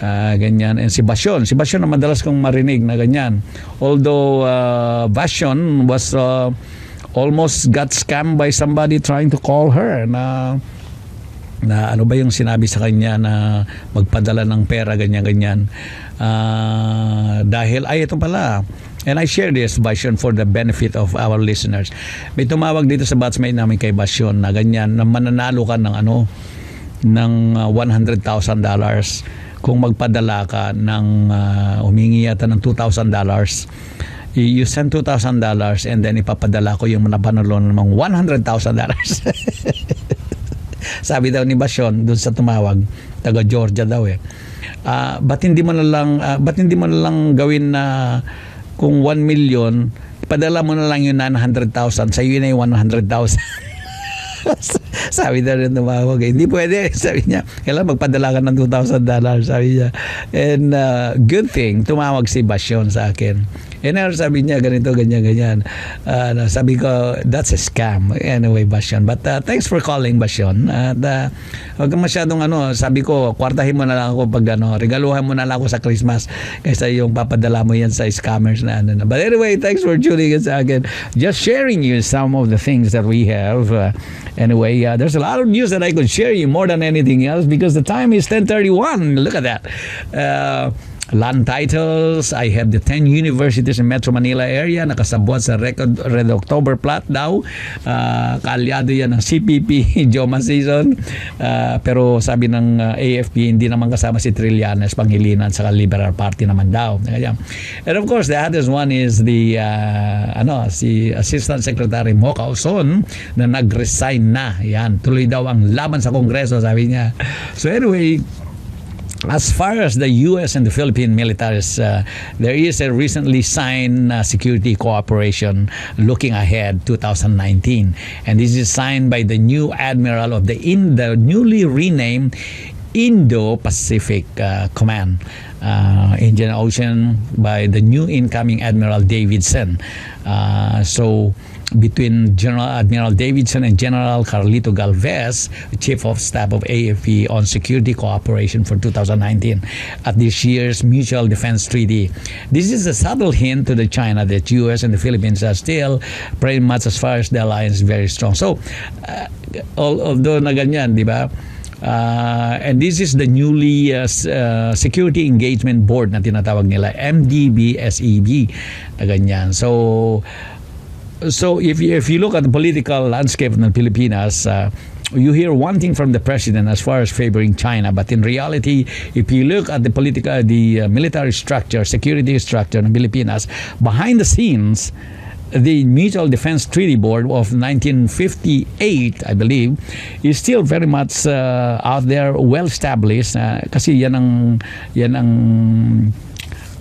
Ganyan. And si Basyon na madalas kong marinig na ganyan. Although Basyon was almost got scammed by somebody trying to call her na ano ba yung sinabi sa kanya na magpadala ng pera, ganyan. Dahil, ito pala. And I share this, Basyon, for the benefit of our listeners. May tumawag dito sa batsmate namin kay Basyon na ganyan, na mananalo ka ng ng $100,000 kung magpadala ka ng humingi yata ng $2,000. You send $2,000 and then ipapadala ko yung napanalo ng $100,000. Sabi daw ni Basyon doon sa tumawag, taga Georgia daw ba't hindi mo na lang gawin na kung 1 million, ipadala mo na lang yung 900,000, sa iyo na yung 100,000. Sabi na rin tumawag, hindi pwede, sabi niya, kailangan magpadala ka ng $2,000, sabi niya. And good thing, tumawag si Basyon sa akin. And sabi niya, ganito, ganyan. Sabi ko, that's a scam. Anyway, Basyon. But thanks for calling, Basyon. At huwag kang masyadong sabi ko, kwartahin mo na lang ako pag regaluhan mo na lang ako sa Christmas kaysa yung papadala mo yan sa scammers na . But anyway, thanks for tuning in sa akin. Just sharing you some of the things that we have. Anyway, there's a lot of news that I could share you more than anything else because the time is 10:31. Look at that. Land titles, I have the 10 universities in Metro Manila area nakasabwat sa Red October plot daw. Kaalyado yan ng CPP Joma season. Pero sabi ng AFP, hindi naman kasama si Trillanes, Pangilinan sa Liberal Party naman daw. And of course, the others one is the si Assistant Secretary Mo Causon na nag-resign na. Yan, tuloy daw ang laban sa Kongreso, sabi niya. So anyway, as far as the U.S. and the Philippine militaries, there is a recently signed security cooperation looking ahead 2019. And this is signed by the new admiral of the newly renamed Indo-Pacific Command, Indian Ocean, by the new incoming Admiral Davidson. So between General Admiral Davidson and General Carlito Galvez, Chief of Staff of AFP, on security cooperation for 2019 at this year's Mutual Defense Treaty. This is a subtle hint to the China that U.S. and the Philippines are still pretty much, as far as the alliance, very strong. So, although na ganyan, di ba? And this is the newly Security Engagement Board na tinatawag nila, MDBSEB, na ganyan. So if you look at the political landscape ng Pilipinas, you hear one thing from the president as far as favoring China, but in reality, if you look at the military structure, security structure ng Pilipinas, behind the scenes, the Mutual Defense Treaty Board of 1958, I believe, is still very much out there, well established. Kasi yan ang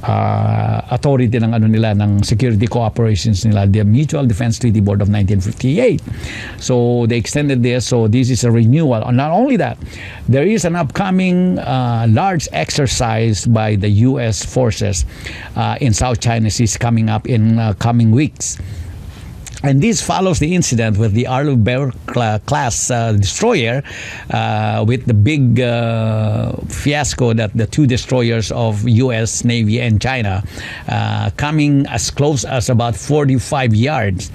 authority ng nila ng security cooperations nila, the Mutual Defense Treaty Board of 1958. So they extended this, so this is a renewal. And not only that, there is an upcoming large exercise by the US forces in South China Sea coming up in coming weeks. And this follows the incident with the Arleigh Burke class destroyer with the big fiasco that the two destroyers of U.S. Navy and China coming as close as about 45 yards.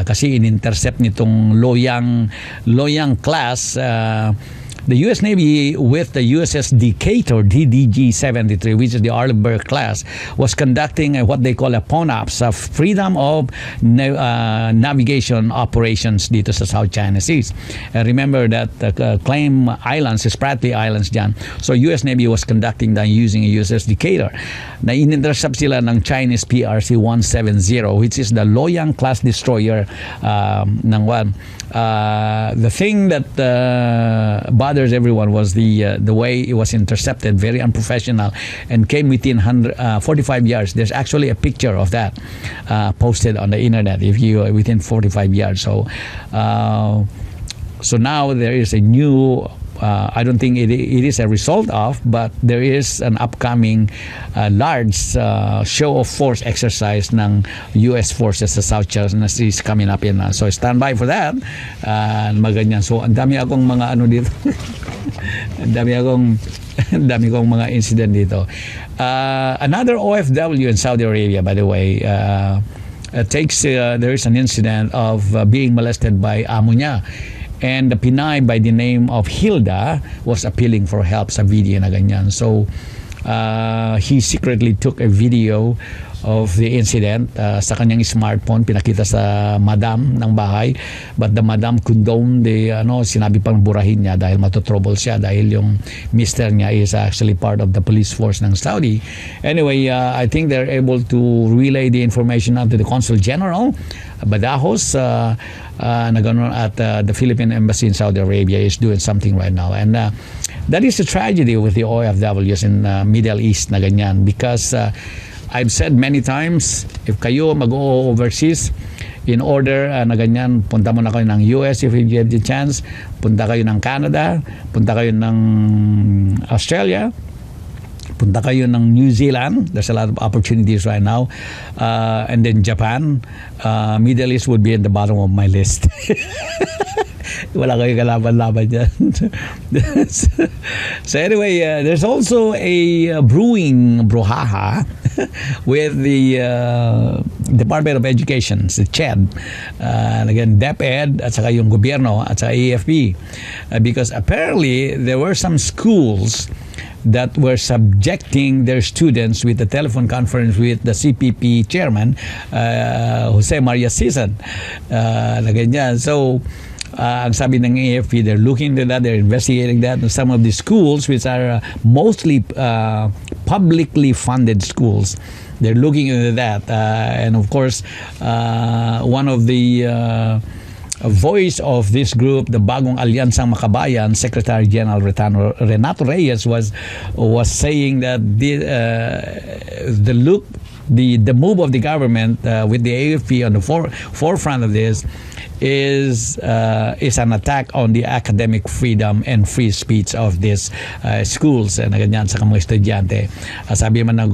Kasi in-intercept nitong Loyang class the U.S. Navy with the USS Decatur DDG-73, which is the Arleigh Burke class, was conducting what they call a PONOPS, a freedom of navigation operations dito sa South China Seas. Remember that claim islands, Spratly Islands dyan. So U.S. Navy was conducting that using a USS Decatur. Na in-intercept sila ng Chinese PRC-170, which is the Loyang class destroyer ng one. The thing that bothers everyone was the way it was intercepted, very unprofessional, and came within 45 yards. There's actually a picture of that posted on the internet. If you are within 45 yards, so now there is a new. I don't think it is a result of, but there is an upcoming large show of force exercise ng U.S. forces sa South China Sea coming up in. So stand by for that. Maganyan. So ang dami akong mga ano dito. ang dami kong mga incident dito. Another OFW in Saudi Arabia, by the way, there is an incident of being molested by amo niya. And the Pinoy by the name of Hilda was appealing for help sa video na ganyan. So, he secretly took a video of the incident sa kanyang smartphone, pinakita sa madam ng bahay, but the madam condoned sinabi pang burahin niya dahil matotrouble siya dahil yung mister niya is actually part of the police force ng Saudi. Anyway, I think they're able to relay the information out to the Consul General Badajos na gano'n at the Philippine Embassy in Saudi Arabia is doing something right now. And that is a tragedy with the OFWs in Middle East na ganyan, because I've said many times, if kayo mag-overseas, in order na ganyan, punta muna kayo ng US if you get the chance, punta kayo ng Canada, punta kayo ng Australia, punta kayo ng New Zealand. There's a lot of opportunities right now. And then Japan. Middle East would be at the bottom of my list. Wala kayo kalaban-laban dyan. So anyway, there's also a brewing brouhaha with the Department of Education, the CHED. Again, DepEd at saka yung gobyerno at saka AFP. Because apparently, there were some schools that were subjecting their students with a telephone conference with the CPP chairman, Jose Maria Sison. Na ganyan. So, ang sabi ng AFP, they're looking into that, they're investigating that. And some of the schools, which are mostly publicly funded schools, they're looking into that. And of course, one of the voice of this group, the Bagong Alyansang Makabayan, Secretary General Renato Reyes was saying that the move of the government with the AFP on the forefront of this is an attack on the academic freedom and free speech of these schools na ganyan sa mga estudyante. Sabi man ng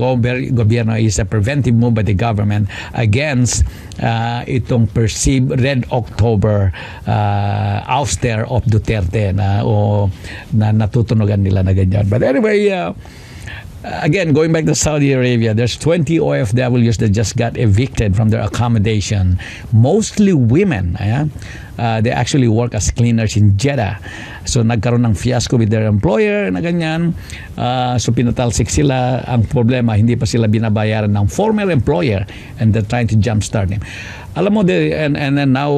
gobyerno is a preventive move by the government against itong perceived Red October ouster of Duterte na natutunugan nila na ganyan. But anyway, again, going back to Saudi Arabia, there's 20 OFWs that just got evicted from their accommodation. Mostly women. They actually work as cleaners in Jeddah. So nagkaroon ng fiasco with their employer na ganyan. So pinatalsik sila. Ang problema, hindi pa sila binabayaran ng former employer, and they're trying to jumpstart him. Alam mo, and then now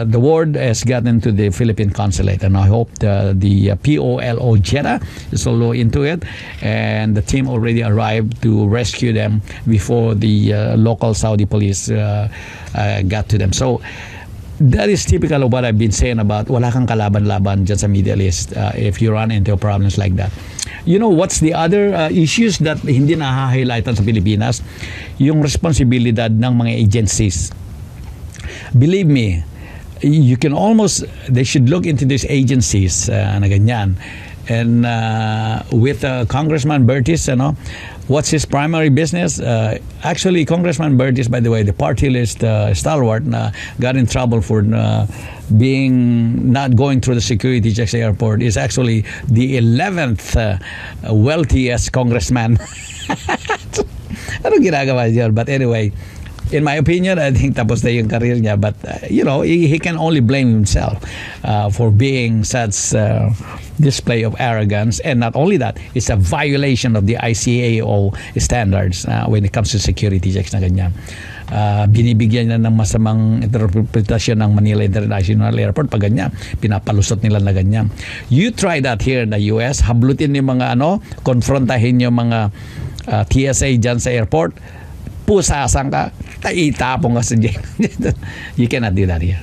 the word has gotten to the Philippine consulate, and I hope the POLO Jeddah is also into it, and the team already arrived to rescue them before the local Saudi police got to them. So that is typical of what I've been saying about wala kang kalaban-laban dyan sa Middle East if you run into problems like that. You know, what's the other issues that hindi na-highlightan sa Pilipinas? Yung responsibilidad ng mga agencies. Believe me, you can almost, they should look into these agencies na ganyan. And with Congressman Bertis, what's his primary business? Actually, Congressman Bertis, by the way, the party list stalwart, got in trouble for being not going through the security checks at the airport, is actually the 11th wealthiest congressman. Anong ginagawa niya? But anyway, in my opinion, I think tapos na yung career niya. But, he can only blame himself for being such display of arrogance. And not only that, it's a violation of the ICAO standards when it comes to security checks na ganyan. Binibigyan niya ng masamang interpretasyon ng Manila International Airport pag ganyan. Pinapalusot nila na ganyan. You try that here in the US, hablutin yung mga konfrontahin yung mga TSA dyan sa airport, pusasan ka, itapong ka sa jail. You cannot do that here.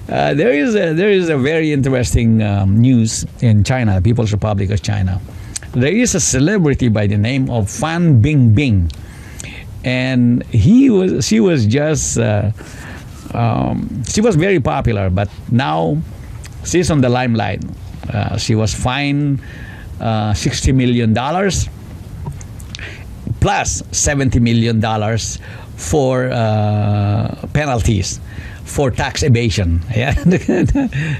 There is a very interesting news in China, the People's Republic of China. There is a celebrity by the name of Fan Bingbing, and she was very popular, but now she's on the limelight. She was fined $60 million. Plus $70 million for penalties for tax evasion. Yeah.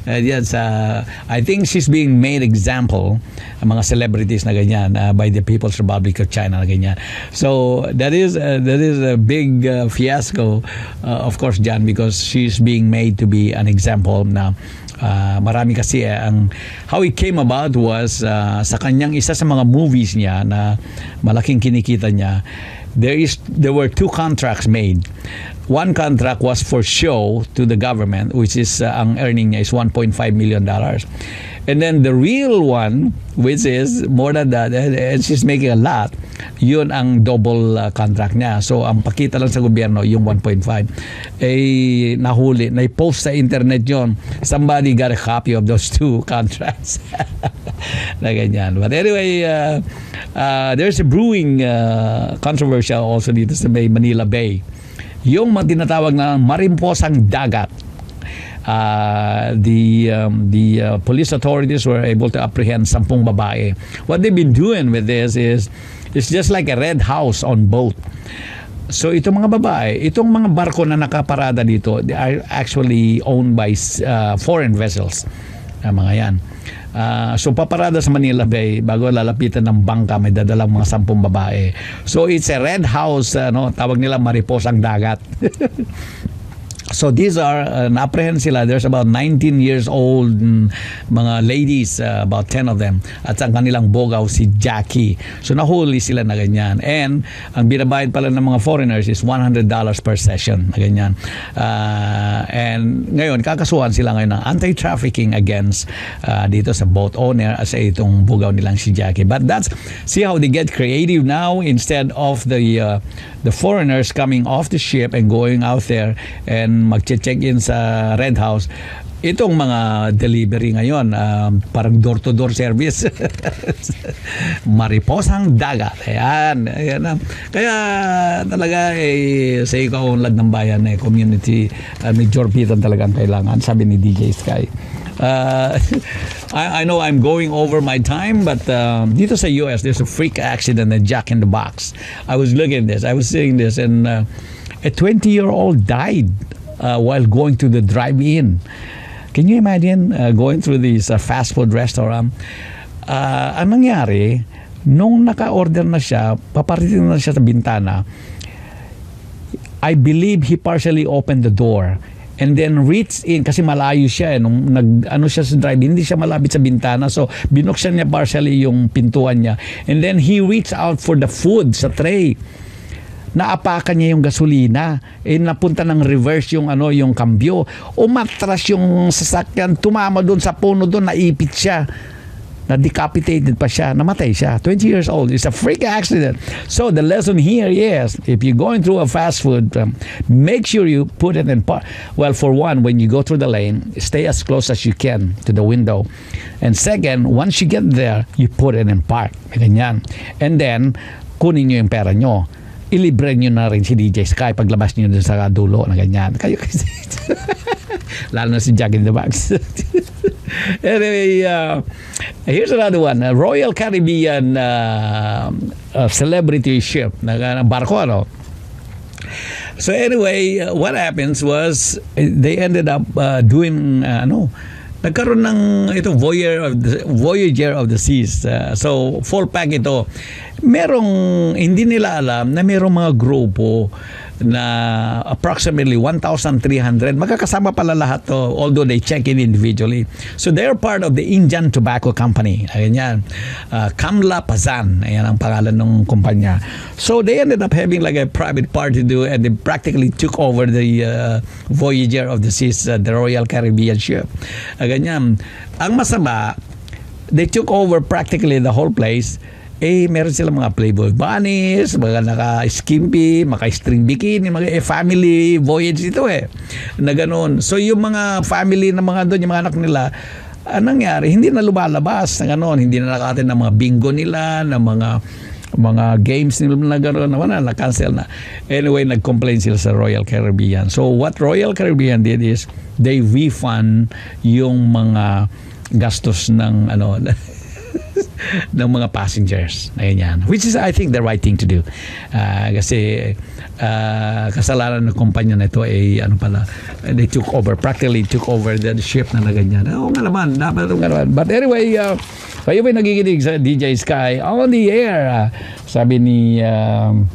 Yes, I think she's being made example mga celebrities na ganyan by the People's Republic of China na ganyan. So that is a big fiasco, of course, Jan, because she's being made to be an example na marami kasi how it came about was sa kanyang isa sa mga movies niya na malaking kinikita niya, there were two contracts made. One contract was for show to the government, which is ang earning niya is $1.5 million. And then the real one, which is more than that, and she's making a lot, yun ang double contract niya. So ang pakita lang sa gobyerno yung 1.5. Nahuli, na-post sa internet yun. Somebody got a copy of those two contracts. Na ganyan. But anyway, there's a brewing controversial also dito sa Manila Bay. Yung tinatawag na marimposang dagat. The police authorities were able to apprehend 10 babae. What they've been doing with this is it's just like a red house on boat. So itong mga babae, itong mga barko na nakaparada dito, they are actually owned by foreign vessels. Mga yan. So paparada sa Manila Bay bago lalapitan ng bangka, may dadalang mga 10 babae. So it's a red house, tawag nila mariposang dagat. So these are, na-apprehend sila. There's about 19 years old mga ladies, about 10 of them. At ang kanilang bogaw si Jackie. So nahuli sila na ganyan. And ang binabayad pala ng mga foreigners is $100 per session na ganyan. And ngayon, kakasuhan sila ngayon ng anti-trafficking against dito sa boat owner sa itong bogaw nilang si Jackie. But see how they get creative now. Instead of the foreigners coming off the ship and going out there and mag-check-in sa Red House, itong mga delivery ngayon, parang door-to-door service. Mariposang dagat. Ayan. Kaya talaga, sa ikaunlad ng bayan, community, major pitan talaga ang kailangan, sabi ni Deejay SKY. I know I'm going over my time, but dito sa US, there's a freak accident at Jack in the Box. I was looking at this. I was seeing this, and a 20-year-old died while going to the drive-in. Can you imagine going through this fast food restaurant? Ang nangyari, nung naka-order na siya, paparating na siya sa bintana, I believe he partially opened the door and then reached in, kasi malayo siya nung siya sa drive-in, hindi siya malapit sa bintana, so binuksan niya partially yung pintuan niya, and then he reached out for the food sa tray. Naapakan niya yung gasolina, napunta ng reverse yung kambyo, umatras yung sasakyan, tumama doon sa puno doon, naipit siya. na decapitated pa siya, namatay siya. 20 years old. It's a freak accident. So the lesson here is, if you're going through a fast food, make sure you put it in park. Well, for one, when you go through the lane, stay as close as you can to the window. And second, once you get there, you put it in park. Ganyan. And then, kunin nyo yung pera nyo. Ilibre nyo na rin si DJ Sky paglabas nyo dun sa dulo na ganyan. Kayo kasi. Lalo na si Jack in the Box. Anyway, here's another one. Royal Caribbean celebrity ship na barko, ano? So anyway, what happens was they ended up doing nagkaroon ng Voyager of the Seas. So full pack ito. Hindi nila alam na merong mga grupo na approximately 1,300 magkakasama pala lahat to, although they check in individually. So they're part of the Indian Tobacco Company. Ayan yan. Kamla Pazan. Ayan ang pangalan ng kumpanya. So they ended up having like a private party do, and they practically took over the Voyager of the Seas, the Royal Caribbean ship. Ganyan. Ang masama, they took over practically the whole place. Meron silang mga Playboy bunnies, mga naka-skimpy, maka-string bikini, mga family voyage ito na ganun. So yung mga family na mga doon, yung mga anak nila, anong nangyari? Hindi na lumalabas na ganun. Hindi na nakatin ng mga bingo nila, ng mga games nila na gano'n, na-cancel na. Anyway, nag-complain sila sa Royal Caribbean. So what Royal Caribbean did is, they refund yung mga gastos ng ng mga passengers. Ayan yan. Which is, I think, the right thing to do. Kasi kasalanan ng kumpanya na ito they practically took over the ship na ganyan. Oo nga naman. But anyway, kayo ba nagiginig sa DJ Sky on the air? Sabi ni,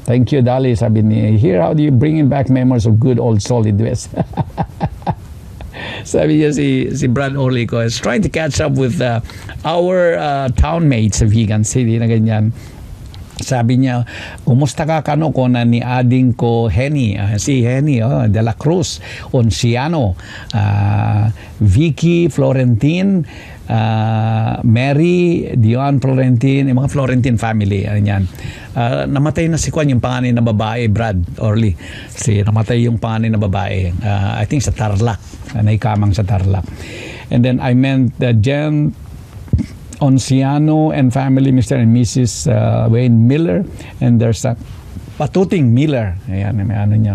thank you, Dali. Sabi ni, here, how do you bring back memories of good old solid West? Sabi niya si Brad Orlico is trying to catch up with our town mates sa Vegan City na ganyan. Sabi niya, kumusta ka ko na ni ading ko Henny, si Henny de la Cruz, Onciano, Vicky Florentine, Mary, Dion Florentine, yung mga Florentine family. Yan. Namatay na si Kwan, yung panganay na babae, Brad Orly. Namatay yung panganay na babae. I think sa Tarlac. Naikamang sa Tarlac. And then I meant Jen Onciano and family, Mr. and Mrs. Wayne Miller, and their son Patuting Miller. Ayan,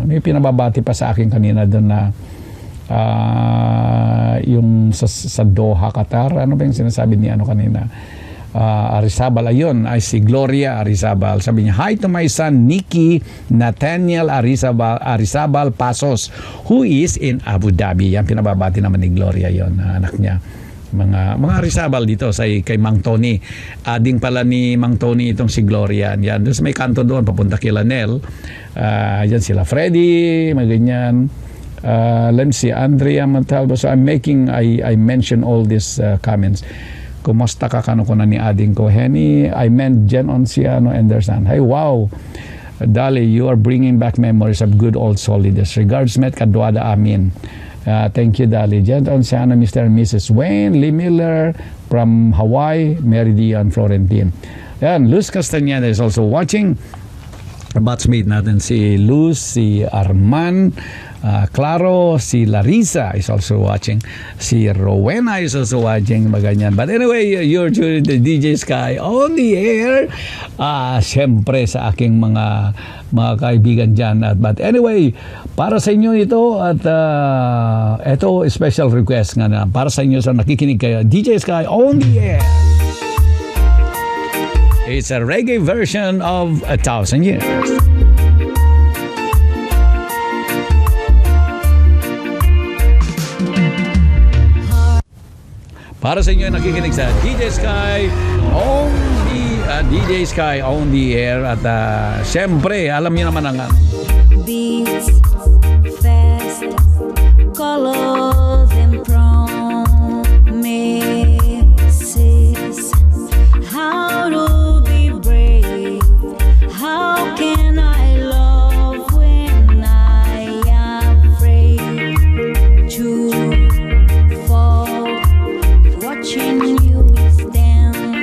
may pinababati pa sa akin kanina doon na yung sa Doha, Qatar. Ano ba yung sinasabi ni kanina? Arizabal, ayun, ay si Gloria Arizabal. Sabi niya, hi to my son Nicky Nathaniel Arizabal Pasos, who is in Abu Dhabi. Yan, pinababati naman ni Gloria yon, anak niya. Mga Arizabal dito kay Mang Tony. Ading pala ni Mang Tony itong si Gloria. Yan, doon may kanto doon, papunta kay Lanel. Yan sila Freddy, ganyan. Let me see, Andrea Montalvo. So I mention all these comments. Kumusta ka ko na ni ading ko Henny? I meant Jen Onciano and their son. Hey, wow. Dali, you are bringing back memories of good old Solides. Regards, Met Kadwada Amin. Thank you, Dali. Jen Onciano, Mr. and Mrs. Wayne, Lee Miller from Hawaii, Mary Dion Florentine. Yan, Luz Castañeda is also watching. Batchmate natin si Luz, si Arman, Claro, si Larissa is also watching. Si Rowena is also watching. Maganyan. But anyway, you're tuning the DJ Sky on the air. Siyempre sa aking mga kaibigan dyan. But anyway, para sa inyo ito at ito special request nga na para sa inyo sa nakikinig kayo. DJ Sky on the air. It's a reggae version of 1,000 Years. Para sa inyo nakikinig sa DJ Sky on the air at siyempre alam niyo naman ang beats, fast, colors and promises. How to be brave? How can I love when I am afraid to fall? Watching you stand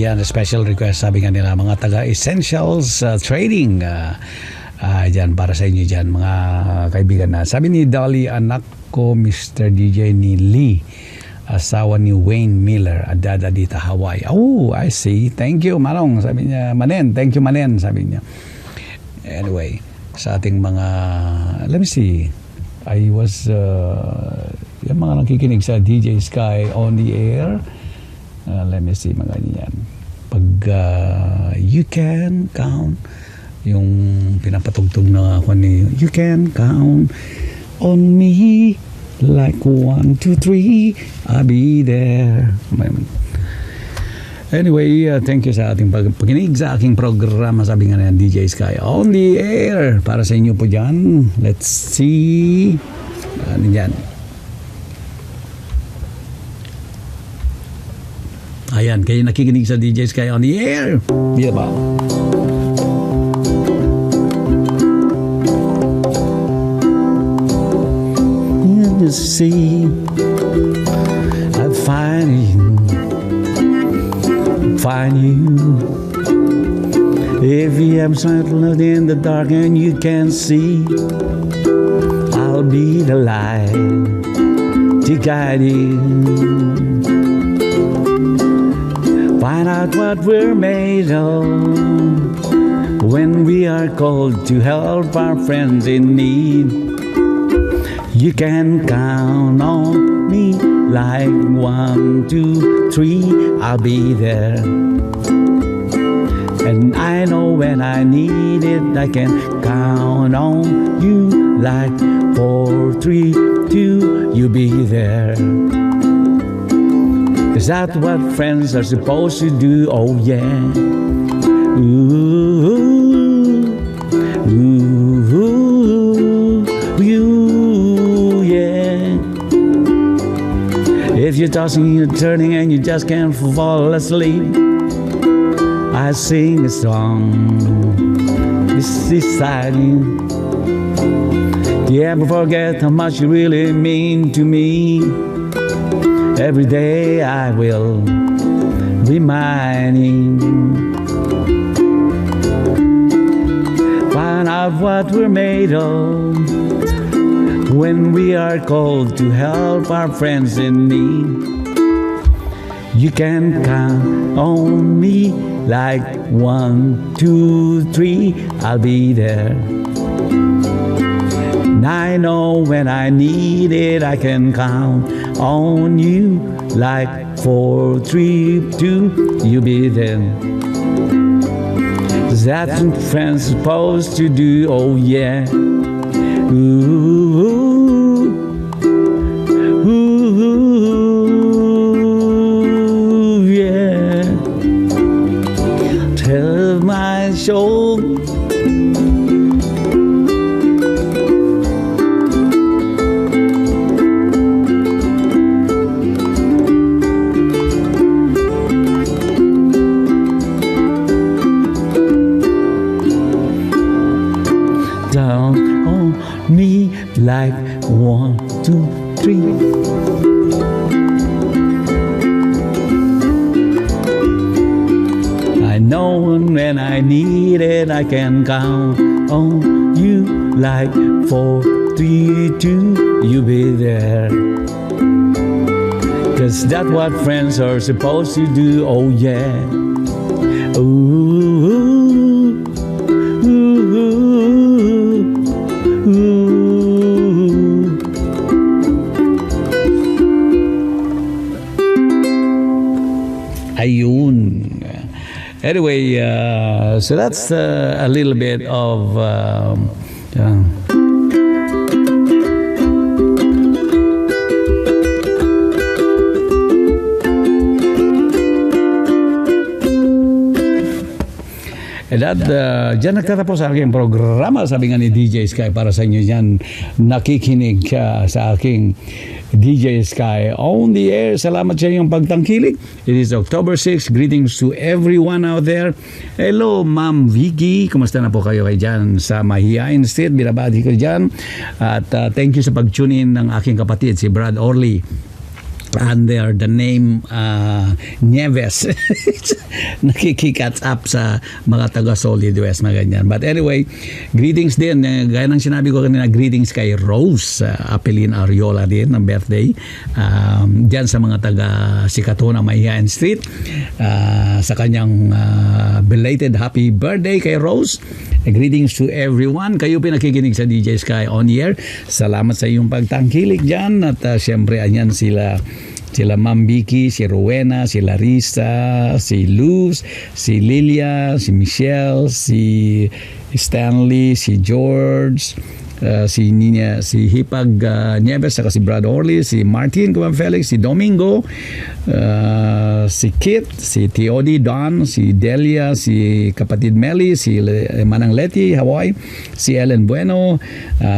Yan, special request sabi nga nila mga taga Essentials Trading. Dyan, para sa inyo dyan, mga kaibigan na. Sabi ni Dolly, anak ko, Mr. DJ ni Lee, asawa ni Wayne Miller, Adada dita Hawaii. Oh, I see. Thank you, Manong. Sabi niya, Manen. Thank you, Manen. Sabi niya. Anyway, sa ating mga, let me see. I was, yung mga nakikinig sa DJ Sky on the air. Let me see, mga ganyan. Pag you can count, yung pinapatugtog na ako ni you can count on me like 1, 2, 3 I'll be there. Anyway, thank you sa ating pagkinig sa aking programa. Sabi nga na DJ Sky on the air para sa inyo po dyan. Let's see ano yan. Ayan, kayo nakikinig sa DJ Sky on the air. Di ba? You see, I find you. If you have settled in the dark and you can't see, I'll be the light to guide you. Find out what we're made of when we are called to help our friends in need. You can count on me like 1, 2, 3 I'll be there. And I know when I need it I can count on you like 4, 3, 2 you'll be there. 'Cause that's what friends are supposed to do. Oh yeah. Ooh, ooh, you. If you're tossing, you're turning, and you just can't fall asleep, I sing a song beside you. Do you ever forget how much you really mean to me? Every day I will remind you. Find out what we're made of when we are called to help our friends in need. You can count on me like 1, 2, 3 I'll be there. And I know when I need it I can count on you like 4, 3, 2 you'll be there. 'Cause that's what friends are supposed to do. Oh yeah. Ooh, ooh, yeah. Tell my soul. Down on me like 1, 2, 3. I know when I need it I can count on you like 4, 3, 2 you'll be there. 'Cause that's what friends are supposed to do. Oh yeah. Ooh, ooh, ooh. Ayun. Anyway, so that's a little bit of dyan nagtatapos sa aking programa. Sabi nga ni DJ Sky para sa inyo dyan nakikinig sa aking DJ Sky on the air. Salamat sa inyong pagtangkilik. It is October 6. Greetings to everyone out there. Hello, Ma'am Vicky. Kumusta na po kayo dyan sa Mahihain State? Binabati ko dyan. At thank you sa pag-tune in ng aking kapatid, si Brad Orly. under the name Nieves. Nakikikats up sa mga taga Solid West na ganyan. But anyway, greetings din. Gaya ng sinabi ko kanina, greetings kay Rose Apelin Ariola din ng birthday. Diyan sa mga taga Sikatona, Mahihain Street. Sa kanyang belated happy birthday kay Rose. Greetings to everyone. Kayo pinakikinig sa DJ Sky on air. Salamat sa iyong pagtangkilik dyan. At syempre, anyan sila Ma'am Vicky, si Rowena, si Larissa, si Luz, si Lilia, si Michelle, si Stanley, si George, si Nina, si Hipag Nieves, saka si Brad Orly, si Martin Kuman Felix, si Domingo, si Kit, si Teodi Don, si Delia, si kapatid Melly, si Manang Leti Hawaii, si Ellen Bueno,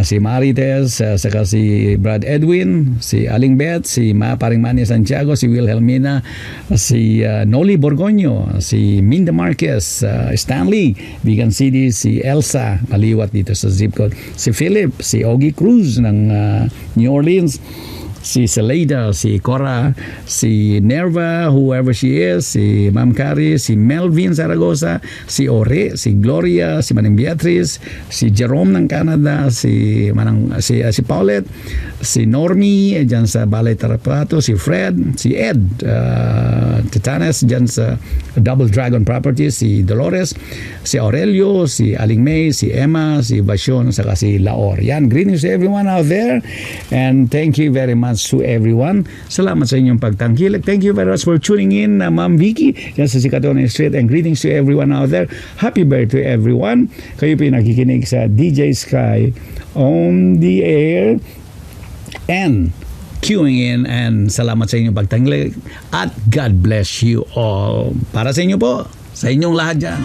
si Marites, saka si Brad Edwin, si Aling Beth, si Paring Manny Santiago, si Wilhelmina, si Noli Borgoño, si Minda Marquez, Stanley Vegan City, si Elsa maliwat dito sa zip code, si Philip, si Ogie Cruz ng New Orleans, si Saleda, si Cora, si Nerva, whoever she is, si Ma'am Carrie, si Melvin Zaragoza, si Ore, si Gloria, si Manang Beatrice, si Jerome ng Canada, si Paulette, si Normie dyan sa Balay Tarapato, si Fred, si Ed Titanes dyan sa Double Dragon Properties, si Dolores, si Aurelio, si Aling May, si Emma, si Basyon, saka si Laor. Yan, greetings to everyone out there and thank you very much to everyone. Salamat sa inyong pagtangkilik. Thank you very much for tuning in, Ma'am Vicky yan sa Sikatona Street, and greetings to everyone out there. Happy birthday to everyone. Kayo pinakikinig sa DJ Sky on the air and queuing in, and salamat sa inyong pagtangkilik at God bless you all. Para sa inyo po, sa inyong lahat dyan.